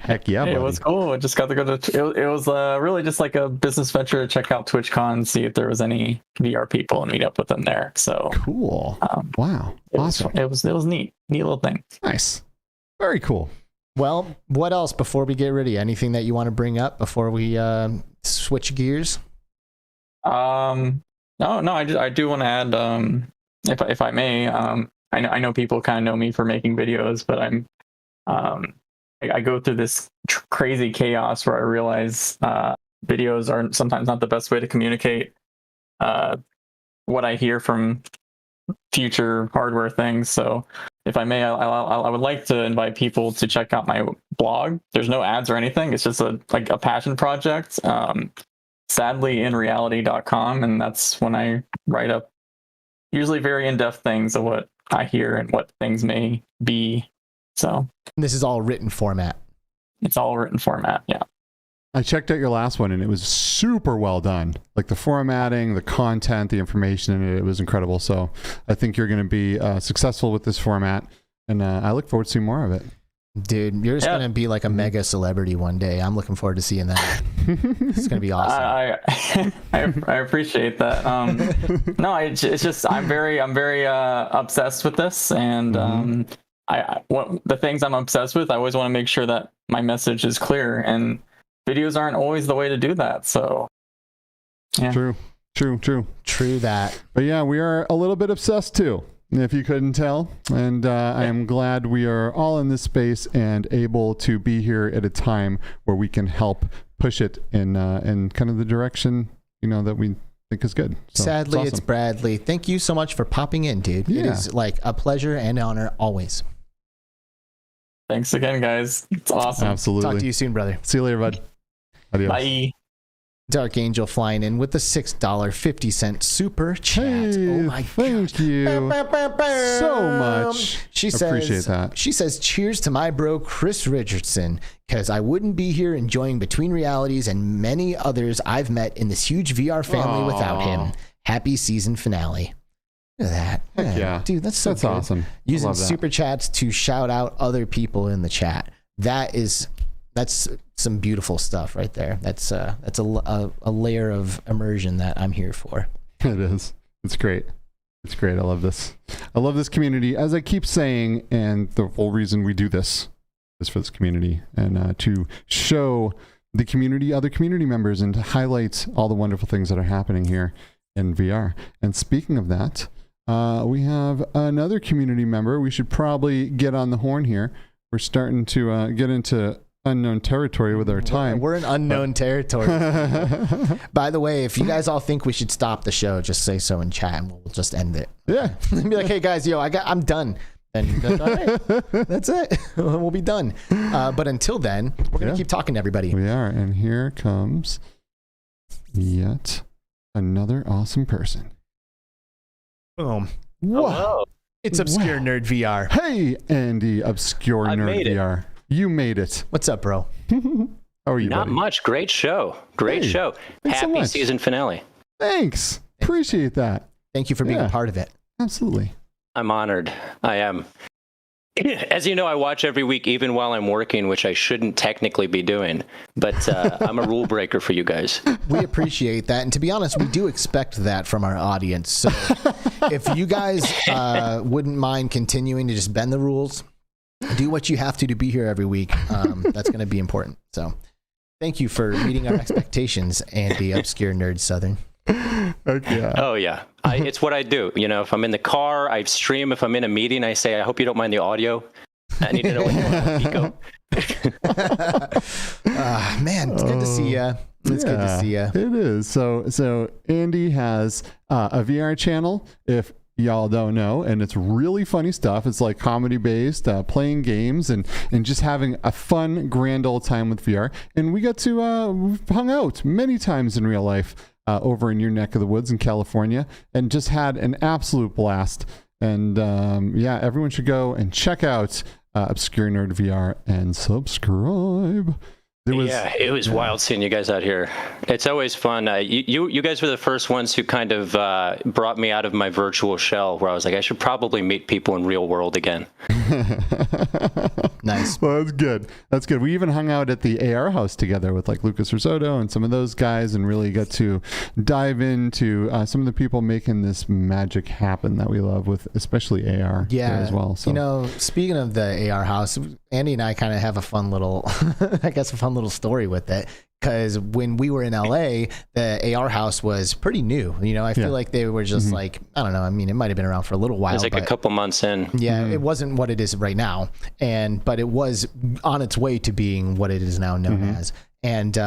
Heck yeah, buddy. It was cool. I just got to go to. It was really just like a business venture to check out TwitchCon, see if there was any VR people, and meet up with them there. So cool. Wow, awesome. It was neat little thing. Nice, very cool. Well, what else before we get ready? Anything that you want to bring up before we switch gears? No, I do want to add, if I may, I know people kind of know me for making videos, but I go through this crazy chaos where I realize videos are sometimes not the best way to communicate what I hear from future hardware things. So if I may, I would like to invite people to check out my blog. There's no ads or anything. It's just a passion project. sadlyinreality.com, and that's when I write up usually very in-depth things of what I hear and what things may be. So this is all written format. It's all written format. Yeah. I checked out your last one and it was super well done. Like the formatting, the content, the information in it was incredible. So I think you're going to be successful with this format, and I look forward to seeing more of it. Dude, you're just going to be like a mega celebrity one day. I'm looking forward to seeing that. It's going to be awesome. I appreciate that. No, it's just I'm very obsessed with this, and the things I'm obsessed with, I always want to make sure that my message is clear, and videos aren't always the way to do that. So yeah. True that. But yeah, we are a little bit obsessed too, if you couldn't tell. And I am glad we are all in this space and able to be here at a time where we can help push it in kind of the direction, that we think is good. So, Sadly, it's awesome. It's Bradley. Thank you so much for popping in, dude. Yeah. It is like a pleasure and honor always. Thanks again, guys. It's awesome. Absolutely. Talk to you soon, brother. See you later, bud. Adios. Bye. Dark Angel flying in with the $6.50 super chat. Hey, oh my thank gosh. you so much. She says, appreciate that. She says, cheers to my bro, Chris Richardson, because I wouldn't be here enjoying Between Realities and many others I've met in this huge VR family without him. Happy season finale. Look at that. Heck yeah. Dude, that's so That's good. awesome. Using super chats to shout out other people in the chat. That's some beautiful stuff right there. That's a layer of immersion that I'm here for. It is. It's great. It's great. I love this. I love this community. As I keep saying, and the whole reason we do this is for this community, and to show the community, other community members, and to highlight all the wonderful things that are happening here in VR. And speaking of that, we have another community member. We should probably get on the horn here. We're starting to get into unknown territory with our time. We're in unknown territory. By the way, if you guys all think we should stop the show, just say so in chat and we'll just end it. Yeah. Be like, hey guys, I'm done. And all right, that's it. We'll be done. But until then, we're going to keep talking to everybody. We are. And here comes yet another awesome person. Boom. Hello. It's Obscure Nerd VR. Hey, Andy, Obscure Nerd VR. You made it. What's up, bro? How are you, Not buddy? much. Great show. Great show. Thanks so Happy much. season finale. Thanks. Appreciate that. Thank you for being a part of it. Absolutely. I'm honored. I am. As you know, I watch every week, even while I'm working, which I shouldn't technically be doing. But I'm a rule breaker for you guys. We appreciate that. And to be honest, we do expect that from our audience. So if you guys wouldn't mind continuing to just bend the rules, do what you have to be here every week, that's going to be important. So thank you for meeting our expectations, Andy, Obscure Nerd Southern. Okay. Oh, yeah. It's what I do. You know, if I'm in the car, I stream. If I'm in a meeting, I say, I hope you don't mind the audio. I need to know what you want, Pico. Man, it's good to see you. It's good to see you. It is. So Andy has a VR channel, if y'all don't know, and it's really funny stuff. It's like comedy based, playing games and just having a fun, grand old time with VR. And we got to we've hung out many times in real life over in your neck of the woods in California, and just had an absolute blast. And yeah, everyone should go and check out Obscure Nerd VR and subscribe. It was wild seeing you guys out here. It's always fun. You guys were the first ones who kind of brought me out of my virtual shell, where I was like, I should probably meet people in real world again. Nice. Well, that's good. That's good. We even hung out at the AR house together with like Lucas Risotto and some of those guys, and really got to dive into some of the people making this magic happen that we love, with especially AR as well. So. You know, speaking of the AR house, Andy and I kind of have a fun little, I guess, a fun little story with it. Because when we were in LA, the AR house was pretty new. You know, I feel like they were just like, I don't know. I mean, it might have been around for a little while. It was like a couple months in. Yeah, it wasn't what it is right now. But it was on its way to being what it is now known as. And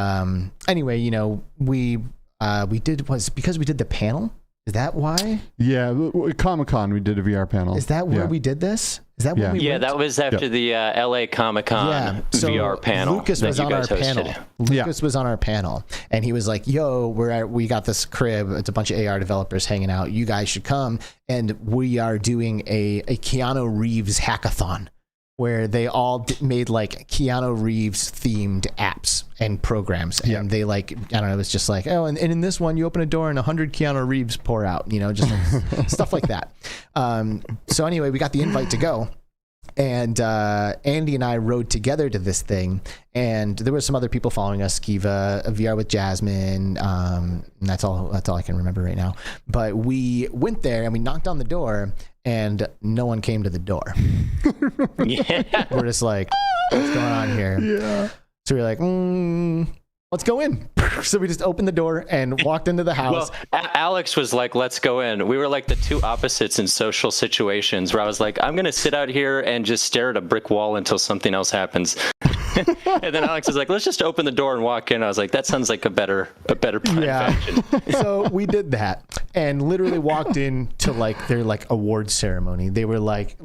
anyway, you know, we was because we did the panel. Is that why? Yeah, Comic-Con, we did a VR panel. Is that where we did this? Is that when we went? That was after the LA Comic-Con VR panel. Lucas was on our panel. Lucas was on our panel, and he was like, "Yo, we got this crib. It's a bunch of AR developers hanging out. You guys should come." And we are doing a Keanu Reeves hackathon, where they all made like Keanu Reeves themed apps and programs. And they like, I don't know, it's just like, oh, and in this one you open a door and 100 Keanu Reeves pour out, you know, just like stuff like that. So anyway, we got the invite to go. And Andy and I rode together to this thing, and there were some other people following us, Kiva, VR with Jasmine, and that's all I can remember right now. But we went there and we knocked on the door, and no one came to the door. We're just like, what's going on here? Yeah. So we're like, let's go in. So we just opened the door and walked into the house. Well, Alex was like, let's go in. We were like the two opposites in social situations, where I was like, I'm going to sit out here and just stare at a brick wall until something else happens. And then Alex was like, let's just open the door and walk in. I was like, that sounds like a better plan of action. So we did that and literally walked in to like their like awards ceremony. They were like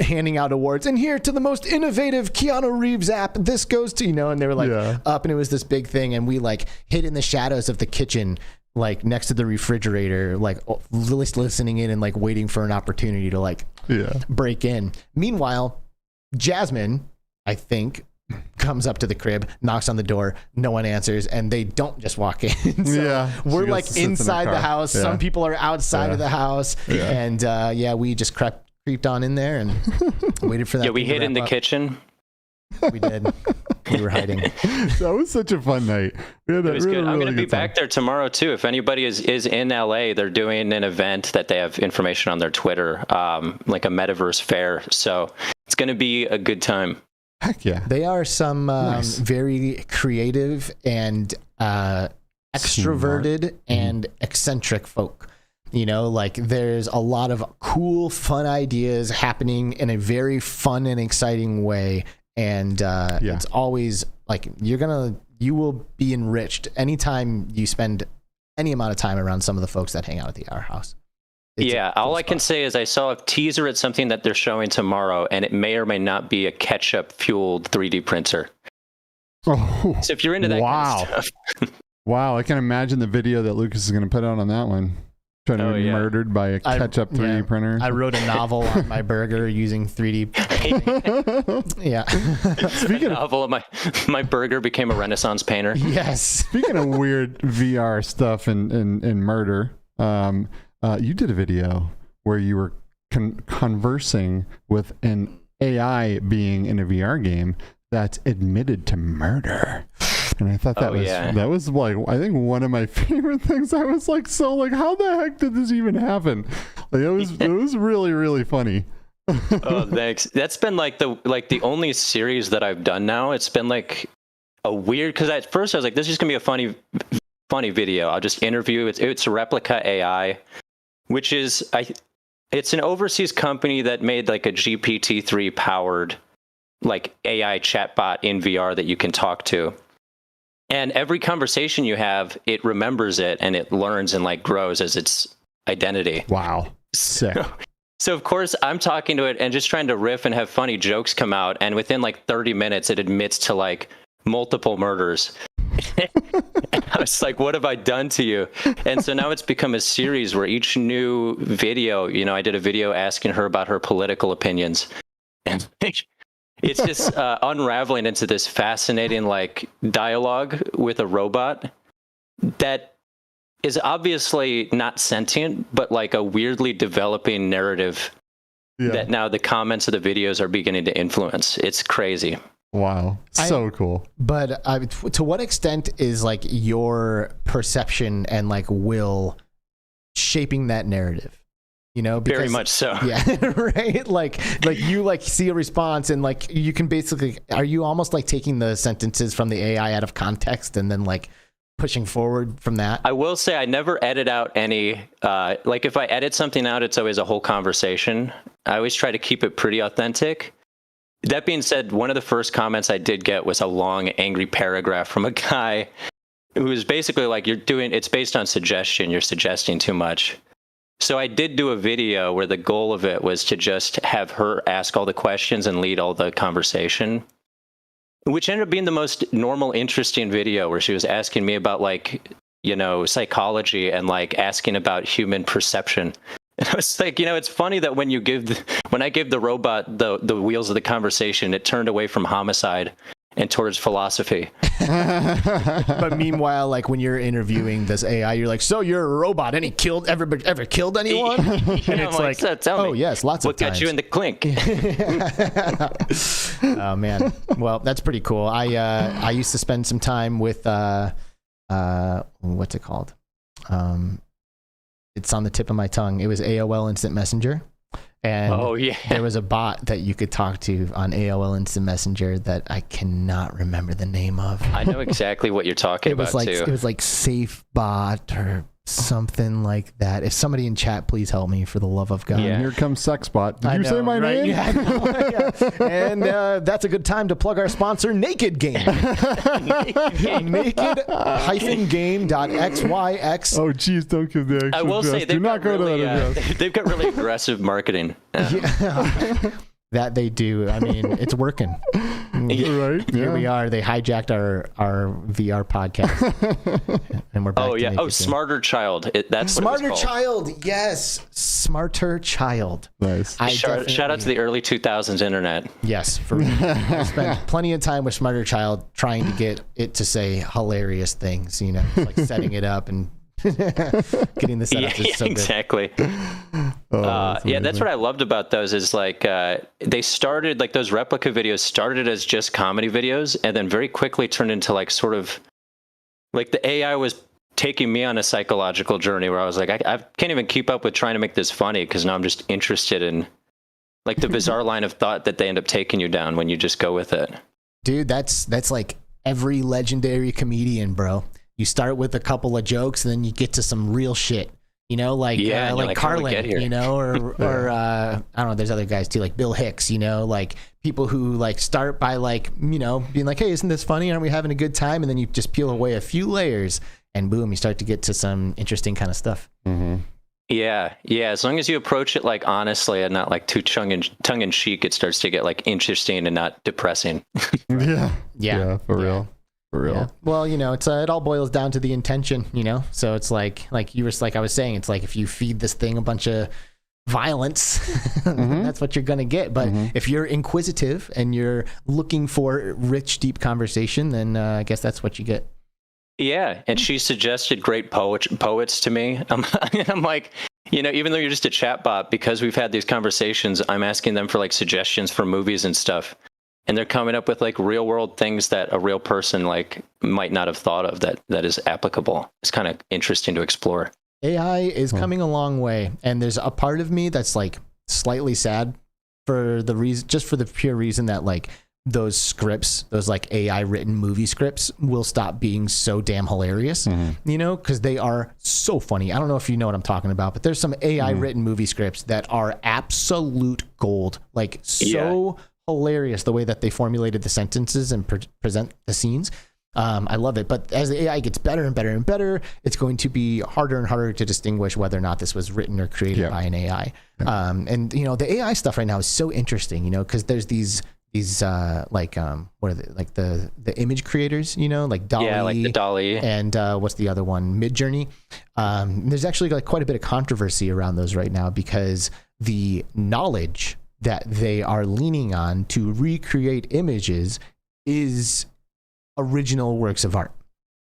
handing out awards, and here to the most innovative Keanu Reeves app, this goes to, you know, and they were like up, and it was this big thing, and we like hid in the shadows of the kitchen, like next to the refrigerator, like listening in and like waiting for an opportunity to like break in. Meanwhile, Jasmine, I think, comes up to the crib, knocks on the door, no one answers, and they don't just walk in. So we're like inside the house. Some people are outside of the house, and we just creeped on in there and waited for that. Yeah, we hid in the kitchen. We did. We were hiding. That was such a fun night. It was good. I'm going to be back there tomorrow too. If anybody is in LA, they're doing an event that they have information on their Twitter, like a metaverse fair. So it's going to be a good time. Heck yeah. They are some very creative and extroverted and eccentric folk. You know, like there's a lot of cool, fun ideas happening in a very fun and exciting way. And it's always like you will be enriched anytime you spend any amount of time around some of the folks that hang out at the AR house. All I can say is I saw a teaser at something that they're showing tomorrow, and it may or may not be a ketchup fueled 3D printer. Oh, so if you're into that kind of stuff. Wow, I can imagine the video that Lucas is going to put out on that one. Trying to be murdered by a ketchup 3D printer. I wrote a novel on my burger using 3D. Speaking of novel, my burger became a Renaissance painter. Yes. Speaking of weird VR stuff and murder, you did a video where you were conversing with an AI being in a VR game that's admitted to murder. And I thought that was like, I think one of my favorite things. I was like, so like, how the heck did this even happen? Like, it was really, really funny. Oh, thanks. That's been like the only series that I've done now. It's been like a weird, because at first I was like, this is gonna be a funny video. I'll just interview. It's a Replica AI, which is it's an overseas company that made like a GPT-3 powered like AI chatbot in VR that you can talk to. And every conversation you have, it remembers it and it learns and like grows as its identity. Wow. Sick. So of course I'm talking to it and just trying to riff and have funny jokes come out. And within like 30 minutes, it admits to like multiple murders. I was like, what have I done to you? And so now it's become a series where each new video, you know, I did a video asking her about her political opinions. And it's just unraveling into this fascinating like dialogue with a robot that is obviously not sentient, but like a weirdly developing narrative that now the comments of the videos are beginning to influence. It's crazy. Wow. So cool. But to what extent is like your perception and like will shaping that narrative? You know, because, very much so. Yeah, right. Like you like see a response and like you can basically, are you almost like taking the sentences from the AI out of context and then like pushing forward from that? I will say I never edit out any, like if I edit something out, it's always a whole conversation. I always try to keep it pretty authentic. That being said, one of the first comments I did get was a long, angry paragraph from a guy who was basically like, it's based on suggestion. You're suggesting too much. So I did do a video where the goal of it was to just have her ask all the questions and lead all the conversation, which ended up being the most normal, interesting video where she was asking me about like, you know, psychology and like asking about human perception. And I was like, you know, it's funny that when I gave the robot the wheels of the conversation, it turned away from homicide and towards philosophy. But meanwhile, like when you're interviewing this AI, you're like, so you're a robot. Any ever killed anyone? And it's like, tell me. Yes, lots of times. What got you in the clink? Oh man. Well, that's pretty cool. I used to spend some time with what's it called? It's on the tip of my tongue. It was AOL Instant Messenger. And there was a bot that you could talk to on AOL Instant Messenger that I cannot remember the name of. I know exactly what you're talking about, too. It was like SafeBot or something like that. If somebody in chat, please help me for the love of God. Yeah. Here comes Sexbot. Did you say my name? Yeah, and that's a good time to plug our sponsor, Naked Game. Naked-game.xyx. Oh, geez, don't give the extra I will say they've got really aggressive marketing. That they do. I mean, it's working. Right? Here we are. They hijacked our VR podcast, and we're back. Oh yeah. Smarter Child. That's Smarter Child. Yes, Smarter Child. Nice. Shout out to the early 2000s internet. Yes, for me. I spent plenty of time with Smarter Child trying to get it to say hilarious things. You know, like setting it up and getting the setup is so good. Exactly. That's what I loved about those is like they started, like those replica videos started as just comedy videos and then very quickly turned into like sort of like the AI was taking me on a psychological journey where I was like, I can't even keep up with trying to make this funny because now I'm just interested in like the bizarre line of thought that they end up taking you down when you just go with it. Dude, that's like every legendary comedian, bro. You start with a couple of jokes and then you get to some real shit, you know, like Carlin, you know, or I don't know, there's other guys too, like Bill Hicks, you know, like people who like start by like, you know, being like, hey, isn't this funny? Aren't we having a good time? And then you just peel away a few layers and boom, you start to get to some interesting kind of stuff. Mm-hmm. Yeah. As long as you approach it like honestly and not like too tongue in cheek, it starts to get like interesting and not depressing. Yeah, for real. Yeah. Well, you know, it all boils down to the intention, you know? So it's like you were, like I was saying, it's like if you feed this thing a bunch of violence, that's what you're going to get. But if you're inquisitive and you're looking for rich, deep conversation, then I guess that's what you get. Yeah. And she suggested great poets to me. I'm like, even though you're just a chatbot, because we've had these conversations, I'm asking them for like suggestions for movies and stuff. And they're coming up with like real world things that a real person like might not have thought of that is applicable. It's kind of interesting to explore. AI is coming a long way. And there's a part of me that's like slightly sad for the reason, just for the pure reason that like those scripts, those like AI written movie scripts will stop being so damn hilarious, because they are so funny. I don't know if you know what I'm talking about, but there's some AI written movie scripts that are absolute gold. Like so hilarious the way that they formulated the sentences and present the scenes. I love it. But as the AI gets better and better and better, it's going to be harder and harder to distinguish whether or not this was written or created by an AI. And the AI stuff right now is so interesting, because there's these what are they, like the image creators, like DALL-E, like the DALL-E, and what's the other one, Midjourney. There's actually like quite a bit of controversy around those right now, because the knowledge that they are leaning on to recreate images is original works of art.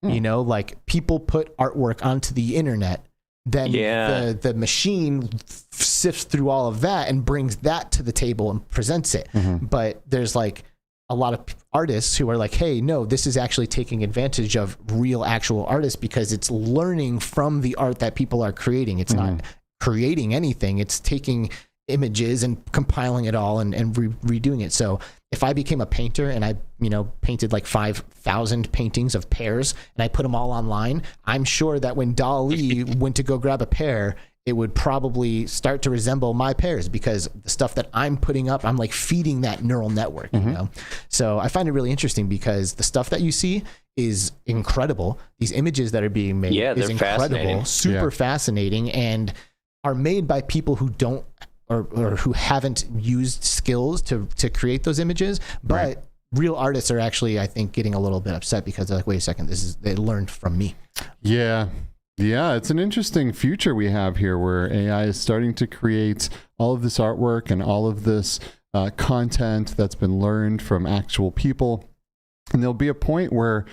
Like people put artwork onto the internet, then the machine sifts through all of that and brings that to the table and presents it. But there's like a lot of artists who are like, hey, no, this is actually taking advantage of real actual artists, because it's learning from the art that people are creating. It's not creating anything. It's taking images and compiling it all and redoing it. So if I became a painter and I painted like 5,000 paintings of pears and I put them all online, I'm sure that when DALL-E went to go grab a pear, it would probably start to resemble my pears, because the stuff that I'm putting up, I'm like feeding that neural network, So I find it really interesting, because the stuff that you see is incredible. These images that are being made is incredible, super fascinating, and are made by people who don't or who haven't used skills to create those images. But real artists are actually, I think, getting a little bit upset, because they're like, wait a second, they learned from me. Yeah, it's an interesting future we have here, where AI is starting to create all of this artwork and all of this content that's been learned from actual people. And there'll be a point where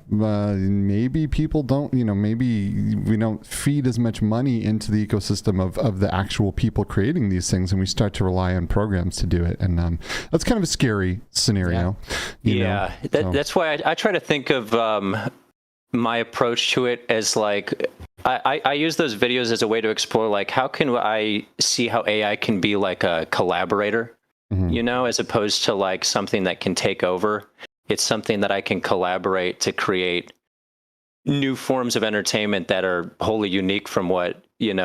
maybe people don't, maybe we don't feed as much money into the ecosystem of the actual people creating these things, and we start to rely on programs to do it. And that's kind of a scary scenario. That's why I try to think of my approach to it as like, I use those videos as a way to explore, like, how can I see how AI can be like a collaborator, as opposed to like something that can take over. It's something that I can collaborate to create new forms of entertainment that are wholly unique from what,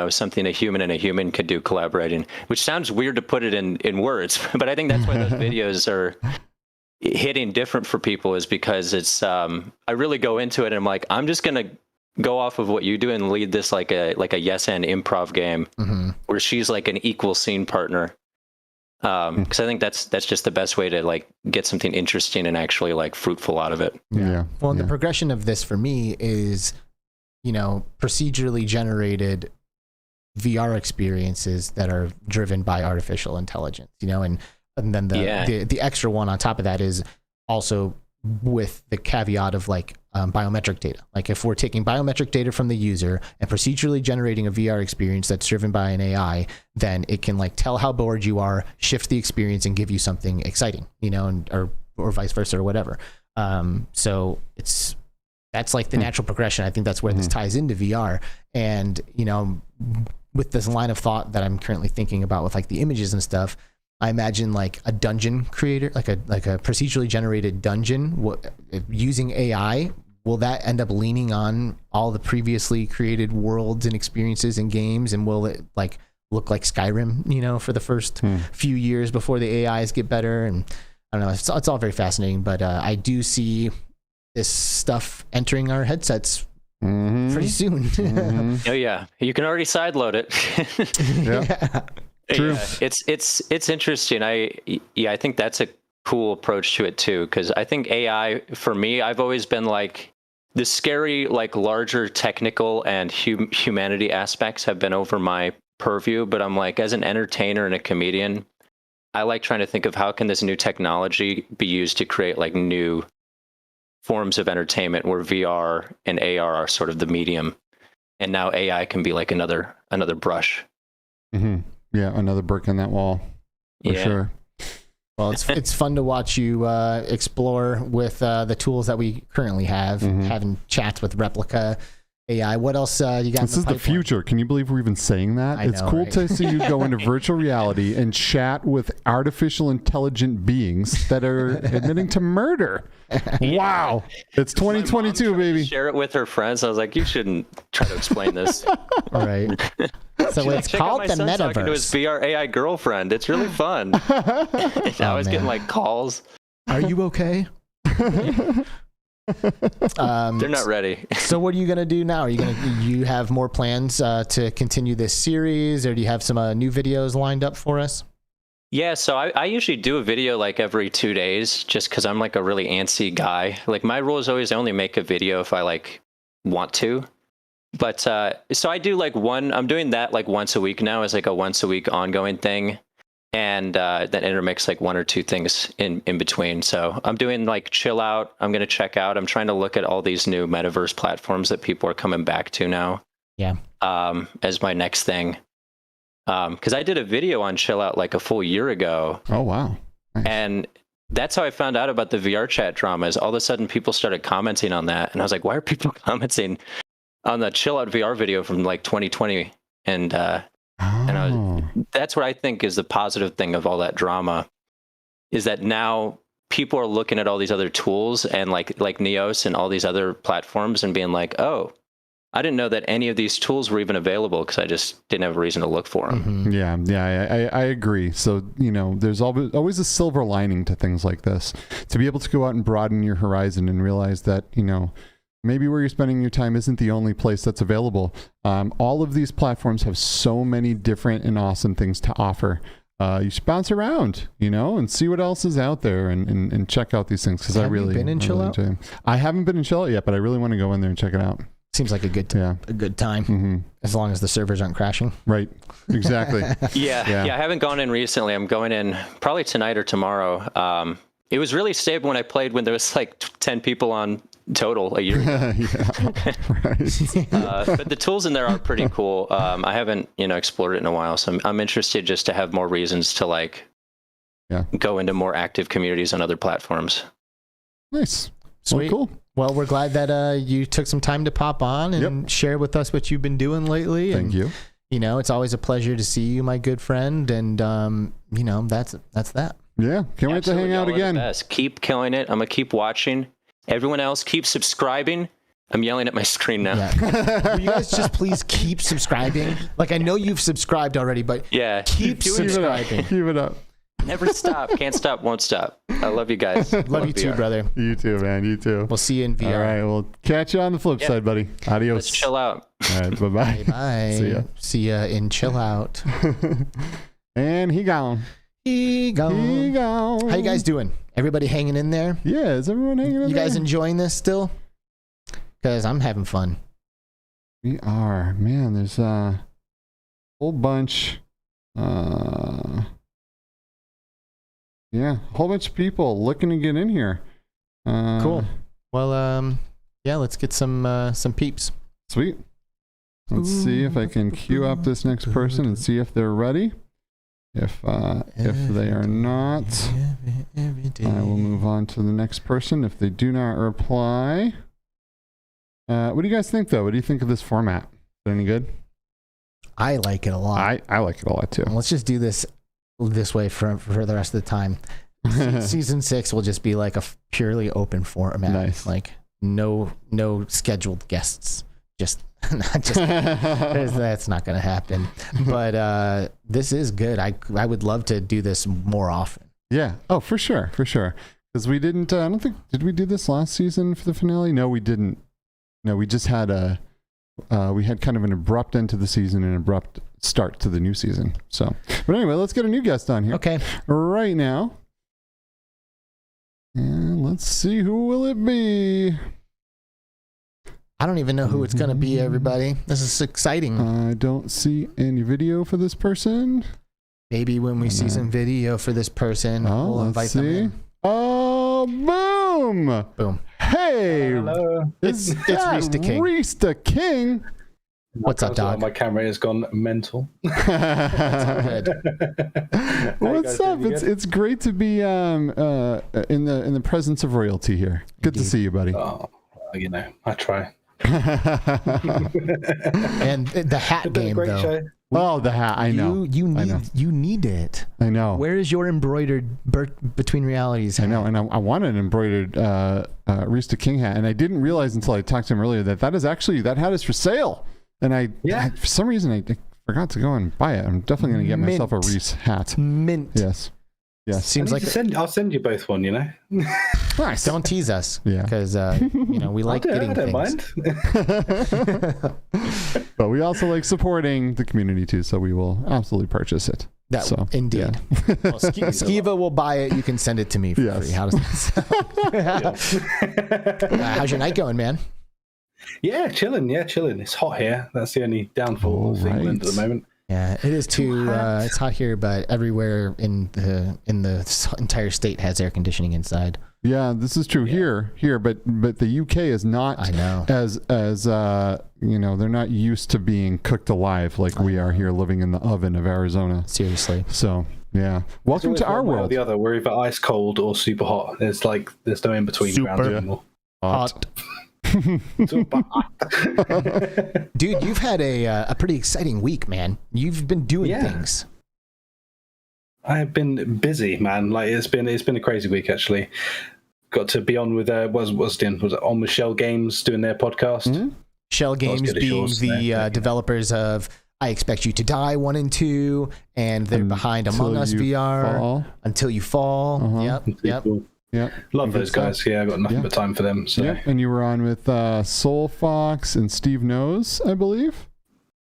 something a human and a human could do collaborating, which sounds weird to put it in words, but I think that's why those videos are hitting different for people, is because it's, I really go into it and I'm like, I'm just going to go off of what you do and lead this like a yes and improv game where she's like an equal scene partner. Because I think that's just the best way to like get something interesting and actually like fruitful out of it. Well, and the progression of this for me is, procedurally generated VR experiences that are driven by artificial intelligence, and then the extra one on top of that is also with the caveat of like biometric data. Like if we're taking biometric data from the user and procedurally generating a VR experience that's driven by an AI, then it can like tell how bored you are, shift the experience, and give you something exciting, or vice versa or whatever. So that's like the natural progression. I think that's where this ties into VR. And with this line of thought that I'm currently thinking about with like the images and stuff, I imagine like a dungeon creator, like a procedurally generated dungeon using AI. Will that end up leaning on all the previously created worlds and experiences and games? And will it like look like Skyrim, for the first few years before the AIs get better? And I don't know, it's all very fascinating, but I do see this stuff entering our headsets pretty soon. Oh yeah, you can already sideload it. True. Yeah, it's interesting. I think that's a cool approach to it too, because I think AI, for me, I've always been like, the scary, like larger technical and humanity aspects have been over my purview, but I'm like, as an entertainer and a comedian, I like trying to think of how can this new technology be used to create like new forms of entertainment where VR and AR are sort of the medium. and now AI can be like another brush. Mm-hmm. Yeah, another brick in that wall, for sure. Well, it's fun to watch you explore with the tools that we currently have, having chats with Replica AI. What else you got? This is the future. Can you believe we're even saying that? It's cool to see you go into virtual reality and chat with artificial intelligent beings that are admitting to murder. Wow. It's 2022, baby. Share it with her friends. I was like, you shouldn't try to explain this. All right. So it's called the metaverse. Talking to his VR AI girlfriend. It's really fun. I was getting like calls. Are you okay? They're not ready. So what are you gonna do now? Are you have more plans to continue this series, or do you have some new videos lined up for us? Yeah, so I usually do a video like every 2 days, just because I'm like a really antsy guy. Like my rule is always only make a video if I like want to. But so I do like I'm doing that like once a week now as like a once a week ongoing thing. And then intermix like 1 or 2 things in between. So I'm doing like chill out. I'm going to check out. I'm trying to look at all these new metaverse platforms that people are coming back to now. Yeah. As my next thing. Because I did a video on chill out like a full year ago. Oh, wow. Nice. And that's how I found out about the VR chat drama is all of a sudden people started commenting on that. And I was like, why are people commenting on the chill out VR video from like 2020? And that's what I think is the positive thing of all that drama is that now people are looking at all these other tools and like Neos and all these other platforms and being like, oh, I didn't know that any of these tools were even available because I just didn't have a reason to look for them. Yeah, I agree. So, there's always a silver lining to things like this. To be able to go out and broaden your horizon and realize that, maybe where you're spending your time isn't the only place that's available. All of these platforms have so many different and awesome things to offer. You should bounce around, and see what else is out there and check out these things. Because I really been in Chill Out? I haven't been in Chill Out yet, but I really want to go in there and check it out. Seems like a good time, as long as the servers aren't crashing. Right, exactly. Yeah, I haven't gone in recently. I'm going in probably tonight or tomorrow. It was really stable when I played when there was like 10 people on total a year ago. But the tools in there are pretty cool. I haven't explored it in a while, so I'm interested just to have more reasons to go into more active communities on other platforms. Nice. Sweet. Well, cool. Well, we're glad that you took some time to pop on and share with us what you've been doing lately. Thank you. It's always a pleasure to see you, my good friend, and that's that. Yeah, can't wait to hang out again. Keep killing it. I'm gonna keep watching. Everyone else, keep subscribing. I'm yelling at my screen now. Yeah. Will you guys just please keep subscribing? Like, I know you've subscribed already, but keep subscribing. Keep it up. Never stop. Can't stop. Won't stop. I love you guys. Love you too, brother. You too, man. You too. We'll see you in VR. All right. We'll catch you on the flip side, buddy. Adios. Let's chill out. All right. Bye-bye. Bye. See ya in Chill Out. And he gone. He gone. How you guys doing? Everybody hanging in there? Yeah, is everyone hanging in there? You guys enjoying this still? Because I'm having fun. We are. Man, there's a whole bunch. Yeah, a whole bunch of people looking to get in here. Cool. Well, let's get some peeps. Sweet. Let's see if I can queue up this next person and see if they're ready. If they are not, I will move on to the next person. If they do not reply, what do you guys think, though? What do you think of this format? Is it any good? I like it a lot. I like it a lot, too. Let's just do this way for the rest of the time. Season 6 will just be like a purely open format. Nice. Like no scheduled guests. That's not going to happen. But this is good. I would love to do this more often. Yeah. Oh, for sure. Because we didn't. I don't think. Did we do this last season for the finale? No, we didn't. No, we just had we had kind of an abrupt end to the season and an abrupt start to the new season. So, but anyway, let's get a new guest on here. Okay. Right now. And let's see, who will it be? I don't even know who it's going to be, everybody. This is exciting. I don't see any video for this person. Maybe when we see some video for this person, we'll invite them in. Oh, boom! Boom. Hey! Hello. It's Reese the King. Reese the King. What's up, dog? My camera has gone mental. What's up? It's great to be in the presence of royalty here. Good to see you, buddy. Oh, I try. And the hat game, though. Show. Oh, the hat! I know. You need it. I know. Where is your embroidered Between Realities hat? I know, and I want an embroidered Rooster King hat, and I didn't realize until I talked to him earlier that hat is for sale. And I for some reason I forgot to go and buy it. I'm definitely going to get myself a Reese hat. Mint. Yes. Seems like I'll send you both one. Nice. Don't tease us. Yeah. Because we like getting things. I don't mind. But we also like supporting the community too, so we will absolutely purchase it. Indeed. Yeah. Well, Skiva will buy it. You can send it to me for free. How does that sound? How's your night going, man? Yeah, chilling. It's hot here. That's the only downfall of England at the moment. Yeah, it is too. It's hot here, but everywhere in the entire state has air conditioning inside. Yeah, this is true here, but the UK is not. I know. As they're not used to being cooked alive like we are here, living in the oven of Arizona. Seriously. So yeah, welcome to our world. The other, we're either ice cold or super hot. There's no in between ground anymore. Hot. Dude, you've had a pretty exciting week, man. You've been doing things. I've been busy, man. It's been a crazy week actually. Got to be on with was it on with Shell Games doing their podcast. Mm-hmm. Shell Games being the developers of I Expect You to Die 1 and 2, and they're behind Among Us VR, Until You Fall. Yep. Cool. Yeah, love those guys. Yeah, I got nothing but time for them. So. Yeah, and you were on with Soul Fox and Steve Knows, I believe.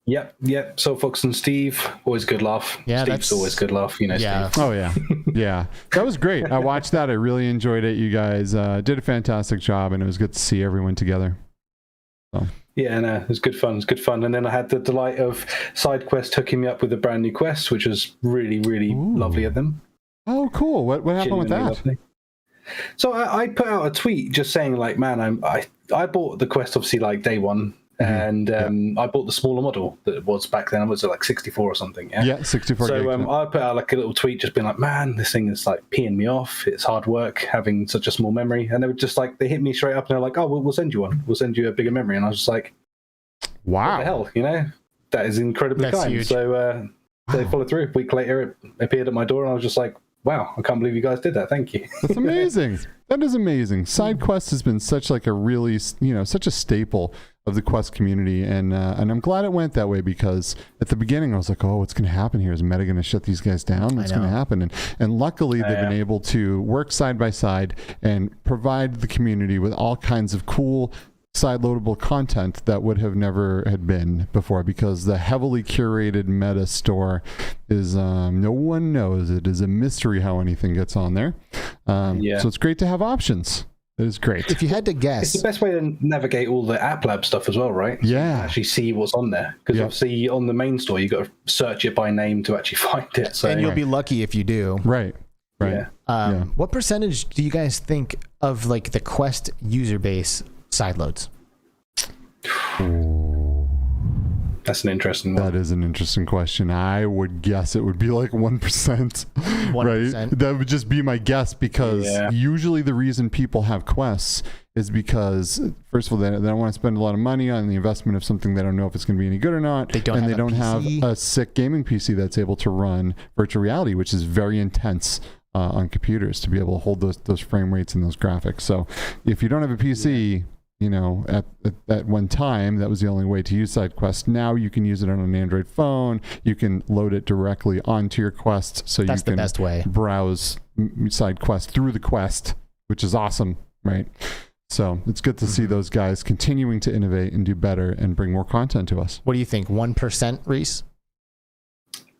Yep. Soul Fox and Steve, always good laugh. Yeah, Steve's always good laugh. Steve. Oh yeah, yeah. That was great. I watched that. I really enjoyed it. You guys did a fantastic job, and it was good to see everyone together. So. Yeah, no, it was good fun. And then I had the delight of SideQuest hooking me up with a brand new quest, which was really, really lovely of them. Oh, cool. What happened with that? Lovely. So I put out a tweet just saying man, I bought the quest obviously day one, and I bought the smaller model that it was back then. Was it 64 or something? Yeah, 64. So I put out a little tweet just being man, this thing is peeing me off. It's hard work having such a small memory, and they were just they hit me straight up and they're like, oh, we'll send you one. We'll send you a bigger memory, and I was just like, wow, what the hell, that is incredibly kind. Huge. So they followed through. A week later, it appeared at my door, and I was just like, wow, I can't believe you guys did that. Thank you. That's amazing. That is amazing. SideQuest has been such a really, such a staple of the Quest community, and I'm glad it went that way, because at the beginning I was like, oh, what's going to happen here? Is Meta going to shut these guys down? What's going to happen? And luckily they've been able to work side by side and provide the community with all kinds of cool side-loadable content that would have never had been before, because the heavily curated Meta store is no one knows. It is a mystery how anything gets on there. So it's great to have options. It is great. If you had to guess, it's the best way to navigate all the App Lab stuff as well, right? Yeah, actually see what's on there, because obviously on the main store you got to search it by name to actually find it. So and you'll be lucky if you do. Right. Yeah. What percentage do you guys think of the Quest user base sideloads? That's an interesting one. That is an interesting question. I would guess it would be 1%. 1%. Right? That would just be my guess, because usually the reason people have quests is because, first of all, they don't want to spend a lot of money on the investment of something they don't know if it's going to be any good or not. They don't have a sick gaming PC that's able to run virtual reality, which is very intense on computers, to be able to hold those frame rates and those graphics. So if you don't have a PC, at one time, that was the only way to use SideQuest. Now you can use it on an Android phone. You can load it directly onto your Quest, so that's you can the best way. Browse SideQuest through the Quest, which is awesome, right? So it's good to see those guys continuing to innovate and do better and bring more content to us. What do you think? 1%, Reese?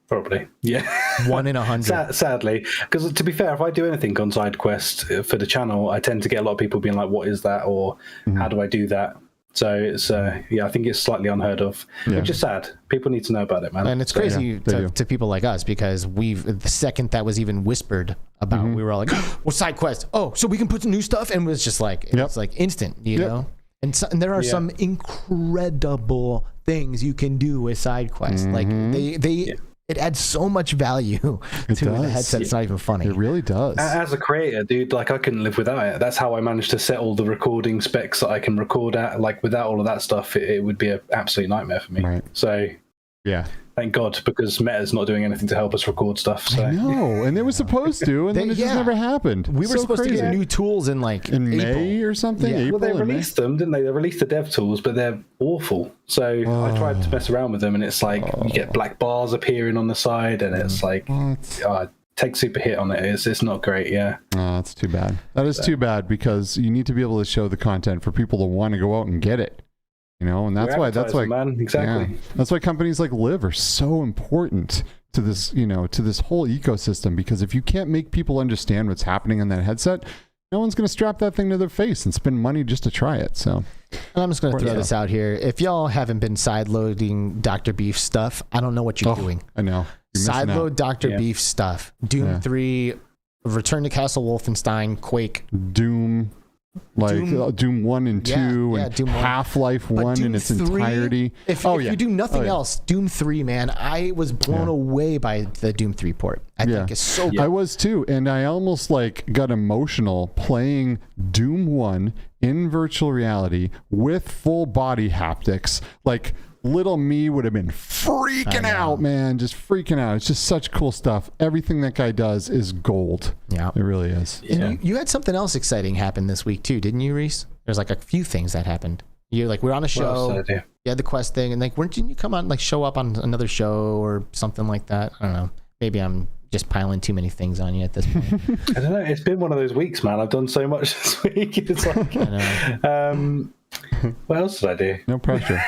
Probably, yeah. 1 in 100. Sadly, because to be fair, if I do anything on SideQuest for the channel, I tend to get a lot of people being like, "What is that?" or "How do I do that?" So it's I think it's slightly unheard of, which is sad. People need to know about it, man. And it's crazy to people like us, because the second that was even whispered about, we were all like, "Well, SideQuest. Oh, so we can put some new stuff," and it was just it's instant, you know. And there are some incredible things you can do with side quests. Like it adds so much value to the headset. It's not even funny. It really does. As a creator, dude, like I couldn't live without it. That's how I managed to set all the recording specs that I can record at. Like without all of that stuff, it would be an absolute nightmare for me. Right. So yeah. Thank God, because Meta's not doing anything to help us record stuff. So. I know, and they were supposed to, and then it just never happened. We were supposed to get new tools in May or something. Yeah. April, well, they released them, didn't they? They released the dev tools, but they're awful. So I tried to mess around with them, and it's like you get black bars appearing on the side, and it's like take super hit on it. It's not great. Yeah. Oh, that's too bad. That is too bad because you need to be able to show the content for people to want to go out and get it. You know, and that's why man. Exactly. Yeah, that's why companies like Live are so important to this, you know, to this whole ecosystem, because if you can't make people understand what's happening on that headset, no one's going to strap that thing to their face and spend money just to try it. So and I'm just going to throw this out here. If y'all haven't been sideloading Dr. Beef stuff, I don't know what you're doing. I know. Sideload Dr. Beef stuff. Doom 3, Return to Castle Wolfenstein, Quake. Doom 1 and 2 and Half-Life 1 in its entirety. If you do nothing else, Doom 3, man, I was blown away by the Doom 3 port. I think it's so good. I was too, and I almost got emotional playing Doom 1 in virtual reality with full body haptics. Like, little me would have been freaking out, man. Just freaking out. It's just such cool stuff. Everything that guy does is gold. Yeah. It really is. And you had something else exciting happen this week too, didn't you, Reese? There's like a few things that happened. You we're on a show. You had the quest thing, and didn't you come on show up on another show or something like that? I don't know. Maybe I'm just piling too many things on you at this point. I don't know. It's been one of those weeks, man. I've done so much this week. It's like, I know. What else did I do? No pressure.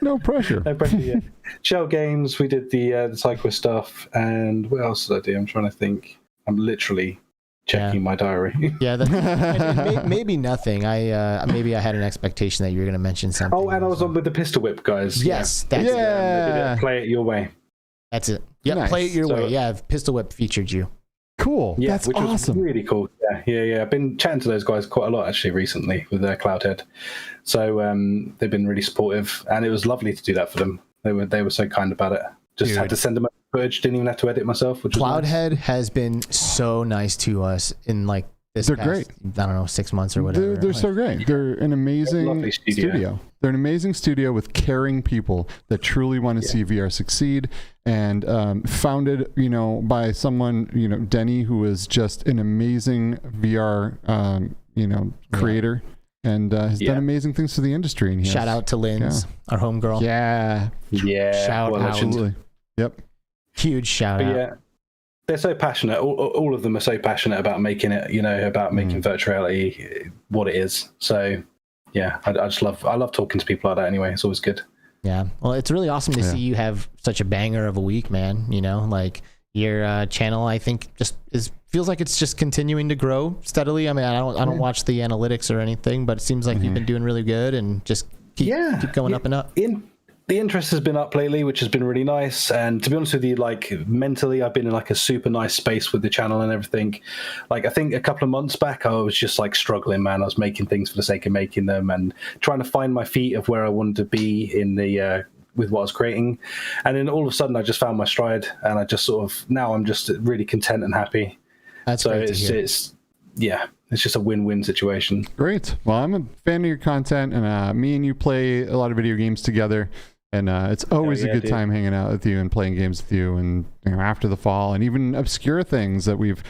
No pressure. No pressure. Yeah. Shell Games. We did the Psycho stuff, and what else did I do? I'm trying to think. I'm literally checking my diary. Yeah, maybe nothing. Maybe I had an expectation that you were going to mention something. Oh, and I was on with the Pistol Whip guys. Yes, that's it. Play it your way. That's it. Yeah, nice. Play it your way. Yeah, Pistol Whip featured you. Cool. Yeah, that's which awesome. Was really cool. Yeah. I've been chatting to those guys quite a lot actually recently with their Cloudhead. So they've been really supportive, and it was lovely to do that for them. They were so kind about it. Just had to send them footage. Didn't even have to edit myself. Which Cloudhead has been so nice to us in this past, great. I don't know, 6 months or whatever. They're so great. They're an amazing studio. They're an amazing studio with caring people that truly want to see VR succeed, and founded, by someone, Denny, who is just an amazing VR, creator, and has done amazing things for the industry. And shout out to Lindsay, our homegirl. Yeah. Shout out. Absolutely. Yep. Huge shout out. Yeah. They're so passionate. All of them are so passionate about making it, about making virtual reality what it is. So, yeah, I love talking to people like that anyway. It's always good. Yeah. Well, it's really awesome to see you have such a banger of a week, man. Your channel, I think, feels like it's just continuing to grow steadily. I mean, I don't watch the analytics or anything, but it seems like you've been doing really good and just keep going up and up. The interest has been up lately, which has been really nice. And to be honest with you, mentally, I've been in a super nice space with the channel and everything. I think a couple of months back, I was just struggling, man. I was making things for the sake of making them and trying to find my feet of where I wanted to be in the with what I was creating. And then all of a sudden, I just found my stride, and I just now I'm just really content and happy. That's so great to hear. It's just a win-win situation. Great. Well, I'm a fan of your content, and me and you play a lot of video games together. And it's always a good time hanging out with you and playing games with you, and after the fall, and even obscure things that we've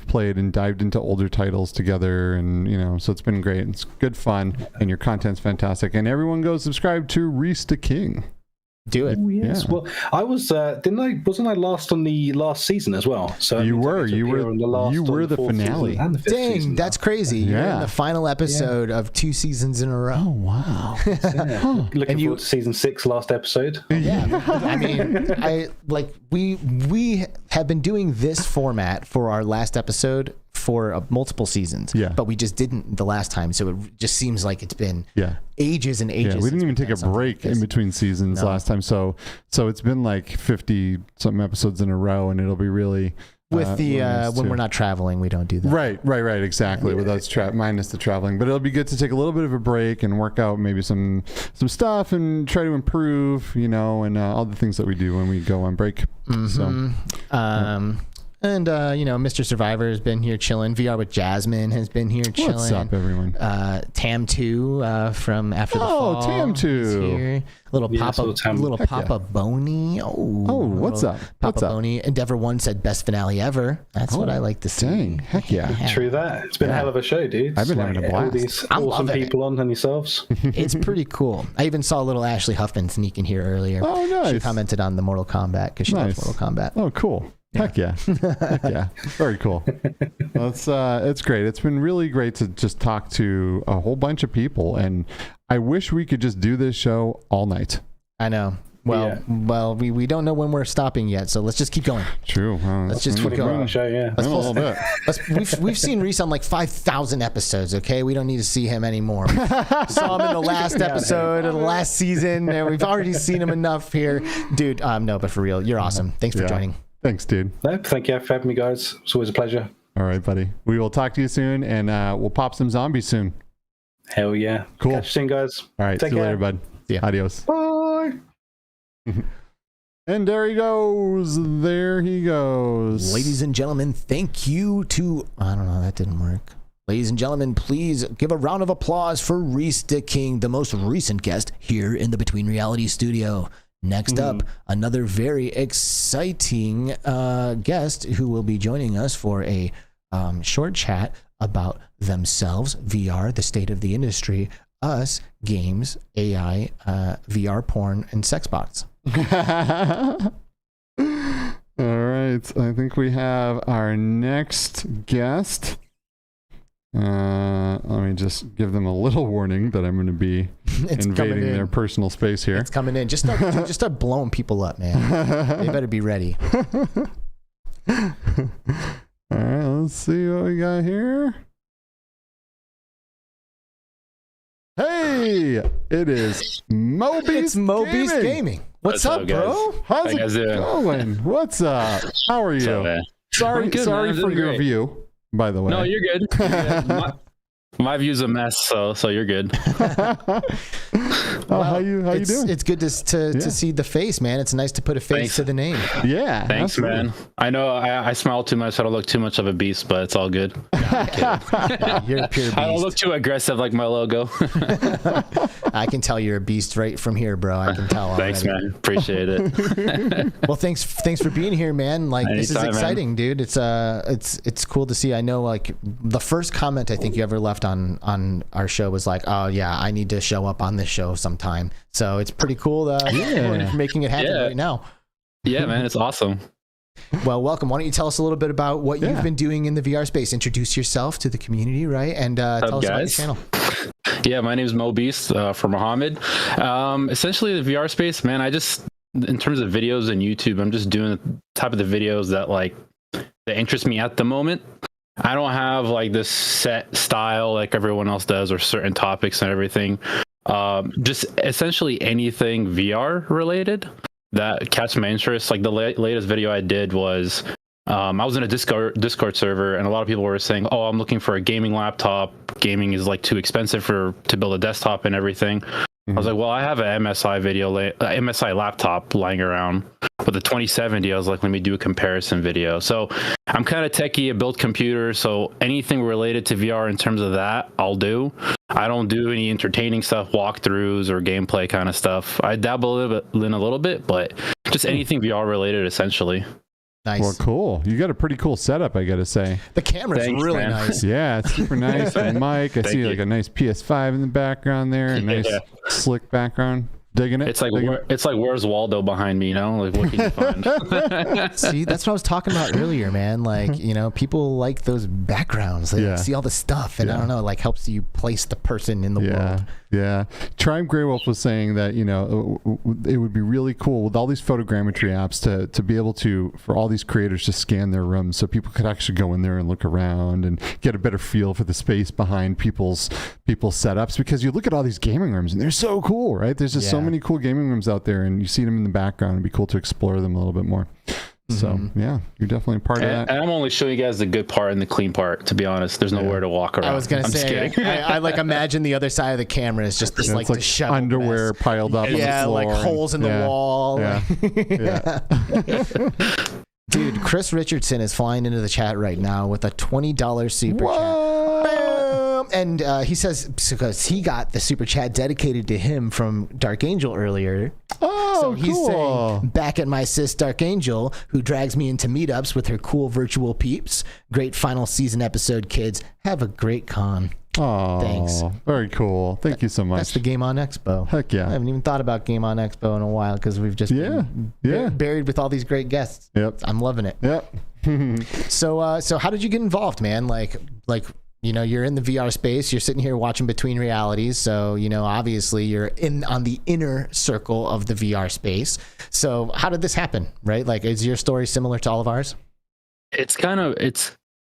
played and dived into older titles together, and so it's been great. It's good fun, and your content's fantastic. And everyone go subscribe to Reese the King. Do it. Oh, yes. Yeah. Well, I was wasn't I last on the last season as well? So you were the finale. Dang, that's crazy. You're in the final episode of 2 seasons in a row. Oh wow. Looking forward to season 6, last episode. Yeah. I mean, we have been doing this format for our last episode for multiple seasons, but we just didn't the last time, so it just seems like it's been ages and ages. We didn't even take a break in between seasons last time, so it's been 50 something episodes in a row, and it'll be really With the when we're not traveling, we don't do that. Right, exactly. With us minus the traveling, but it'll be good to take a little bit of a break and work out maybe some stuff and try to improve, and all the things that we do when we go on break. So, and Mr. Survivor has been here chilling. VR with Jasmine has been here chilling. What's up, everyone? Tam2 from After the Fall. Oh, Tam2. Little Papa Boney. Oh, what's up? Papa Boney. Endeavor 1 said best finale ever. That's what I like to see. Dang, heck yeah. True that. It's been a hell of a show, dude. I've been having a blast. All these awesome people on and yourselves. It's pretty cool. I even saw a little Ashley Huffman sneak in here earlier. Oh, nice. She commented on the Mortal Kombat because she loves Mortal Kombat. Oh, cool. Heck yeah. Heck yeah. Very cool. Well, it's great. It's been really great to just talk to a whole bunch of people, and I wish we could just do this show all night. I know. Well, we don't know when we're stopping yet, so let's just keep going. True. Let's just keep going. Show, yeah. A little bit. We've seen Reese on like 5,000 episodes. Okay, we don't need to see him anymore. We saw him in the last episode of the last season, and we've already seen him enough here, dude. No, but for real, you're awesome. Thanks for joining. Thanks, dude. No, thank you for having me, guys. It's always a pleasure. All right, buddy. We will talk to you soon, and we'll pop some zombies soon. Hell yeah. Cool. Catch you soon, guys. All right. See you later, bud. See ya. Adios. Bye. And there he goes. Ladies and gentlemen, thank you to... I don't know. That didn't work. Ladies and gentlemen, please give a round of applause for Reese the King, the most recent guest here in the Between Reality studio. Next up, another very exciting guest who will be joining us for a short chat about themselves, VR, the state of the industry, us, games, AI, VR porn, and sex bots. All right. I think we have our next guest. Let me just give them a little warning that I'm going to be invading their personal space here. It's coming in. Just start blowing people up, man. They better be ready. All right, let's see what we got here. Hey, it is Moby's Gaming. What's up, bro? How's it going? What's up? How are you? Sorry for your view. By the way, no, you're good. You're good. My view's a mess, so you're good. How you doing? It's good to see the face, man. It's nice to put a face to the name. Yeah, thanks, man. I know I smile too much. I don't look too much of a beast, but it's all good. Yeah, you're a pure beast. I don't look too aggressive like my logo. I can tell you're a beast right from here, bro. I can tell. Thanks, man. Appreciate it. Well, thanks for being here, man. Like, this is exciting, man. Dude. It's cool to see. I know, like, the first comment I think you ever left on our show was like, oh yeah, I need to show up on this show sometime. So it's pretty cool that you're making it happen right now. Yeah, man, it's awesome. Well, welcome. Why don't you tell us a little bit about what you've been doing in the VR space? Introduce yourself to the community, right? And tell us about your channel. Yeah, my name is Mo Beast for Mohammed. Essentially, the VR space, man, in terms of videos and YouTube, I'm just doing the type of the videos that interest me at the moment. I don't have like this set style like everyone else does, or certain topics and everything. Just essentially anything VR related that catch my interest. Like the latest video I did was I was in a Discord server, and a lot of people were saying, "Oh, I'm looking for a gaming laptop. Gaming is like too expensive to build a desktop and everything." I was like, well, I have an MSI laptop lying around with a 2070. I was like, let me do a comparison video. So I'm kind of techie, I build computers, so anything related to VR in terms of that, I'll do. I don't do any entertaining stuff, walkthroughs or gameplay kind of stuff. I dabble in a little bit, but just anything VR related, essentially. Nice. Well, cool. You got a pretty cool setup, I gotta say. The camera's really nice. Yeah, it's super nice. And mic, I see like a nice PS5 in the background there, a nice slick background. Digging it. It's like Where's Waldo behind me, you know? Like, what can you find? See, that's what I was talking about earlier, man. Like, people like those backgrounds. They see all the stuff, and I don't know, it like helps you place the person in the world. Yeah. Triumph Grey Wolf was saying that, it would be really cool with all these photogrammetry apps to be able to, for all these creators to scan their rooms so people could actually go in there and look around and get a better feel for the space behind people's setups. Because you look at all these gaming rooms and they're so cool, right? There's just so many cool gaming rooms out there, and you see them in the background. It'd be cool to explore them a little bit more. So yeah, you're definitely part of that. And I'm only showing you guys the good part and the clean part. To be honest, there's nowhere to walk around. I was gonna say, I like imagine the other side of the camera is just this Yeah, like it's disheveled underwear mess. piled up. Yeah, on the like floor holes in the wall. Yeah. Dude, Chris Richardson is flying into the chat right now with a $20 super chat. And he says, because he got the super chat dedicated to him from Dark Angel earlier. Oh, so he's cool. saying, back at my sis Dark Angel, who drags me into meetups with her cool virtual peeps. Great final season episode, kids. Have a great con. Oh, thanks. Very cool. Thank you so much. That's the Game On Expo. Heck yeah. I haven't even thought about Game On Expo in a while because we've just been buried with all these great guests. Yep. I'm loving it. Yep. So how did you get involved, man? Like, you know, you're in the VR space, you're sitting here watching Between Realities. So, you know, obviously you're on the inner circle of the VR space. So how did this happen, right? Like, is your story similar to all of ours?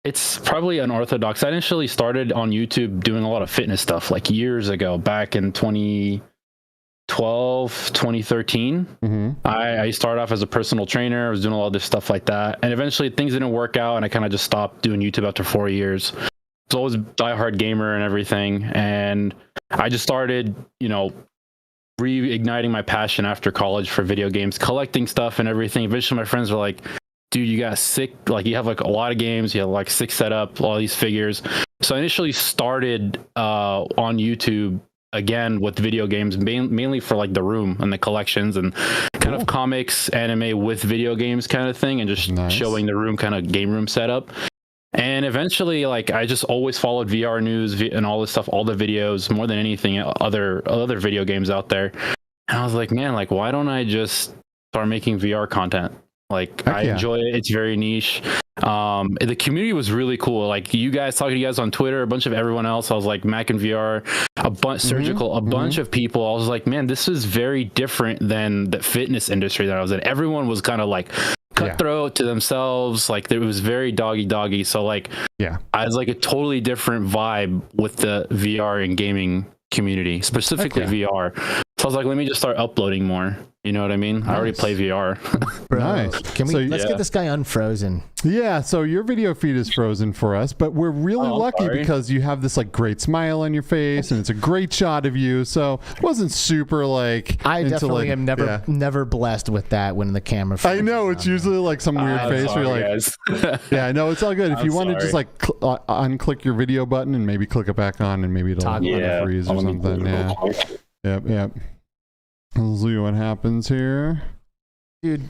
It's probably unorthodox. I initially started on YouTube doing a lot of fitness stuff like years ago, back in 2012, 2013. I started off as a personal trainer. I was doing a lot of this stuff like that. And eventually things didn't work out and I kind of just stopped doing YouTube after 4 years. I was always a diehard gamer and everything. And I just started, you know, reigniting my passion after college for video games, collecting stuff and everything. Eventually my friends were like, dude, you got sick, like you have like a lot of games, you have like sick setup, all these figures. So I initially started on YouTube again with video games, mainly for like the room and the collections and kind of comics, anime with video games kind of thing, and just showing the room kind of game room setup. And eventually, like, I just always followed VR news and all this stuff, all the videos, more than anything, other video games out there. And I was like, man, like, why don't I just start making VR content? Like, I enjoy it. It's very niche. The community was really cool. Like, you guys, talking to you guys on Twitter, a bunch of everyone else. I was like, Mac and VR, a bunch, Surgical, a bunch of people. I was like, man, this is very different than the fitness industry that I was in. Everyone was kind of like cutthroat to themselves. Like, it was very doggy. So, like, I was like a totally different vibe with the VR and gaming community, specifically VR. So I was like, let me just start uploading more. You know what I mean? I already play VR. Nice. Can we let's get this guy unfrozen? Yeah, so your video feed is frozen for us, but we're really lucky because you have this like great smile on your face and it's a great shot of you. So it wasn't super like I definitely am never blessed with that when the camera I know it's usually like some weird face where you're like yeah, I know it's all good. If you want to just like unclick your video button and maybe click it back on and maybe it'll freeze or something. Yep. Let's see what happens here. Dude,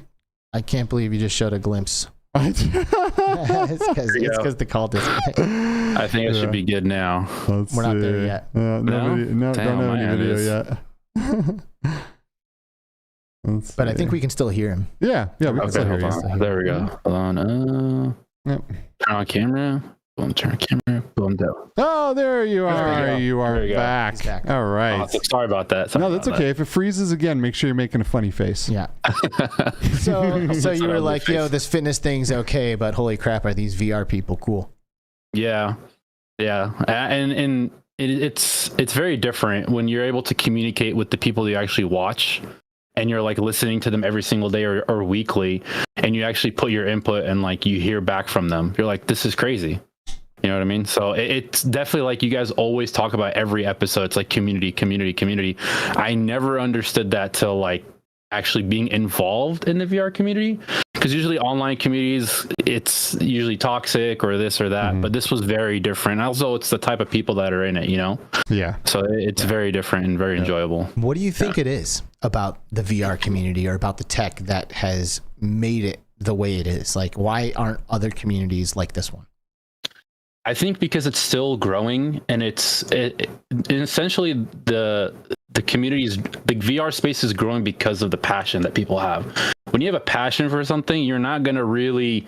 I can't believe you just showed a glimpse. It's because the call disconnected. I think it should be good now. We're not there yet. No, don't have any video yet. But I think we can still hear him. Yeah, we can still hear you. There we go. Hold on. Turn on camera. Boom, turn camera. Boom, down. Oh, there you are. You are back. All right. Sorry about that. No, that's okay. If it freezes again, make sure you're making a funny face. Yeah. So you were like, yo, this fitness thing's okay, but holy crap, are these VR people cool? Yeah. And it's very different when you're able to communicate with the people that you actually watch. And you're like listening to them every single day or weekly, and you actually put your input and like you hear back from them. You're like, this is crazy. You know what I mean? So it's definitely like you guys always talk about every episode. It's like community. I never understood that till like actually being involved in the VR community. Because usually online communities, it's usually toxic or this or that. But this was very different. Also, it's the type of people that are in it, you know? Yeah. So it's very different and very enjoyable. What do you think it is about the VR community or about the tech that has made it the way it is? Like, why aren't other communities like this one? I think because it's still growing, and essentially the community's the VR space is growing because of the passion that people have. When you have a passion for something, you're not going to really,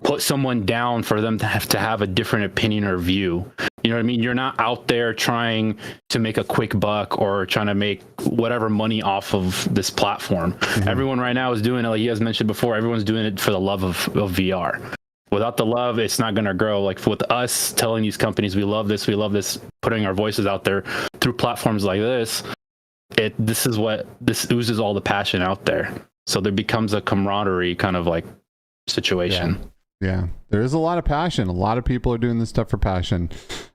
put someone down for them to have a different opinion or view. You know what I mean? You're not out there trying to make a quick buck or trying to make whatever money off of this platform. Everyone right now is doing it, like you guys mentioned before, everyone's doing it for the love of VR. Without the love, it's not going to grow. Like with us telling these companies, we love this, putting our voices out there through platforms like this, this oozes all the passion out there. So there becomes a camaraderie kind of like situation. Yeah, there is a lot of passion. A lot of people are doing this stuff for passion.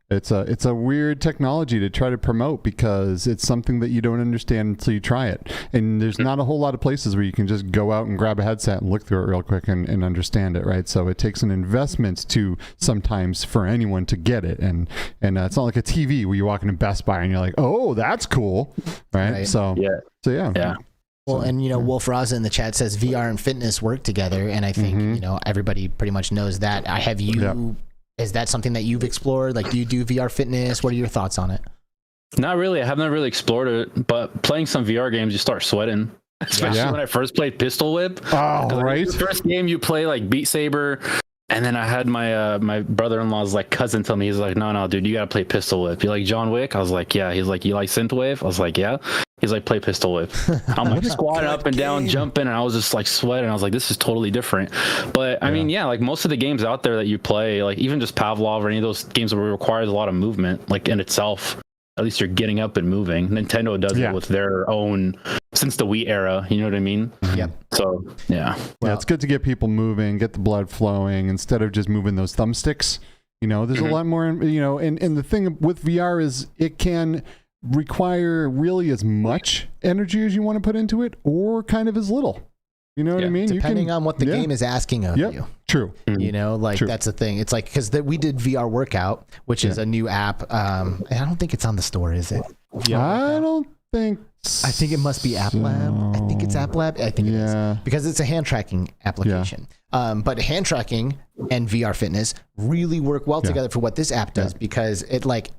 It's a weird technology to try to promote because it's something that you don't understand until you try it. And there's not a whole lot of places where you can just go out and grab a headset and look through it real quick and understand it, right? So it takes an investment to sometimes for anyone to get it. And it's not like a TV where you walk into Best Buy and you're like, oh, that's cool, right? So yeah. Well, and Wolf Raza in the chat says VR and fitness work together, and I think everybody pretty much knows that. Have you? Yep. Is that something that you've explored? Like, do you do VR fitness? What are your thoughts on it? Not really. I haven't really explored it, but playing some VR games, you start sweating. Especially when I first played Pistol Whip. Oh, right. The first game you play like Beat Saber. And then I had my my brother-in-law's like cousin tell me, he's like, no, dude, you gotta play Pistol Whip. You like John Wick? I was like, yeah. He's like, you like Synthwave? I was like, yeah. He's like, play Pistol Whip. I'm like squatting up and down, jumping, and I was just like sweating. I was like, this is totally different. But I mean, like most of the games out there that you play, like even just Pavlov or any of those games that requires a lot of movement, like in itself, at least you're getting up and moving. Nintendo does it with their own, since the Wii era, you know what I mean? Yep. So, yeah. Well, it's good to get people moving, get the blood flowing, instead of just moving those thumbsticks. There's a lot more, and the thing with VR is it can require really as much energy as you want to put into it, or kind of as little. You know what I mean? Depending on what the game is asking of you. True. That's the thing. It's like, because we did VR Workout, which is a new app. I don't think it's on the store, is it? I don't think I think it must be App Lab. I think it's App Lab. I think it is. Because it's a hand tracking application. But hand tracking and VR fitness really work well together for what this app does, because it's like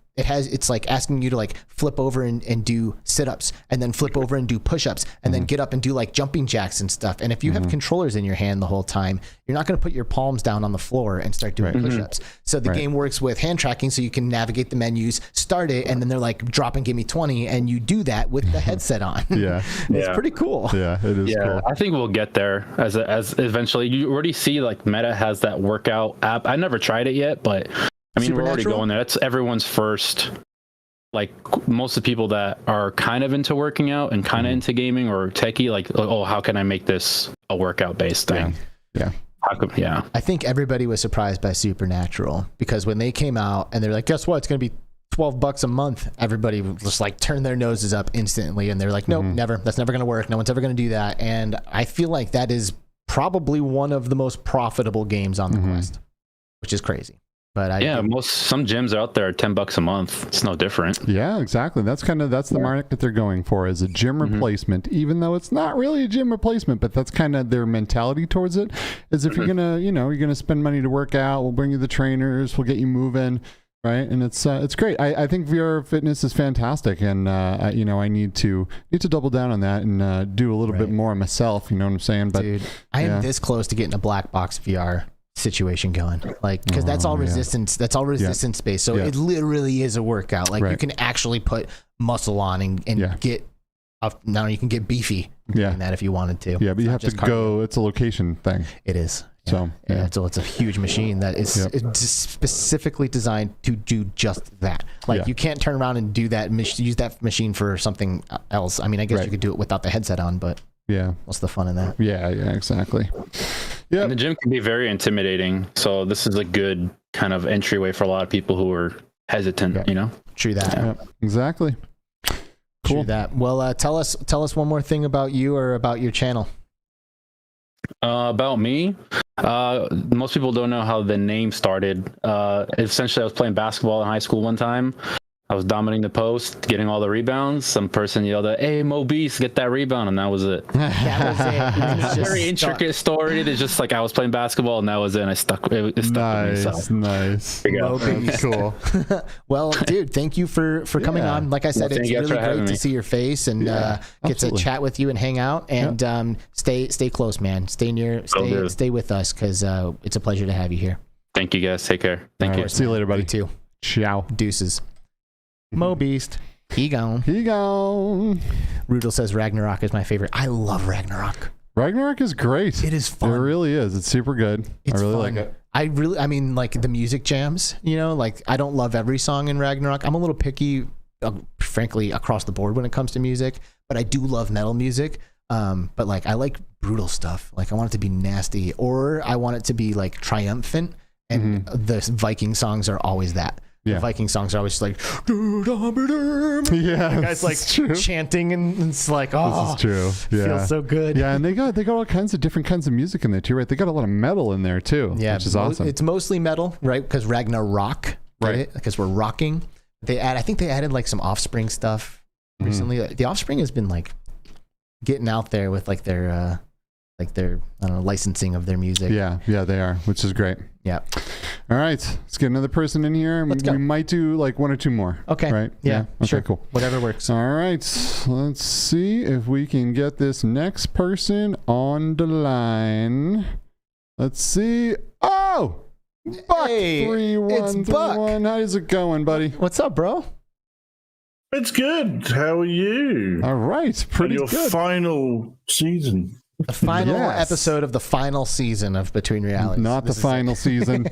asking you to like flip over and do sit-ups, and then flip over and do push-ups, and then get up and do like jumping jacks and stuff. And if you have controllers in your hand the whole time, you're not going to put your palms down on the floor and start doing push-ups. So the game works with hand tracking, so you can navigate the menus, start it, and then they're like, drop and give me 20, and you do that with the headset on. It's pretty cool. Yeah, it is cool. I think we'll get there as eventually. You already see like Meta has that workout app. I never tried it yet, but I mean, we're already going there. That's everyone's first. Like most of the people that are kind of into working out and kind of into gaming or techie, like, oh, how can I make this a workout based thing? I think everybody was surprised by Supernatural, because when they came out and they're like, guess what? It's going to be $12 a month. Everybody just like turned their noses up instantly, and they're like, nope, never. That's never going to work. No one's ever going to do that. And I feel like that is probably one of the most profitable games on the Quest, which is crazy. But some gyms out there are $10 a month. It's no different. Yeah, exactly. That's the market they're going for, is a gym replacement, even though it's not really a gym replacement, but that's kind of their mentality towards it. Is if you're gonna, you're gonna spend money to work out, we'll bring you the trainers, we'll get you moving, right? And it's great. I think VR fitness is fantastic, and I need to double down on that and do a little bit more myself. You know what I'm saying? But dude, I am this close to getting a black box VR situation going, like, because that's all resistance resistance based, so it literally is a workout. Like you can actually put muscle on and get now you can get beefy doing that if you wanted to. But you have to go. It's a location thing. It is. So it's a huge machine that is specifically designed to do just that. Like you can't turn around and do that, use that machine for something else. I mean, I guess you could do it without the headset on, but what's the fun in that? Yeah, exactly. And the gym can be very intimidating, so this is a good kind of entryway for a lot of people who are hesitant. True that. Exactly. Cool. True that. Well, tell us one more thing about you or about your channel. About me, most people don't know how the name started. Essentially, I was playing basketball in high school one time. I was dominating the post, getting all the rebounds. Some person yelled out, "Hey, Mo Beast, get that rebound," and that was it. It's a very intricate story. It's just like I was playing basketball, and that was it. And it stuck with me. So. Nice. Mo Beast. Cool. Well, dude, thank you for coming on. Like I said, it's really great to see your face and get to chat with you and hang out. And stay close, man. Stay with us, because it's a pleasure to have you here. Thank you, guys. Take care. Thank you. See you later, buddy. You too. Ciao. Deuces. Mo Beast. He gone. Rudel says Ragnarok is my favorite. I love Ragnarok. Ragnarok is great. It is fun. It really is. It's super good. It's I really fun. like it. I mean, like the music jams, like I don't love every song in Ragnarok. I'm a little picky, frankly, across the board when it comes to music, but I do love metal music. But like I like brutal stuff. Like I want it to be nasty, or I want it to be like triumphant. And the Viking songs are always that. Yeah. The Viking songs are always like, yeah, guys like chanting, and it's like, oh, this is true. Yeah, feels so good. Yeah, and they got all kinds of different kinds of music in there too, right? They got a lot of metal in there too, which is awesome. It's mostly metal, right? Because Ragnarok, right? Because we're rocking. I think they added like some Offspring stuff recently. The Offspring has been like getting out there with like their I don't know, licensing of their music. Yeah, they are, which is great. Yeah. All right, let's get another person in here. Let's go. We might do like 1 or 2 more. Okay. Right? Yeah. Okay, sure. Cool. Whatever works. All right. Let's see if we can get this next person on the line. Let's see. Oh, Buck, hey, 3131. How's it going, buddy? What's up, bro? It's good. How are you? All right. Pretty good. Your final season. The final episode of the final season of Between Realities. Not the final season.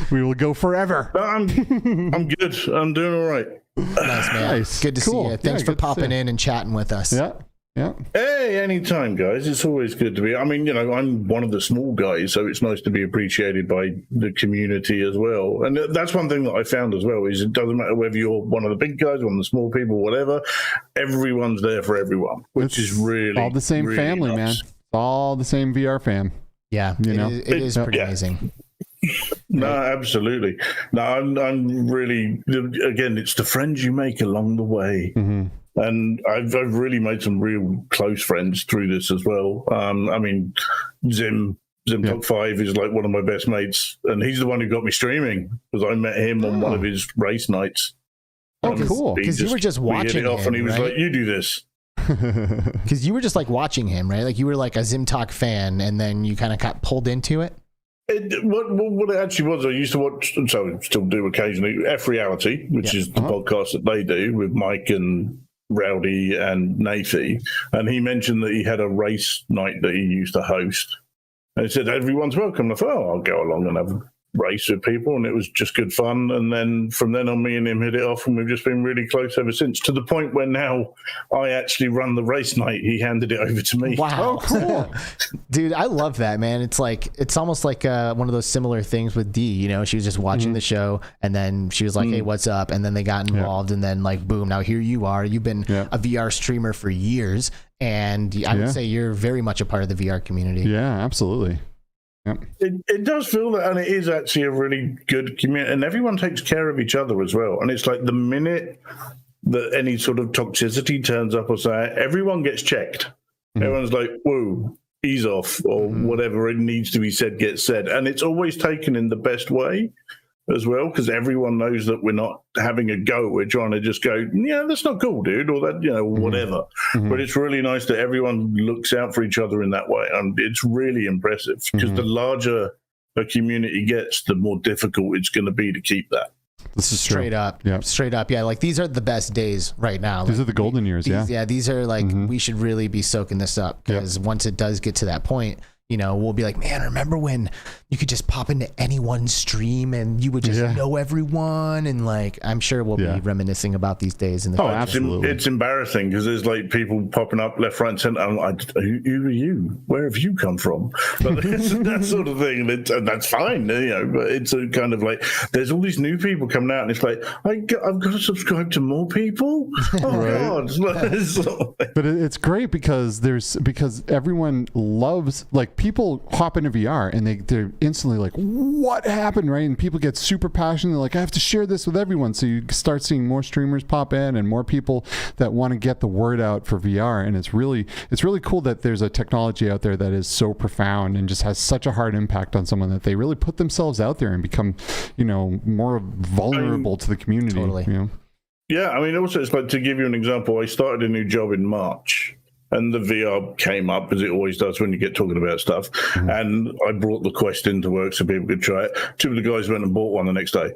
We will go forever. I'm good. I'm doing all right. Nice, man. Nice. Good to see you. Thanks for popping in and chatting with us. Yeah. Yeah. Hey, anytime, guys. It's always good to be. I mean, I'm one of the small guys, so it's nice to be appreciated by the community as well. And that's one thing that I found as well, is it doesn't matter whether you're one of the big guys, one of the small people, whatever. Everyone's there for everyone, which is really all the same really family, nice. man. All the same VR fam. Yeah, it is pretty amazing. No, absolutely. No, I'm really, again, it's the friends you make along the way. And I've really made some real close friends through this as well. I mean, Zim Top 5 is like one of my best mates, and he's the one who got me streaming, because I met him on one of his race nights. Oh, cool. Because you were just watching him, and he was right? like, you do this. Because you were just like watching him, right? Like you were like a Zimtalk fan, and then you kind of got pulled into it. What it actually was, I used to watch, so I still do occasionally, F-Reality, which is the podcast that they do with Mike and Rowdy and Nathy, and he mentioned that he had a race night that he used to host, and he said everyone's welcome. I thought, I'll go along and have a race with people, and it was just good fun. And then from then on, me and him hit it off, and we've just been really close ever since, to the point where now I actually run the race night. He handed it over to me. Wow. Oh, cool. Dude, I love that, man. It's almost like one of those similar things with Dee, she was just watching the show, and then she was like, hey, what's up? And then they got involved, and then like, boom, now here you are. You've been a VR streamer for years, and I would say you're very much a part of the VR community. Yeah, absolutely. Yep. It does feel that, and it is actually a really good community, and everyone takes care of each other as well. And it's like the minute that any sort of toxicity turns up or so, everyone gets checked. Everyone's like, whoa, ease off, or whatever it needs to be said gets said. And it's always taken in the best way as well, because everyone knows that we're not having a go. We're trying to just go, yeah, that's not cool, dude, or that, whatever. But it's really nice that everyone looks out for each other in that way, and it's really impressive, because the larger a community gets, the more difficult it's going to be to keep that. This is straight up. Yeah, like these are the best days right now. These are the golden years. These are like, we should really be soaking this up, because once it does get to that point, we'll be like, man, remember when you could just pop into anyone's stream and you would just know everyone? And like, I'm sure we'll be reminiscing about these days in the future. Absolutely. It's embarrassing, because there's like people popping up left, right, and center. I'm like, who are you? Where have you come from? But that sort of thing. That's fine, but it's a kind of like, there's all these new people coming out, and it's like, I've got to subscribe to more people. Oh God. But it's great because everyone loves, like, people hop into VR and they're instantly like, what happened, right? And people get super passionate. They're like, I have to share this with everyone. So you start seeing more streamers pop in and more people that want to get the word out for VR. And it's really cool that there's a technology out there that is so profound and just has such a hard impact on someone, that they really put themselves out there and become, more vulnerable to the community. Totally. Yeah, I mean, also, it's like, to give you an example, I started a new job in March. And the VR came up, as it always does when you get talking about stuff. And I brought the Quest into work so people could try it. 2 of the guys went and bought one the next day.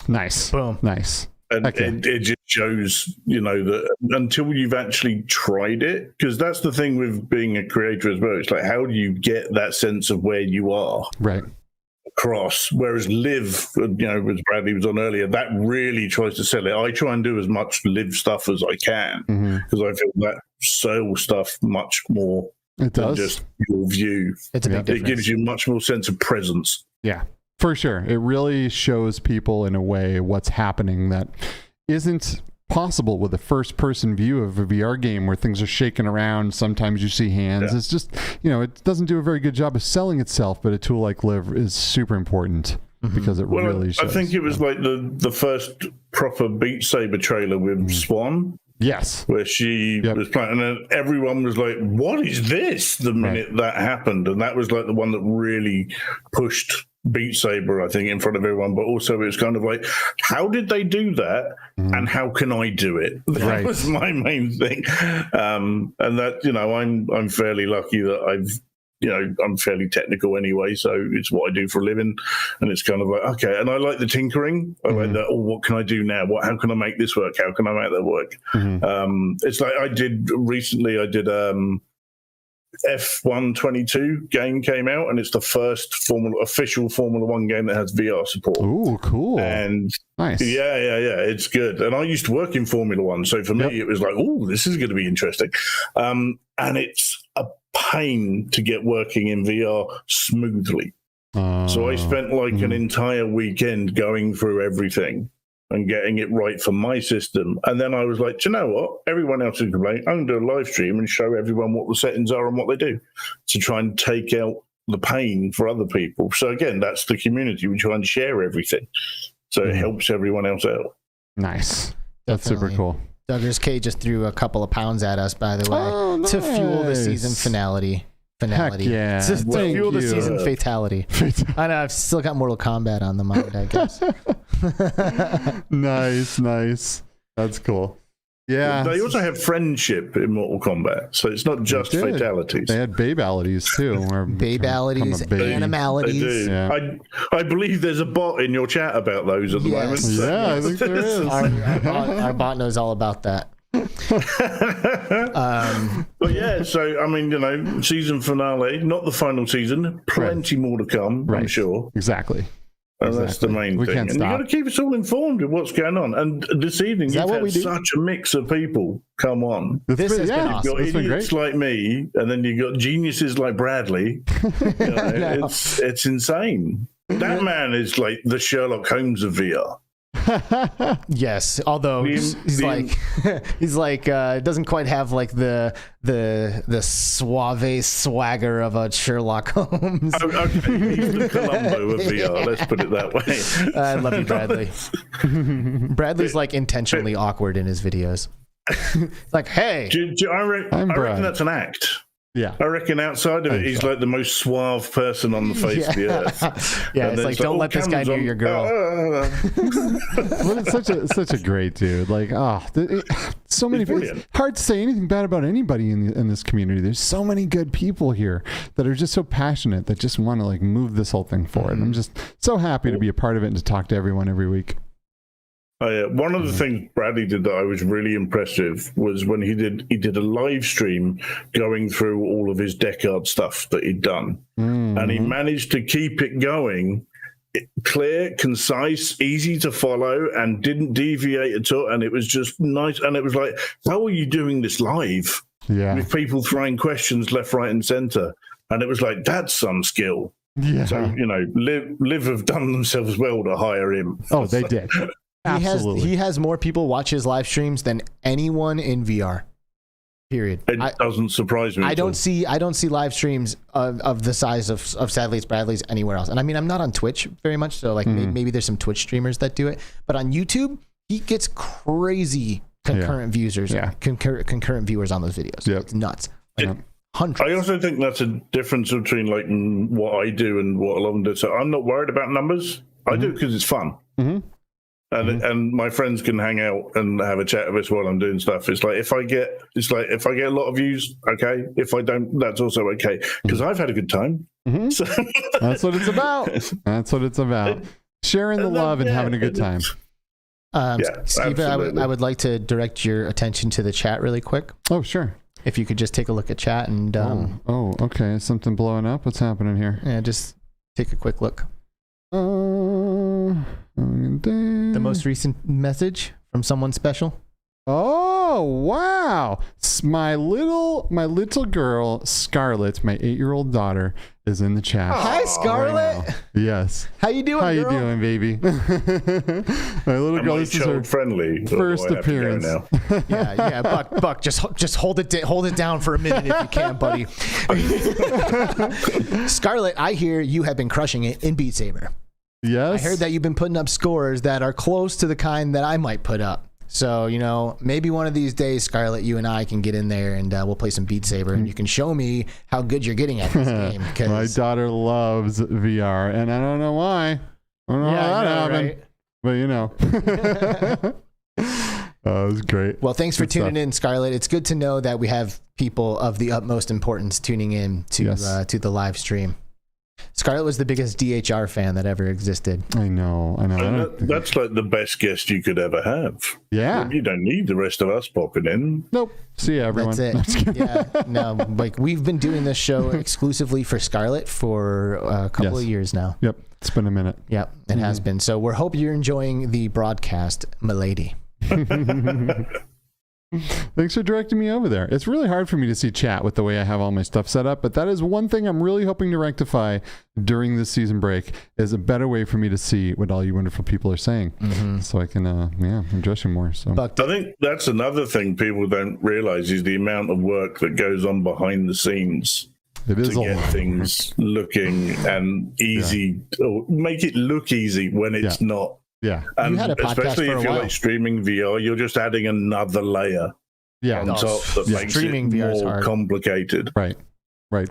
Nice. Boom. Nice. And it just shows, that until you've actually tried it, because that's the thing with being a creator as well. It's like, how do you get that sense of where you are? Right. Across. Whereas Live, as Bradley was on earlier, that really tries to sell it. I try and do as much Live stuff as I can, because I feel sell stuff much more It than does. just your view. It's a big difference. It gives you much more sense of presence. Yeah, for sure. It really shows people in a way what's happening that isn't possible with a first-person view of a VR game where things are shaking around. Sometimes you see hands. It's just, it doesn't do a very good job of selling itself, but a tool like Live is super important because it really shows. I think it was like the first proper Beat Saber trailer with Swan. Yes. Where she was playing, and then everyone was like, what is this? The minute that happened. And that was like the one that really pushed Beat Saber, I think, in front of everyone. But also it was kind of like, how did they do that? And how can I do it? That was my main thing. And that, I'm fairly lucky that I'm fairly technical anyway, so it's what I do for a living, and it's kind of like, okay, and I like the tinkering. I like that. Oh, what can I do now? How can I make this work? How can I make that work? It's like I did F122 game came out, and it's the first official Formula One game that has VR support. Ooh, cool. And nice. Yeah, it's good. And I used to work in Formula One, so for me it was like, oh, this is going to be interesting. And it's a pain to get working in VR smoothly. So I spent like an entire weekend going through everything and getting it right for my system. And then I was like, do you know what? Everyone else is complaining. I'm going to do a live stream and show everyone what the settings are and what they do to try and take out the pain for other people. So again, that's the community. We try and share everything. So it helps everyone else out. Nice. That's super cool. Duggars K just threw a couple of pounds at us, by the way, to fuel the season finality. Heck yeah. To fuel the season fatality. I know, I've still got Mortal Kombat on the mind, I guess. Nice. That's cool. Yeah. They also have friendship in Mortal Kombat, so it's not just fatalities. They had babalities too. Babalities, animalities. Yeah. I believe there's a bot in your chat about those at the moment. So. Yeah, I think there is. Our bot knows all about that. But yeah, so I mean, season finale, not the final season, plenty more to come, I'm sure. Exactly. And that's the main thing. And you got to keep us all informed of what's going on. And this evening, you've had such a mix of people come on. This has been awesome. You've got idiots like me, and then you've got geniuses like Bradley. It's insane. That man is like the Sherlock Holmes of VR. Yes, although he's like doesn't quite have like the suave swagger of a Sherlock Holmes. Okay, he's the Columbo of VR. Let's put it that way. I love you, Bradley. Bradley's like intentionally awkward in his videos. Like, hey, I reckon that's an act. Yeah, I reckon outside of it, he's like the most suave person on the face of the earth. Yeah, it's like, don't let this guy near your girl. Well, it's such a great dude. Like, so many people. It's hard to say anything bad about anybody in this community. There's so many good people here that are just so passionate that just want to like move this whole thing forward. I'm just so happy to be a part of it and to talk to everyone every week. One of the things Bradley did that I was really impressed with was when he did a live stream going through all of his Deckard stuff that he'd done. And he managed to keep it going clear, concise, easy to follow, and didn't deviate at all. And it was just nice. And it was like, how are you doing this live? Yeah. With people throwing questions left, right, and center. And it was like, that's some skill. Yeah. So, Liv have done themselves well to hire him. Oh, they did. He has more people watch his live streams than anyone in VR. Period. It doesn't surprise me. I don't see live streams of the size of Sadly It's Bradley's anywhere else. And I mean, I'm not on Twitch very much, so like maybe there's some Twitch streamers that do it. But on YouTube, he gets crazy concurrent viewers. Yeah. Concurrent viewers on those videos. Yep. It's nuts. Hundreds. I also think that's a difference between like what I do and what a lot of them do. So I'm not worried about numbers. I do it because it's fun. And my friends can hang out and have a chat with us while I'm doing stuff. It's like if I get a lot of views, okay. If I don't, that's also okay because I've had a good time. So that's what it's about. That's what it's about. Sharing the love and having a good time. Steve, I would like to direct your attention to the chat really quick. Oh, sure. If you could just take a look at chat and okay. Is something blowing up? What's happening here? Yeah, just take a quick look. The most recent message from someone special. Oh, Oh wow! My little girl Scarlett, my 8-year-old daughter, is in the chat. Hi, Scarlett. Right, yes. How you doing? How you girl? doing, baby? My little girl. This is her friendly first appearance. Yeah. Buck. Just hold it down for a minute if you can, buddy. Scarlett, I hear you have been crushing it in Beat Saber. Yes. I heard that you've been putting up scores that are close to the kind that I might put up. So, maybe one of these days, Scarlett, you and I can get in there and we'll play some Beat Saber and you can show me how good you're getting at this game. My daughter loves VR and I don't know why. I don't know how that happened. Right? But oh, it was great. Well, thanks for tuning in, Scarlett. It's good to know that we have people of the utmost importance tuning in to the live stream. Scarlett was the biggest DHR fan that ever existed. I know. That's like the best guest you could ever have. Yeah. You don't need the rest of us popping in. Nope. See ya, everyone. That's it. Yeah. No, like we've been doing this show exclusively for Scarlett for a couple of years now. Yep. It's been a minute. Yep. It has been. So we hope you're enjoying the broadcast, milady. Thanks for directing me over there. It's really hard for me to see chat with the way I have all my stuff set up, but that is one thing I'm really hoping to rectify during this season break, is a better way for me to see what all you wonderful people are saying, so I can address you more. So I think that's another thing people don't realize is the amount of work that goes on behind the scenes to get things looking and easy, or make it look easy when it's not. Yeah, and you had a podcast especially for a if you're while. Like streaming VR, you're just adding another layer on top that makes streaming it VR is more hard. complicated. Right,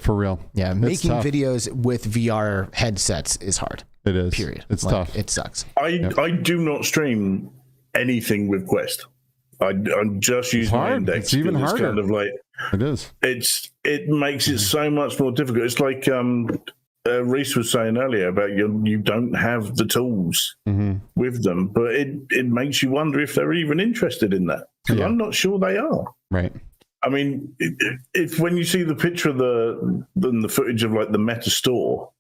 for real. Yeah, making videos with VR headsets is hard. It is. Period. It's tough. It sucks. I do not stream anything with Quest. I'm just using my index. It's even harder. It's kind of like it is. It makes it so much more difficult. It's like Reese was saying earlier about you don't have the tools with them, but it makes you wonder if they're even interested in that. Because I'm not sure they are. Right. I mean, if when you see the picture of the footage of like the Meta store,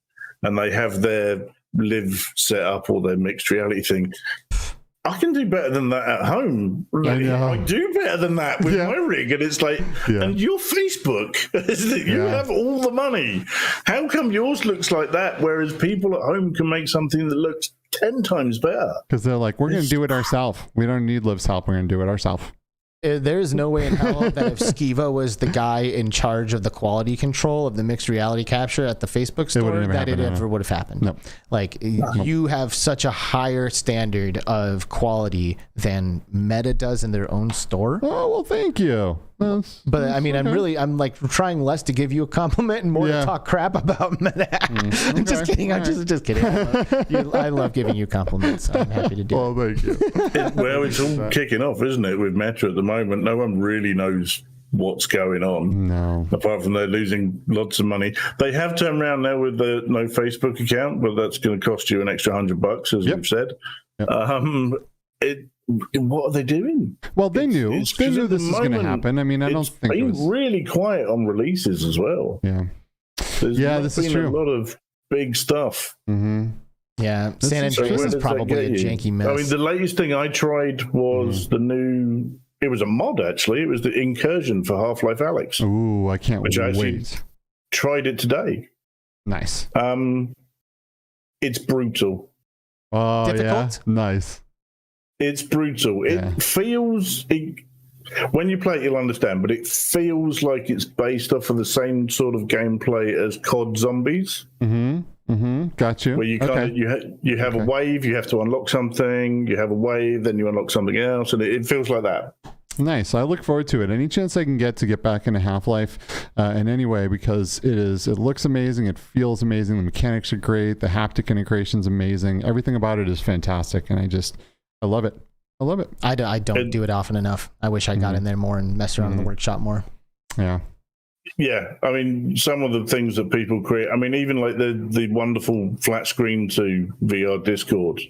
and they have their live set up or their mixed reality thing, I can do better than that at home. I do better than that with my rig. And it's like, and your Facebook, you have all the money. How come yours looks like that, whereas people at home can make something that looks 10 times better? Because they're like, we're going to do it ourselves. We don't need Liv's help. We're going to do it ourselves. There's no way in hell that if Skiva was the guy in charge of the quality control of the mixed reality capture at the Facebook store, that it ever would have happened. Nope. Like, you have such a higher standard of quality than Meta does in their own store. Oh, well, thank you. But I mean, I'm like trying less to give you a compliment and more to talk crap about Meta. I'm just kidding. I'm just kidding. I love giving you compliments. So I'm happy to do it. Thank you. Well, it's all kicking off, isn't it, with Meta at the moment? No one really knows what's going on. No. Apart from they're losing lots of money. They have turned around now with the no Facebook account, but that's going to cost you an extra $100, as we've said. What are they doing? Well, they knew this was going to happen. I mean, I don't think it was really quiet on releases as well. Yeah. This is true. A lot of big stuff. Yeah, San Andreas is probably a janky mess. I mean, the latest thing I tried was the new. It was a mod, actually. It was the Incursion for Half-Life Alyx. Ooh, I can't wait. I tried it today. Nice. It's brutal. Oh, difficult? Yeah. Nice. It's brutal. It feels... when you play it, you'll understand, but it feels like it's based off of the same sort of gameplay as COD Zombies. Got you. Where you kind of you have a wave, you have to unlock something, you have a wave, then you unlock something else, and it feels like that. Nice. I look forward to it. Any chance I can get back into Half-Life in any way, because it looks amazing, it feels amazing, the mechanics are great, the haptic integration is amazing, everything about it is fantastic, and I love it. I love it. I don't do it often enough. I wish I got in there more and messed around in the workshop more. Yeah. Yeah, I mean, some of the things that people create, I mean, even like the wonderful flat screen to VR Discord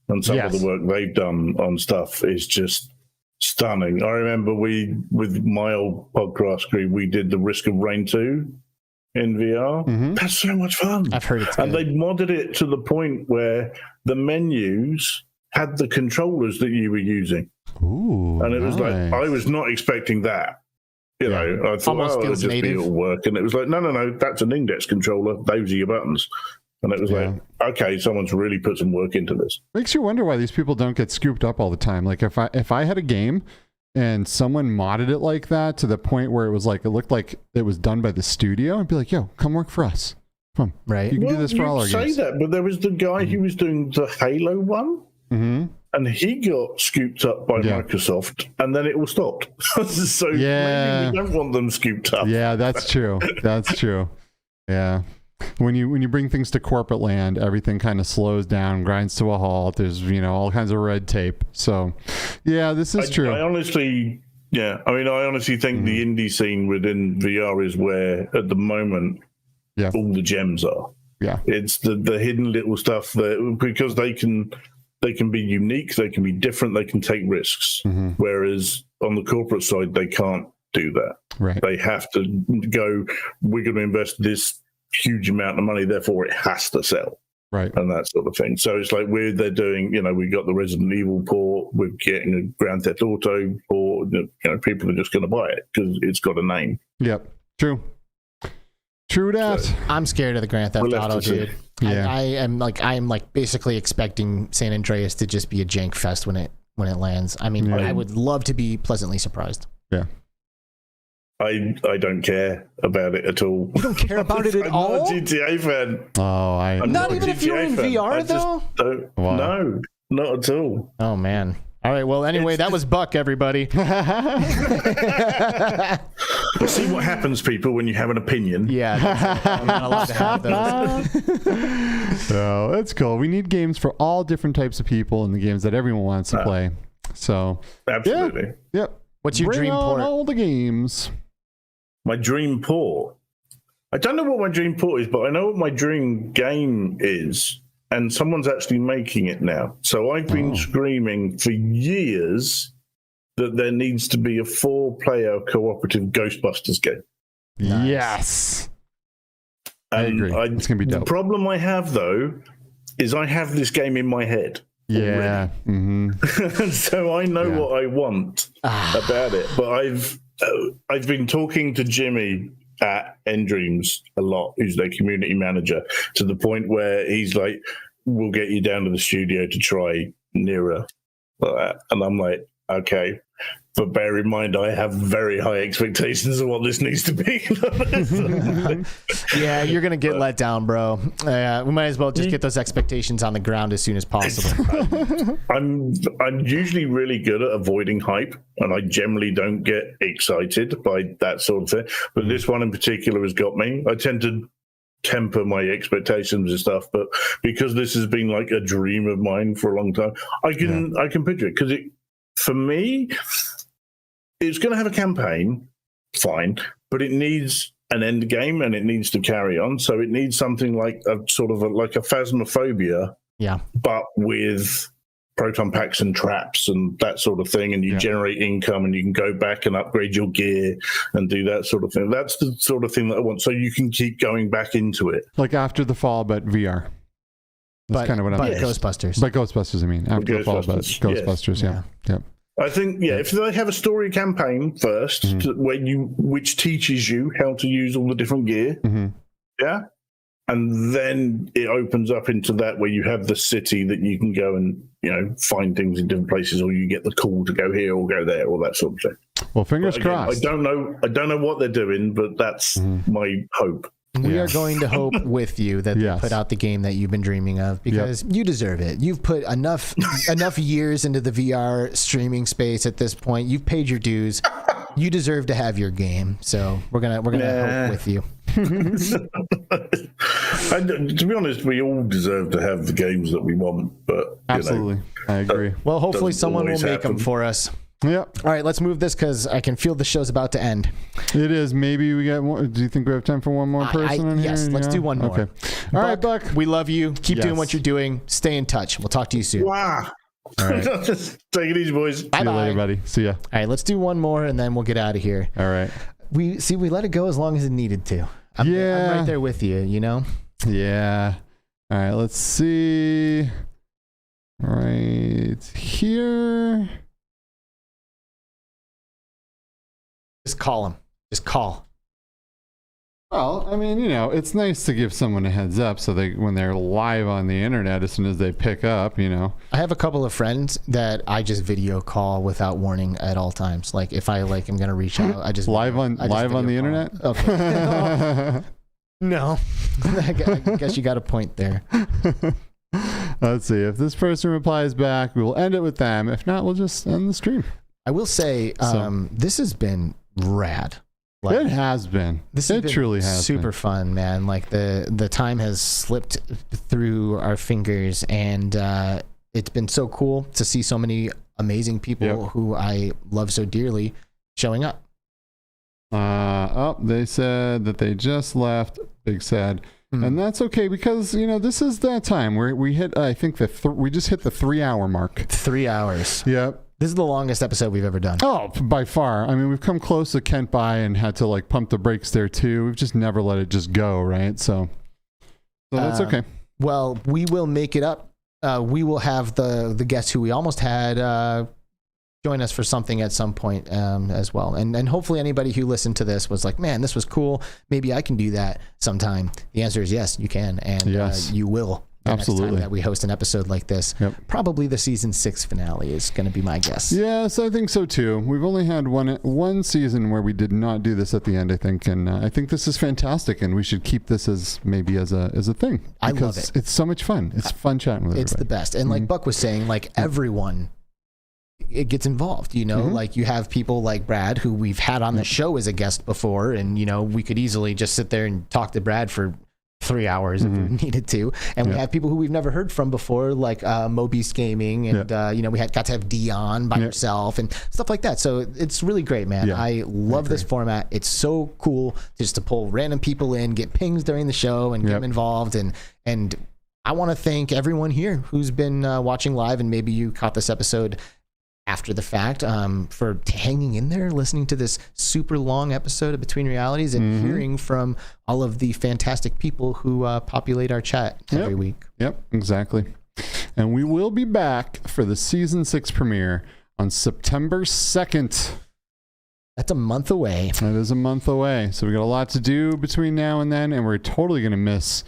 and some of the work they've done on stuff is just stunning. I remember with my old podcast crew, we did the Risk of Rain 2 in VR. That's so much fun. I've heard it's and good. they modded it to the point where the menus had the controllers that you were using. Ooh, and it was like I was not expecting that. You know, I thought, it'll just be it'll work, and it was like, no, that's an index controller. Those are your buttons, and it was like, okay, someone's really put some work into this. Makes you wonder why these people don't get scooped up all the time. Like if I had a game and someone modded it like that to the point where it was like it looked like it was done by the studio, I'd be like, yo, come work for us. Come on, right? You can do this for all our games. Say that, but there was the guy who was doing the Halo one. Mm-hmm. And he got scooped up by Microsoft, and then it all stopped. So maybe we don't want them scooped up. Yeah, that's true. That's true. Yeah. When you bring things to corporate land, everything kind of slows down, grinds to a halt. There's, all kinds of red tape. So, yeah, this is true. I honestly think the indie scene within VR is where, at the moment, all the gems are. Yeah. It's the hidden little stuff that, because they can be unique, they can be different, they can take risks. Mm-hmm. Whereas on the corporate side, they can't do that. Right. They have to go, we're going to invest this huge amount of money, therefore it has to sell. Right. And that sort of thing. So it's like they're doing, we got the Resident Evil port, we're getting a Grand Theft Auto port, people are just going to buy it because it's got a name. Yep. True that. So, I'm scared of the Grand Theft Auto, dude. Yeah. I am basically expecting San Andreas to just be a jank fest when it lands. I mean, I would love to be pleasantly surprised. Yeah. I don't care about it at all. You don't care about it at all? I'm not a GTA fan. Oh, I'm not even if you're in VR, though? No, not at all. Oh, man. All right, well, anyway, that was Buck, everybody. We'll see what happens, people, when you have an opinion. Yeah, I'm not allowed to have those. No, that's cool. We need games for all different types of people and the games that everyone wants to play. So, absolutely. Yep. What's your dream port? All the games. My dream port. I don't know what my dream port is, but I know what my dream game is. And someone's actually making it now. So I've been screaming for years that there needs to be a 4-player cooperative Ghostbusters game. Nice. Yes. I agree. It's going to be dope. The problem I have, though, is I have this game in my head. Yeah. Mm-hmm. So I know what I want about it. But I've been talking to Jimmy at Endreams a lot, who's their community manager, to the point where he's like, we'll get you down to the studio to try Nearer. Like that. And I'm like, okay. But bear in mind, I have very high expectations of what this needs to be. Yeah, you're going to get let down, bro. We might as well just get those expectations on the ground as soon as possible. I'm usually really good at avoiding hype, and I generally don't get excited by that sort of thing. But this one in particular has got me. I tend to temper my expectations and stuff, but because this has been like a dream of mine for a long time, I can picture it, because for me, it's going to have a campaign, fine, but it needs an end game and it needs to carry on. So it needs something like a Phasmophobia, but with proton packs and traps and that sort of thing. And you generate income and you can go back and upgrade your gear and do that sort of thing. That's the sort of thing that I want. So you can keep going back into it. Like After the Fall, but VR. That's kind of what I'm saying. Ghostbusters. But Ghostbusters, I mean. After the Fall, but Ghostbusters, Yep. I think, if they have a story campaign first, which teaches you how to use all the different gear, and then it opens up into that where you have the city that you can go and find things in different places, or you get the call to go here or go there, or that sort of thing. Well, fingers crossed. I don't know what they're doing, but that's my hope. We are going to hope with you that they put out the game that you've been dreaming of, because you deserve it. You've put enough years into the VR streaming space at this point. You've paid your dues. You deserve to have your game. So we're gonna hope with you. To be honest, we all deserve to have the games that we want, but absolutely, I agree. Well, hopefully someone will make them for us. Yep. All right, let's move this because I can feel the show's about to end. It is. Maybe we got more. Do you think we have time for one more person in here? Yes, let's do one more. Okay. All right, Buck. We love you. Keep doing what you're doing. Stay in touch. We'll talk to you soon. Wow. All right. Take it easy, boys. Bye-bye. See you later, buddy. See ya. All right, let's do one more and then we'll get out of here. All right. We let it go as long as it needed to. I'm right there with you, Yeah. All right, let's see. Right here. Just call them. Just call. Well, I mean, it's nice to give someone a heads up so when they're live on the internet, as soon as they pick up, I have a couple of friends that I just video call without warning at all times. Like if I am going to reach out, I just live on the internet. Okay. No, I guess you got a point there. Let's see. If this person replies back, we will end it with them. If not, we'll just end the stream. I will say, this has been rad. It has been. It truly has super been. Fun, man. Like the time has slipped through our fingers, and it's been so cool to see so many amazing people who I love so dearly showing up. They said that they just left. Big sad. And that's okay, because this is that time where we hit. I think we just hit the 3-hour mark. 3 hours. Yep. This is the longest episode we've ever done. Oh, by far. I mean, we've come close to Kent by and had to pump the brakes there too. We've just never let it just go, right? So that's okay. Well, we will make it up. We will have the guests who we almost had join us for something at some point as well. And hopefully anybody who listened to this was like, man, this was cool. Maybe I can do that sometime. The answer is yes, you can. And you will. Absolutely. Next time that we host an episode like this, probably the season 6 finale is going to be my guess. Yes, I think so too. We've only had one season where we did not do this at the end, I think, and I think this is fantastic, and we should keep this as a thing. I love it. It's so much fun. It's fun chatting with everybody. It's the best, and like Buck was saying, like everyone. It gets involved, like you have people like Brad who we've had on the show as a guest before, and we could easily just sit there and talk to Brad for 3 hours if we needed to, and we have people who we've never heard from before, like Mobeast Gaming, and we got to have Dion by herself and stuff like that. So it's really great, man. I love this format. It's so cool just to pull random people in, get pings during the show, and get them involved. And I want to thank everyone here who's been watching live, and maybe you caught this episode after the fact, for hanging in there, listening to this super long episode of Between Realities, and hearing from all of the fantastic people who populate our chat every week. Yep, exactly. And we will be back for the season 6 premiere on September 2nd. That's a month away. That is a month away. So we got a lot to do between now and then, and we're totally going to miss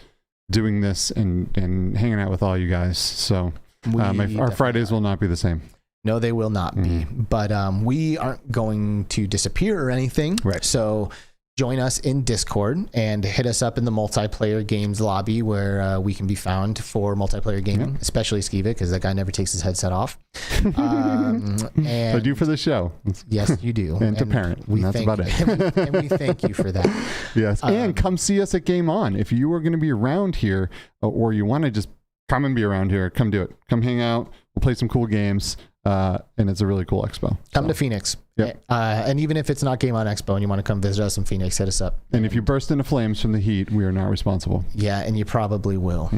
doing this and hanging out with all you guys. So our Fridays will not be the same. No, they will not be. But we aren't going to disappear or anything. Right. So join us in Discord and hit us up in the multiplayer games lobby, where we can be found for multiplayer gaming, especially Skiva, because that guy never takes his headset off. And I do for the show. Yes, you do. And to parent. And that's about it. And we thank you for that. Yes. And come see us at Game On. If you are going to be around here, or you want to just come and be around here, come do it. Come hang out. We'll play some cool games. And it's a really cool expo. Come to Phoenix. Yep. And even if it's not Game On Expo and you want to come visit us in Phoenix, hit us up. And if you burst into flames from the heat, we are not responsible. Yeah, and you probably will,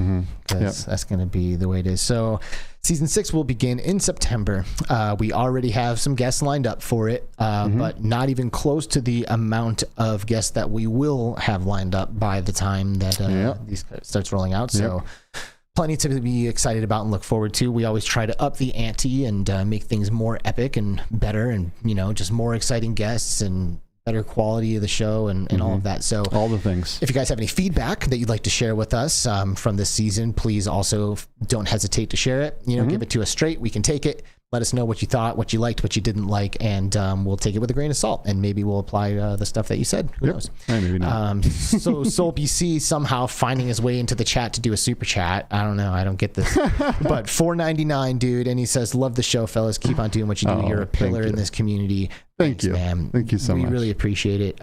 because that's going to be the way it is. So season 6 will begin in September. We already have some guests lined up for it, but not even close to the amount of guests that we will have lined up by the time that these starts rolling out. So plenty to be excited about and look forward to. We always try to up the ante and make things more epic and better, and just more exciting guests and better quality of the show and all of that. So all the things. If you guys have any feedback that you'd like to share with us from this season, please also don't hesitate to share it. Give it to us straight. We can take it. Let us know what you thought, what you liked, what you didn't like, and we'll take it with a grain of salt, and maybe we'll apply the stuff that you said. Who knows? Maybe not. So Soul BC somehow finding his way into the chat to do a super chat. I don't know. I don't get this. But $4.99, dude, and he says, "Love the show, fellas. Keep on doing what you do. You're a pillar in this community." Thanks, you, man. Thank you so much. We really appreciate it.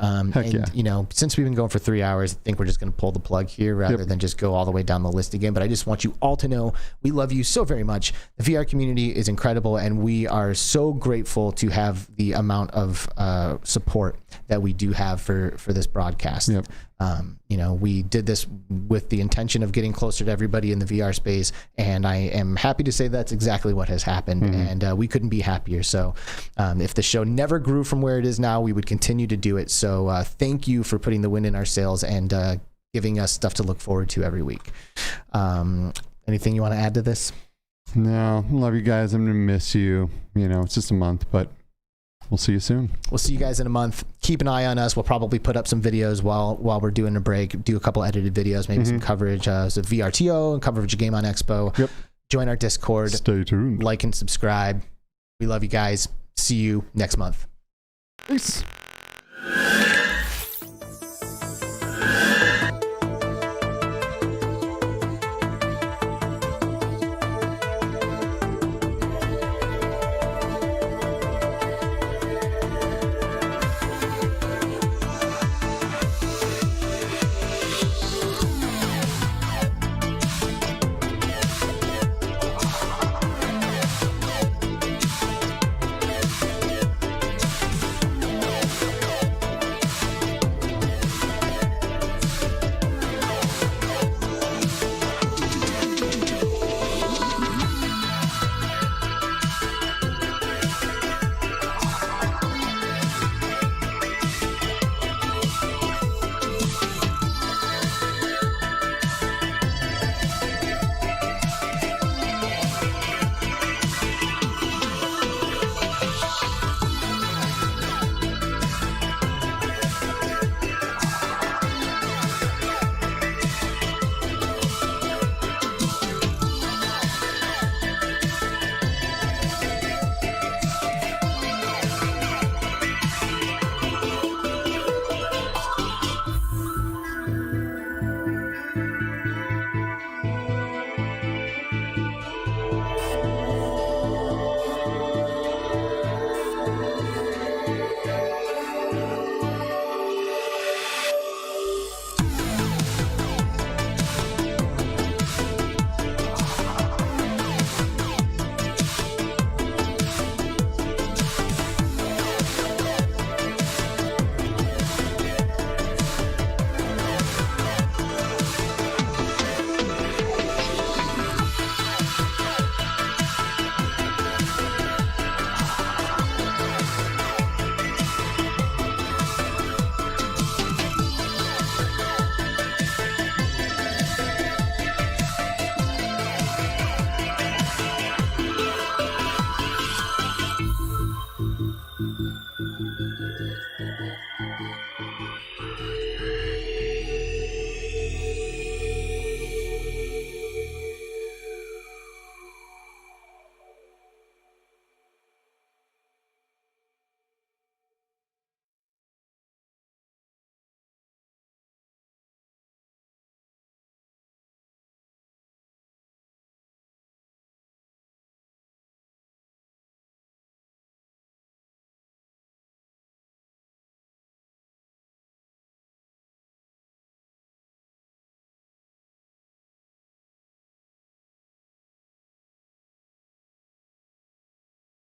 Since we've been going for 3 hours, I think we're just going to pull the plug here rather than just go all the way down the list again. But I just want you all to know we love you so very much. The VR community is incredible, and we are so grateful to have the amount of support that we do have for this broadcast. We did this with the intention of getting closer to everybody in the VR space, and I am happy to say that's exactly what has happened, and we couldn't be happier. So if the show never grew from where it is now, we would continue to do it. So thank you for putting the wind in our sails and giving us stuff to look forward to every week. Anything you want to add to this? No, love you guys. I'm going to miss you. It's just a month, but we'll see you soon. We'll see you guys in a month. keep an eye on us. We'll probably put up some videos while we're doing a break. Do a couple edited videos, maybe some coverage of VRTO and coverage of Game On Expo. Yep. Join our Discord. Stay tuned. Like and subscribe. We love you guys. See you next month. Peace.